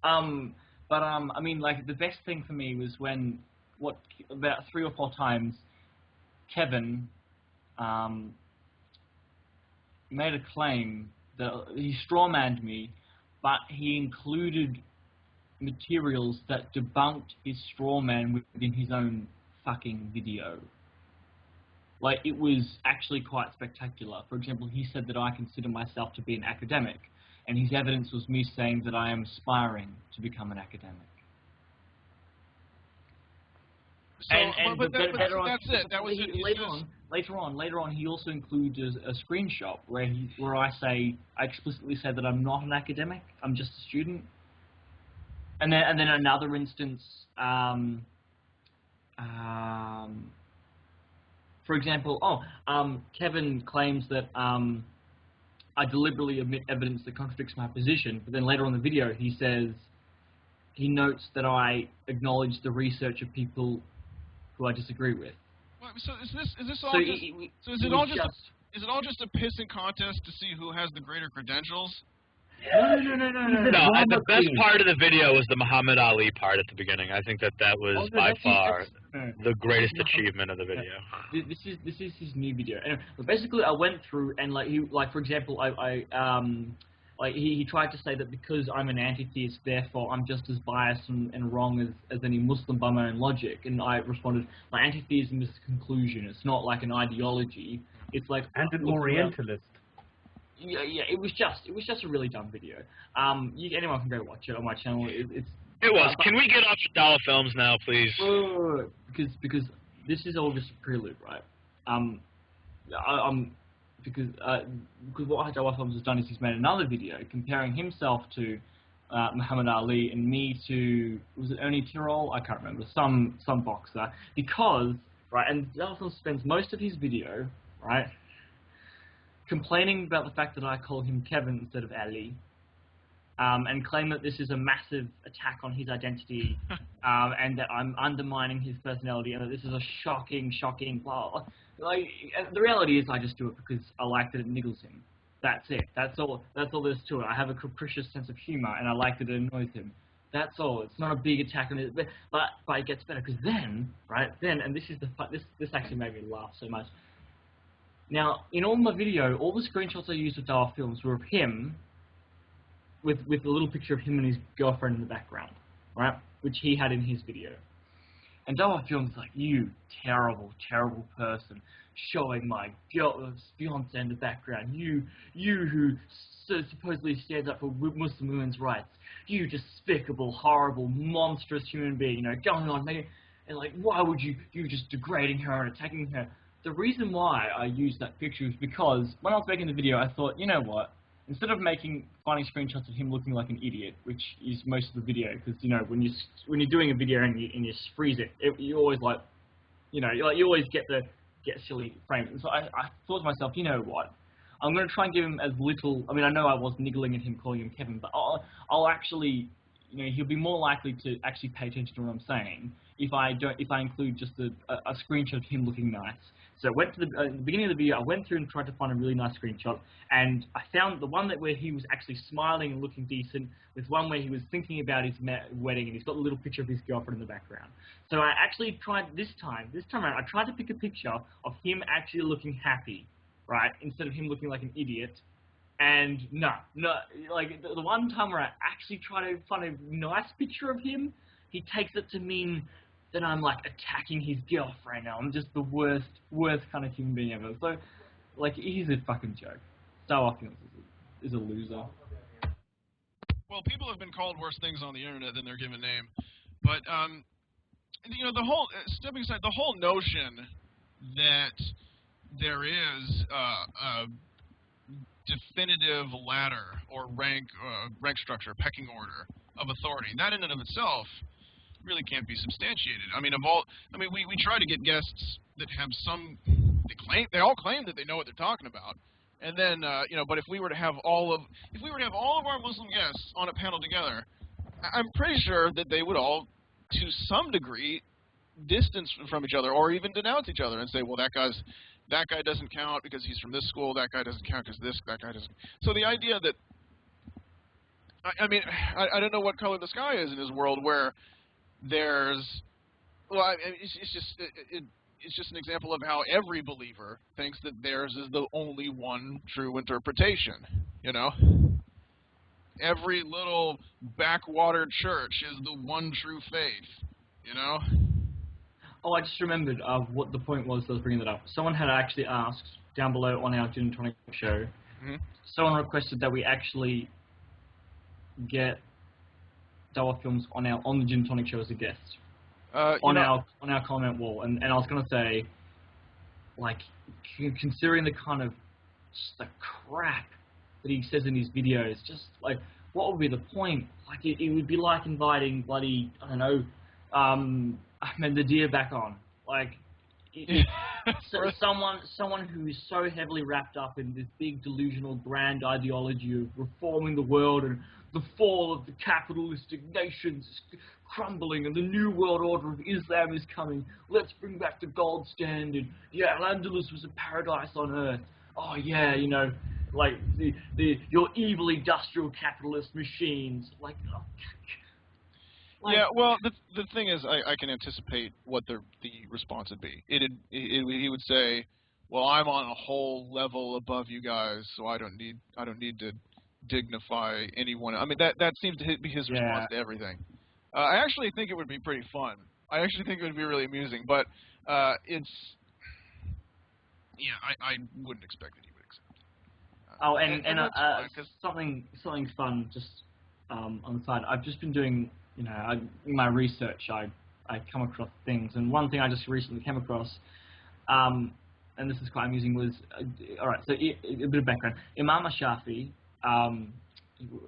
But I mean, like, the best thing for me was when, about 3 or 4 times, Kevin made a claim that he strawmanned me, but he included materials that debunked his strawman within his own fucking video. Like, it was actually quite spectacular. For example, he said that I consider myself to be an academic, and his evidence was me saying that I am aspiring to become an academic. So, that's it. That was it. Later on, he also includes a screenshot where I explicitly say that I'm not an academic. I'm just a student. And then another instance. For example, Kevin claims that I deliberately omit evidence that contradicts my position, but then later on in the video he notes that I acknowledge the research of people who I disagree with. Well, so is this all is it all just a pissing contest to see who has the greater credentials? No. The best part of the video was the Muhammad Ali part at the beginning. I think that was by far the greatest achievement of the video. This is his new video. Anyway, but basically, I went through and for example, he tried to say that because I'm an anti-theist, therefore I'm just as biased and wrong as any Muslim by my own logic. And I responded, my anti-theism is a conclusion. It's not like an ideology. It's like and an Orientalist. Yeah, it was just a really dumb video. Anyone can go watch it on my channel. It was. Can we get off Dawah Films now, please? Because this is all just a prelude, right? Because what Dawah Films has done is he's made another video comparing himself to Muhammad Ali and me to, was it Ernie Tirol? I can't remember, some boxer. Because, right, and Dawah Films spends most of his video, right, complaining about the fact that I call him Kevin instead of Ali, and claim that this is a massive attack on his identity, and that I'm undermining his personality, and that this is a shocking, blah. Like, the reality is, I just do it because I like that it niggles him. That's it. That's all there's to it. I have a capricious sense of humor, and I like that it annoys him. That's all. It's not a big attack on it, but it gets better because then, and this is this actually made me laugh so much. Now, in all my video, all the screenshots I used with Dawah Films were of him with a little picture of him and his girlfriend in the background, right? Which he had in his video. And Dawah Films like, you terrible, terrible person, showing my fiance in the background. You who supposedly stands up for Muslim women's rights. You despicable, horrible, monstrous human being. You know, going on, and like, why would you just degrading her and attacking her? The reason why I used that picture is because when I was making the video, I thought, you know what? Instead of making funny screenshots of him looking like an idiot, which is most of the video, because you know when you're doing a video and you freeze it, you always like, you know, you always get silly frames. And so I thought to myself, you know what? I'm going to try and give him as little. I mean, I know I was niggling at him, calling him Kevin, but I'll actually, you know, he'll be more likely to actually pay attention to what I'm saying if I include just a screenshot of him looking nice. So I went to the beginning of the video, I went through and tried to find a really nice screenshot, and I found the one where he was actually smiling and looking decent, with one where he was thinking about his wedding, and he's got a little picture of his girlfriend in the background. So I actually tried this time around, I tried to pick a picture of him actually looking happy, right, instead of him looking like an idiot. And no, like the one time where I actually try to find a nice picture of him, he takes it to mean that I'm like attacking his girlfriend. I'm just the worst kind of human being ever. So, like, he's a fucking joke. Dawah Films is a loser. Well, people have been called worse things on the internet than their given name, but you know, the whole stepping aside, the whole notion that there is a definitive ladder or rank structure, pecking order of authority, that in and of itself really can't be substantiated. I mean, we try to get guests that have some. They all claim that they know what they're talking about, and then you know. But if we were to have all of our Muslim guests on a panel together, I'm pretty sure that they would all, to some degree, distance from each other or even denounce each other and say, well, that guy doesn't count because he's from this school. That guy doesn't count because that guy doesn't. So the idea that I mean, I don't know what color the sky is in his world where there's, well, it's just an example of how every believer thinks that theirs is the only one true interpretation, you know? Every little backwater church is the one true faith, you know? Oh, I just remembered what the point was that I was bringing that up. Someone had actually asked down below on our Jinn and Tonic Show, someone requested that we actually get Dawah Films on the Jinn and Tonic Show as a guest on our comment wall, and I was gonna say, like, considering the kind of just the crap that he says in his videos, just like, what would be the point? Like, it would be like inviting bloody, I don't know, Ahmed Nadir back on, like. So someone who is so heavily wrapped up in this big delusional grand ideology of reforming the world and the fall of the capitalistic nations is crumbling and the new world order of Islam is coming. Let's bring back the gold standard. Yeah, Al-Andalus was a paradise on earth. Oh yeah, you know, like your evil industrial capitalist machines. Like, oh, yeah, well, the thing is, I can anticipate what the response would be. He would say, "Well, I'm on a whole level above you guys, so I don't need to dignify anyone." I mean, that seems to be his response to everything. I actually think it would be pretty fun. I actually think it would be really amusing, but it's, yeah, I wouldn't expect that he would accept it. Oh, and something fun just on the side. I've just been doing. You know, in my research, I come across things, and one thing I just recently came across, and this is quite amusing, was, all right, so a bit of background. Imam Shafi,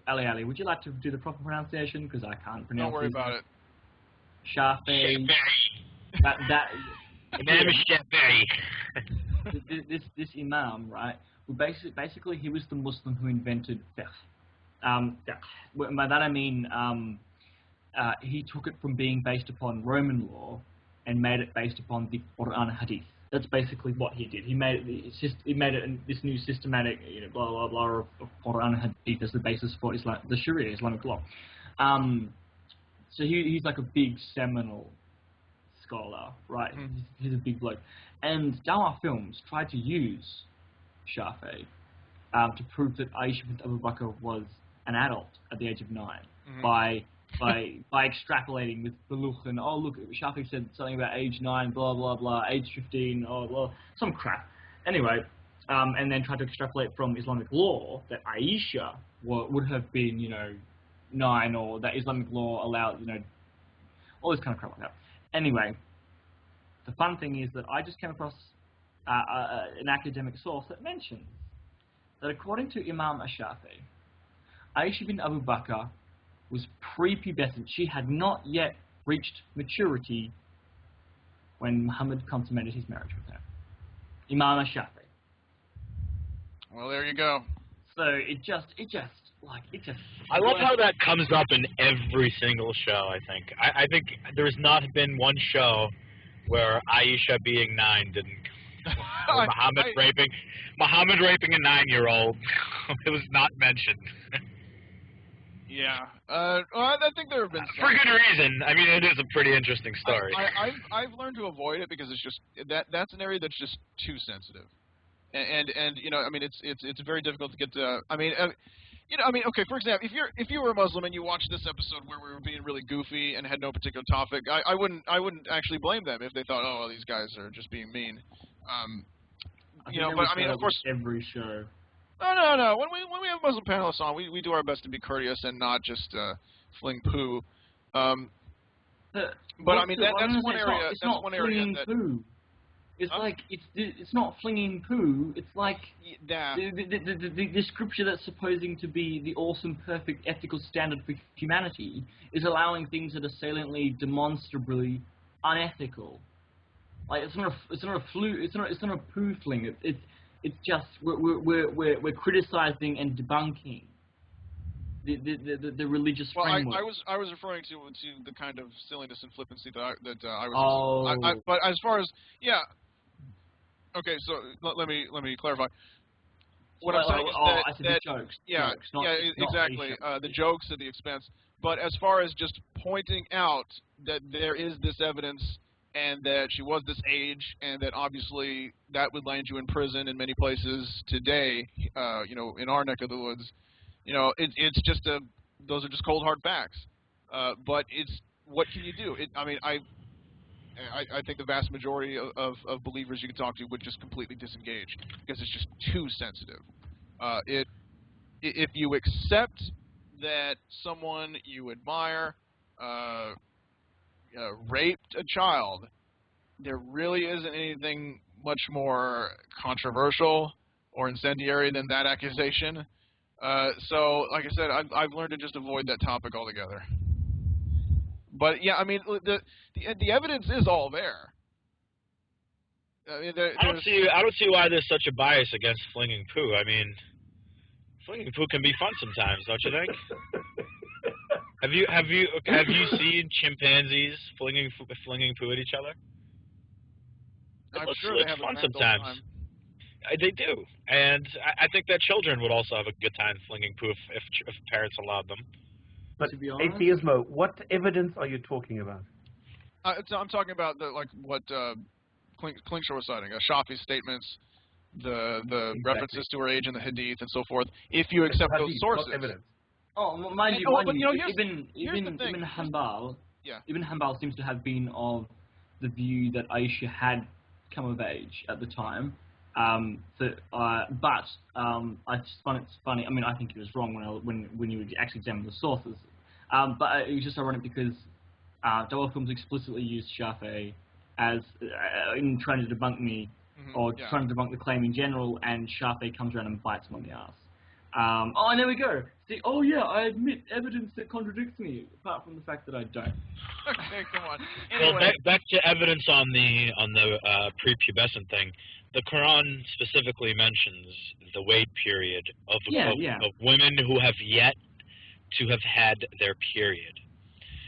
Ali, would you like to do the proper pronunciation? Because I can't pronounce it. Don't worry about it. Shafi. Imam Shafi. This Imam, right, who basically he was the Muslim who invented fiqh. By that I mean he took it from being based upon Roman law and made it based upon the Quran and Hadith. That's basically what he did. He made it this new systematic, blah blah blah of Quran and Hadith as the basis for the Sharia, Islamic law. So he's like a big seminal scholar, right? Mm-hmm. He's a big bloke. And Dawah Films tried to use Shafi to prove that Aisha bint Abu Bakr was an adult at the age of 9 by extrapolating with Baluch and look, Shafi said something about age 9, blah blah blah, age 15, some crap. Anyway, and then tried to extrapolate from Islamic law that Aisha would have been 9, or that Islamic law allowed all this kind of crap like that. Anyway, the fun thing is that I just came across an academic source that mentions that according to Imam Ash-Shafi, Aisha bint Abu Bakr was prepubescent. She had not yet reached maturity when Muhammad consummated his marriage with her. Imam Ash-Shafi. Well, there you go. So it just. I love how that comes up in every single show. I think there's not been one show where Aisha being 9 didn't. Or Muhammad raping a 9-year-old. It was not mentioned. Yeah. Well, I think there have been some. For good reason. I mean, it is a pretty interesting story. I've learned to avoid it because it's just that's an area that's just too sensitive, and I mean it's very difficult to get to. Okay, for example, if you were a Muslim and you watched this episode where we were being really goofy and had no particular topic, I wouldn't actually blame them if they thought, oh, well, these guys are just being mean. But I mean, of course, every show. No. When we have Muslim panelists on, we do our best to be courteous and not just fling poo. But I mean, that's one area. That's one area that. Poo. It's like it's not flinging poo. It's like the scripture that's supposing to be the awesome, perfect, ethical standard for humanity is allowing things that are saliently, demonstrably unethical. Like it's not a poo fling. It's just we're criticizing and debunking the religious framework. I was referring to the kind of silliness and flippancy that I was. But as far as okay, so let me clarify. What I'm saying is I said the jokes. Yeah, jokes, not, exactly. The jokes at the expense. But as far as just pointing out that there is this evidence and that she was this age, and that obviously that would land you in prison in many places today, in our neck of the woods, it's just those are just cold hard facts. But what can you do? I think the vast majority of believers you can talk to would just completely disengage because it's just too sensitive. If you accept that someone you admire raped a child, there really isn't anything much more controversial or incendiary than that accusation. So, like I said, I've learned to just avoid that topic altogether. But yeah, I mean, the evidence is all there. I don't see why there's such a bias against flinging poo. I mean, flinging poo can be fun sometimes, don't you think? Have you seen chimpanzees flinging poo at each other? I'm sure they have fun sometimes. They do, and I think that children would also have a good time flinging poo if parents allowed them. But Atheismo, what evidence are you talking about? I'm talking about what Klingschor was citing, Shafi's statements, the references to her age in the Hadith and so forth. If you accept those sources, evidence. Oh, mind you, Ibn Hanbal. Yeah. Ibn Hanbal seems to have been of the view that Aisha had come of age at the time. But I just find it funny. I mean, I think he was wrong when you actually examine the sources. But it was just ironic because Dawah Films explicitly used Shafi as in trying to debunk me trying to debunk the claim in general, and Shafi comes around and bites him on the ass. And there we go. See, I admit evidence that contradicts me, apart from the fact that I don't. Okay, come on. Anyway. Well, back to evidence on the prepubescent thing. The Quran specifically mentions the wait period of women who have yet to have had their period.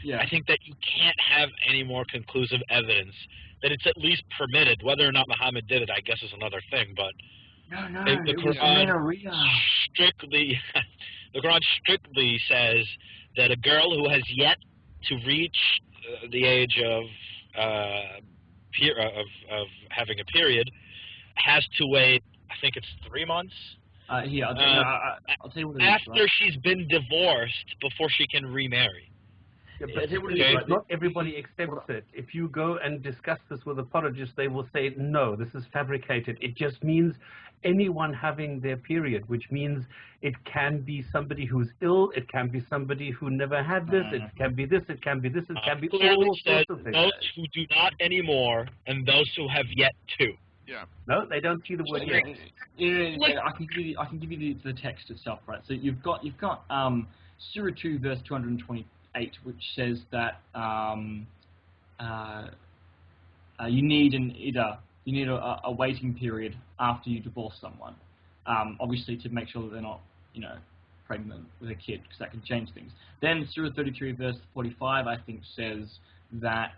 Yeah. I think that you can't have any more conclusive evidence that it's at least permitted. Whether or not Muhammad did it, I guess, is another thing. But No, the it was Quran amenorrhea. strictly, the Quran strictly says that a girl who has yet to reach the age of having a period has to wait. I think it's 3 months. I'll tell you what it is. After Right? she's been divorced, before she can remarry. Yeah, I'll tell you what it is, Okay. right? not everybody accepts it. If you go and discuss this with apologists, they will say, no, this is fabricated. It just means anyone having their period, which means it can be somebody who's ill, it can be somebody who never had this, it can be this, it can be this, it can be Clearly all said sorts of things. those who do not anymore and those who have yet to. Yeah. No, they don't see the word yet. Yeah, I can give you the text itself, right? So you've got Surah 2 verse 228, which says that you need an iddah, you need a waiting period after you divorce someone, obviously to make sure that they're not, pregnant with a kid, because that can change things. Then Surah 33 verse 45, I think, says that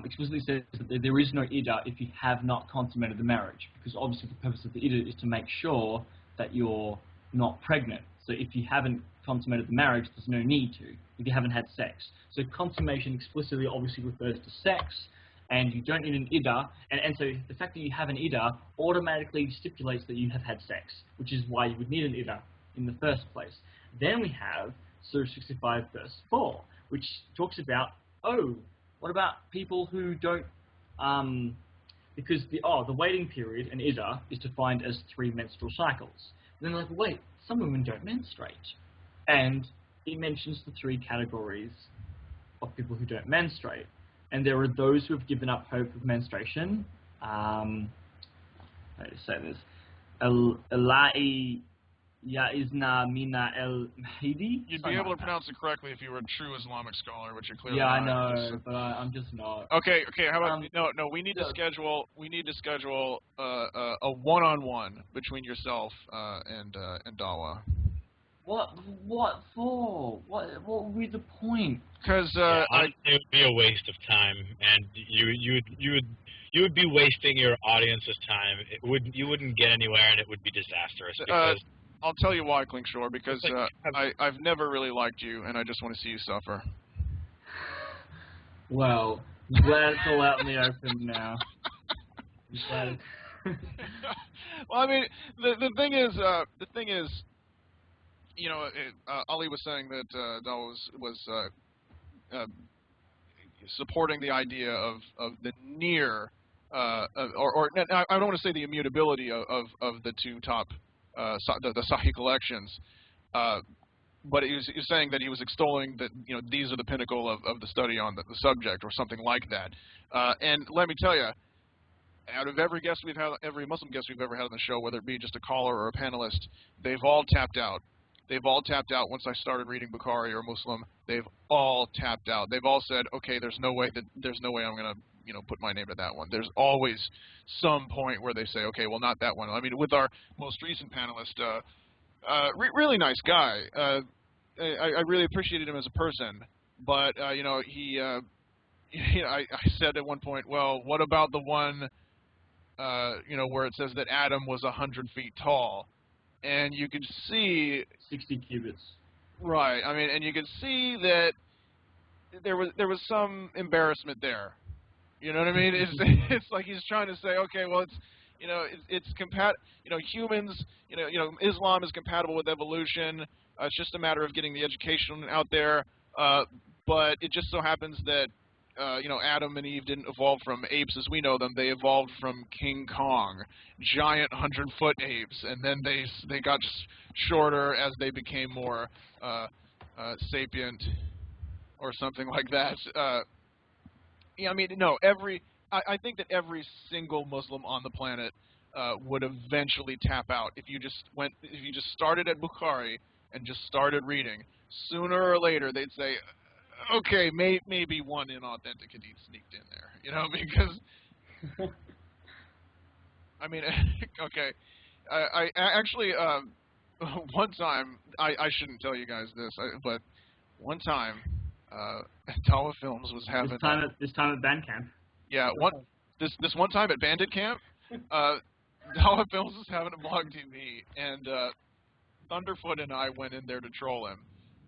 explicitly says that there is no iddah if you have not consummated the marriage, because obviously the purpose of the iddah is to make sure that you're not pregnant. So if you haven't consummated the marriage, there's no need to, if you haven't had sex. So consummation explicitly obviously refers to sex, and you don't need an iddah, and so the fact that you have an iddah automatically stipulates that you have had sex, which is why you would need an iddah in the first place. Then we have Surah 65 verse 4, which talks about, what about people who don't, because the waiting period, an iddah, is defined as 3 menstrual cycles. And then they're like, wait, some women don't menstruate. And it mentions the 3 categories of people who don't menstruate. And there are those who have given up hope of menstruation. How do you say this? Elai Ya'izna Mina El Mahidi. You'd be able to pronounce it correctly if you were a true Islamic scholar, which you're clearly Yeah, I not. know, but I'm just not. Okay. How about no? We need to schedule. We need to schedule a one-on-one between yourself and Dawah. What for? What would be the point? Because it would be a waste of time, and you would be wasting your audience's time. You wouldn't get anywhere, and it would be disastrous. Because I'll tell you why, Klingschor, because I've never really liked you, and I just want to see you suffer. Well, I'm glad it's all out in the open now. Well, I mean, the thing is, Ali was saying that Dawah was supporting the idea of the near, or I don't want to say the immutability of the 2 top. The Sahih collections, but he was saying that he was extolling that these are the pinnacle of the study on the subject or something like that. And let me tell you, out of every guest we've had, every Muslim guest we've ever had on the show, whether it be just a caller or a panelist, they've all tapped out. They've all tapped out once I started reading Bukhari or Muslim. They've all tapped out. They've all said, okay, there's no way I'm going to put my name to that one. There's always some point where they say, okay, well, not that one. I mean, with our most recent panelist, really nice guy. I really appreciated him as a person, but I said at one point, well, what about the one, where it says that Adam was 100 feet tall, and you could see 60 cubits. Right. I mean, and you could see that there was some embarrassment there. You know what I mean? It's like he's trying to say, okay, well, humans, Islam is compatible with evolution. It's just a matter of getting the education out there. But it just so happens that, Adam and Eve didn't evolve from apes as we know them. They evolved from King Kong, giant 100-foot apes, and then they got shorter as they became more sapient or something like that. I mean, no. I think that every single Muslim on the planet would eventually tap out if you just started at Bukhari and just started reading. Sooner or later, they'd say, okay, maybe one inauthentic hadith sneaked in there, because I mean, okay. I actually one time I shouldn't tell you guys this, but one time, Dawah Films was having... This time at band camp. Yeah, this one time at Bandit Camp, Dawah Films was having a blog TV, and Thunderfoot and I went in there to troll him.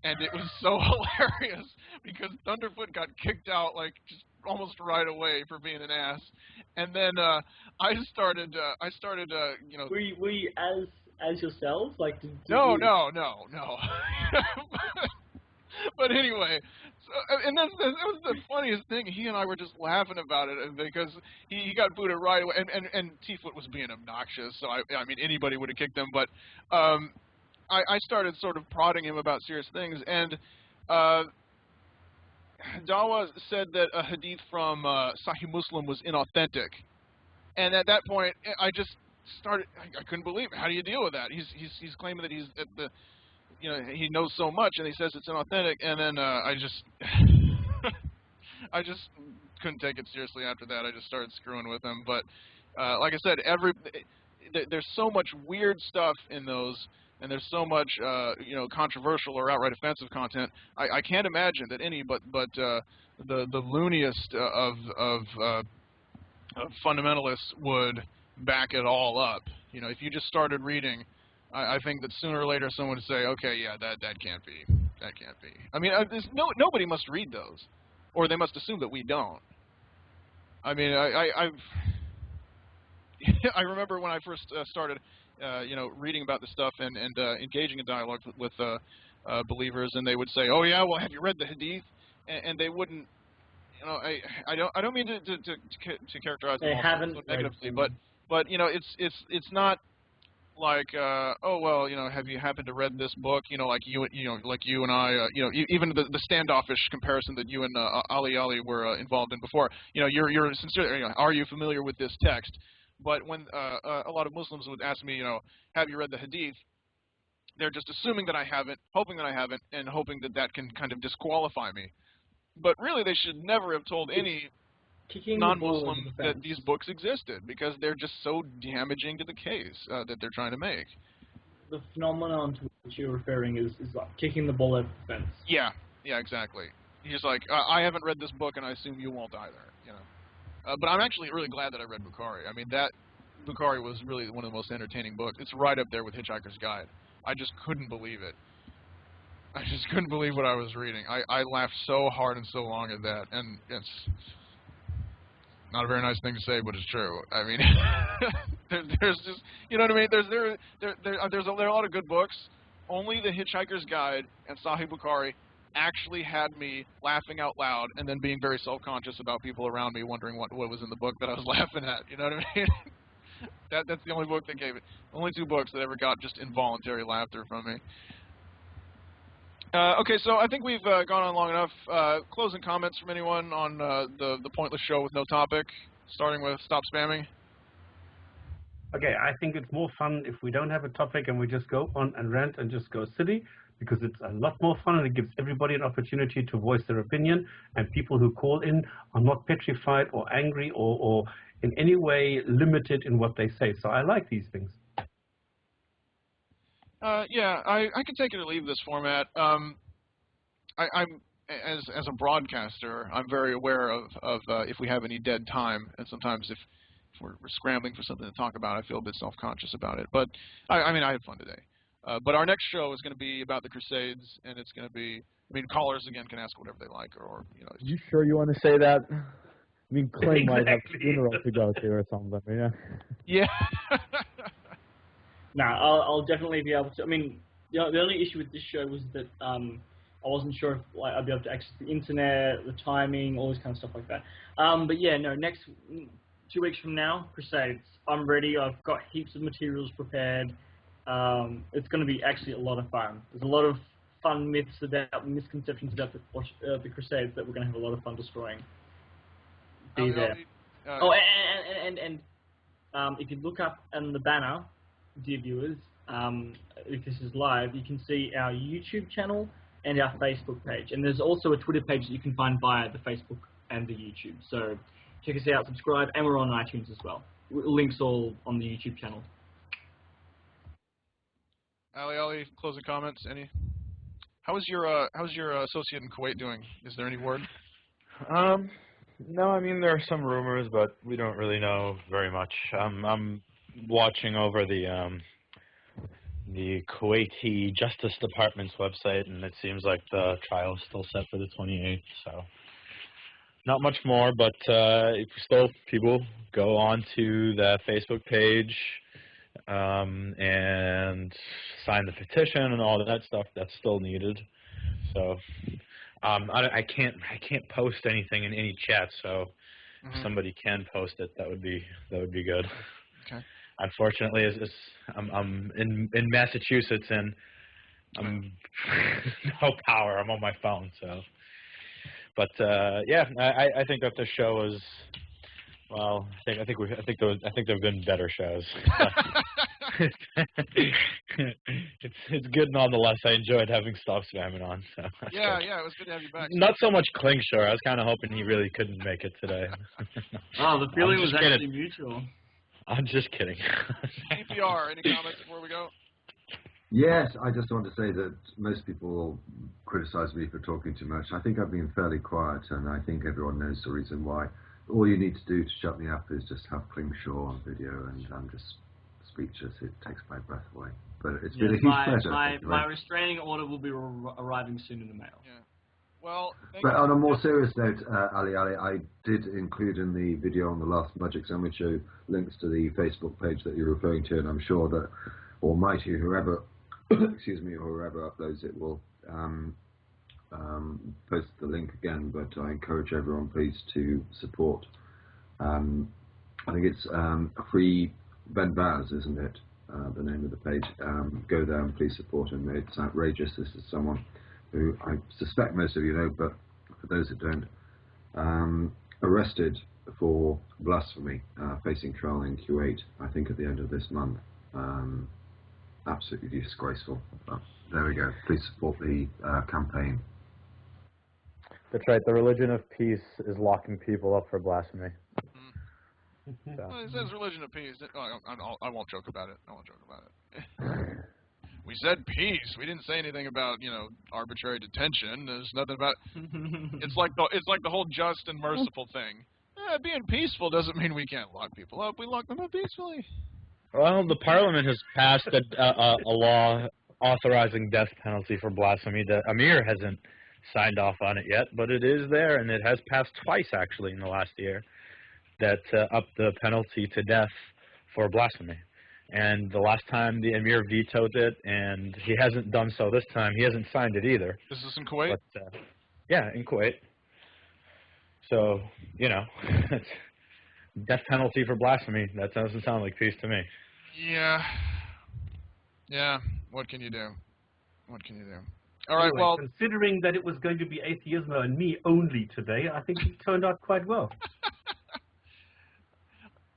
And it was so hilarious because Thunderfoot got kicked out like just almost right away for being an ass, and then I started you know. Were you as yourselves? Like No. But anyway, so, and that was the funniest thing. He and I were just laughing about it because he got booted right away, and T-Foot was being obnoxious. So I mean anybody would have kicked him, but. I started sort of prodding him about serious things, and Dawah said that a hadith from Sahih Muslim was inauthentic, and at that point, I just started. I couldn't believe it. How do you deal with that? He's claiming that he's at the, you know, he knows so much, and he says it's inauthentic, and then I just couldn't take it seriously after that. I just started screwing with him, but like I said, there's so much weird stuff in those. And there's so much, you know, controversial or outright offensive content. I can't imagine that any but the looniest of fundamentalists would back it all up. You know, if you just started reading, I think that sooner or later someone would say, okay, yeah, that can't be. That can't be. I mean, nobody must read those, or they must assume that we don't. I mean, I remember when I first started. You know, reading about this stuff and engaging in dialogue with believers, and they would say, "Oh yeah, well, have you read the Hadith?" And they wouldn't. You know, I don't mean to characterize them so negatively, but you know, it's not like oh well, you know, have you happened to read this book? You know, like you and I, you know, even the standoffish comparison that you and Ali were involved in before. You know, you're sincere. You know, are you familiar with this text? But when a lot of Muslims would ask me, you know, have you read the Hadith? They're just assuming that I haven't, hoping that I haven't, and hoping that that can kind of disqualify me. But really, they should never have told any non-Muslim that these books existed, because they're just so damaging to the case that they're trying to make. The phenomenon to which you're referring is like kicking the ball over the fence. Yeah, exactly. He's like, I haven't read this book, and I assume you won't either, you know. But I'm actually really glad that I read Bukhari. I mean, that Bukhari was really one of the most entertaining books. It's right up there with Hitchhiker's Guide. I just couldn't believe it. I just couldn't believe what I was reading. I laughed so hard and so long at that, and it's not a very nice thing to say, but it's true. I mean, there's just, you know what I mean? There's a lot of good books. Only the Hitchhiker's Guide and Sahih Bukhari actually had me laughing out loud and then being very self-conscious about people around me wondering what was in the book that I was laughing at. You know what I mean? That's the only book that gave it. Only two books that ever got just involuntary laughter from me. Okay, so I think we've gone on long enough. Closing comments from anyone on the pointless show with no topic, starting with Stop Spamming? Okay, I think it's more fun if we don't have a topic and we just go on and rant and just go silly, because it's a lot more fun and it gives everybody an opportunity to voice their opinion, and people who call in are not petrified or angry or in any way limited in what they say. So I like these things. Yeah, I can take it or leave this format. I'm as a broadcaster, I'm very aware of if we have any dead time, and sometimes if we're scrambling for something to talk about, I feel a bit self-conscious about it. But I mean, I had fun today. But our next show is going to be about the Crusades, and it's going to be, I mean, callers, again, can ask whatever they like, or you know. You sure you want to say that? I mean, Kling might have a funeral to go to or something, yeah. Yeah. No, I'll definitely be able to. I mean, the only issue with this show was that I wasn't sure if I'd be able to access the internet, the timing, all this kind of stuff like that. But yeah, no, next 2 weeks from now, Crusades. I'm ready. I've got heaps of materials prepared. It's going to be actually a lot of fun. There's a lot of fun myths about, misconceptions about the Crusades that we're going to have a lot of fun destroying. Be there. And if you look up on the banner, dear viewers, if this is live, you can see our YouTube channel and our Facebook page. And there's also a Twitter page that you can find via the Facebook and the YouTube. So check us out, subscribe, and we're on iTunes as well. Links all on the YouTube channel. Ali, closing comments, any? How's your associate in Kuwait doing? Is there any word? No, I mean there are some rumors, but we don't really know very much. I'm watching over the Kuwaiti Justice Department's website, and it seems like the trial is still set for the 28th. So not much more, but still people go on to the Facebook page and sign the petition and all that stuff. That's still needed. So I can't post anything in any chat. So if somebody can post it, that would be good. Okay. Unfortunately, I'm in Massachusetts and I'm no power. I'm on my phone, so. But yeah, I think that the show is. Well, I think there've been better shows. it's good nonetheless. I enjoyed having Stopspamming on. So yeah, it was good to have you back. Not so much Klingschor. I was kind of hoping he really couldn't make it today. Oh, the feeling was actually mutual. I'm just kidding. DPR, any comments before we go? Yes, I just want to say that most people criticize me for talking too much. I think I've been fairly quiet, and I think everyone knows the reason why. All you need to do to shut me up is just have Klingschor on video, and I'm just speechless. It takes my breath away. But it's been a huge pleasure. My restraining order will be arriving soon in the mail. Yeah. Well, but on a more serious note, Ali, I did include in the video on the last Magic Sandwich Show links to the Facebook page that you're referring to, and I'm sure that Almighty, whoever, excuse me, or whoever uploads it will post the link again. But I encourage everyone, please, to support. I think it's Free Ben Baz, isn't it? The name of the page. Go there and please support him. It's outrageous. This is someone who I suspect most of you know, but for those that don't, arrested for blasphemy, facing trial in Kuwait, I think at the end of this month. Absolutely disgraceful. But there we go. Please support the campaign. That's right. The religion of peace is locking people up for blasphemy. So. Well, it says religion of peace. I won't joke about it. I won't joke about it. We said peace. We didn't say anything about, arbitrary detention. There's nothing about. It's like the whole just and merciful thing. Being peaceful doesn't mean we can't lock people up. We lock them up peacefully. Well, the Parliament has passed a law authorizing death penalty for blasphemy. The Emir hasn't signed off on it yet, but it is there, and it has passed twice actually in the last year that upped the penalty to death for blasphemy. And the last time the Emir vetoed it, and he hasn't done so this time. He hasn't signed it either. This is in Kuwait? But, yeah, in Kuwait. So, death penalty for blasphemy. That doesn't sound like peace to me. Yeah. What can you do? All right, anyway, considering that it was going to be Atheismo and me only today, I think it turned out quite well.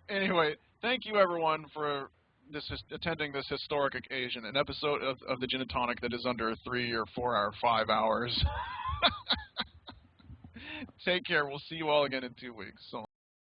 Anyway, thank you everyone for attending this historic occasion, an episode of the Gin and Tonic that is under 3 or 4 or 5 hours. Take care. We'll see you all again in 2 weeks. So long.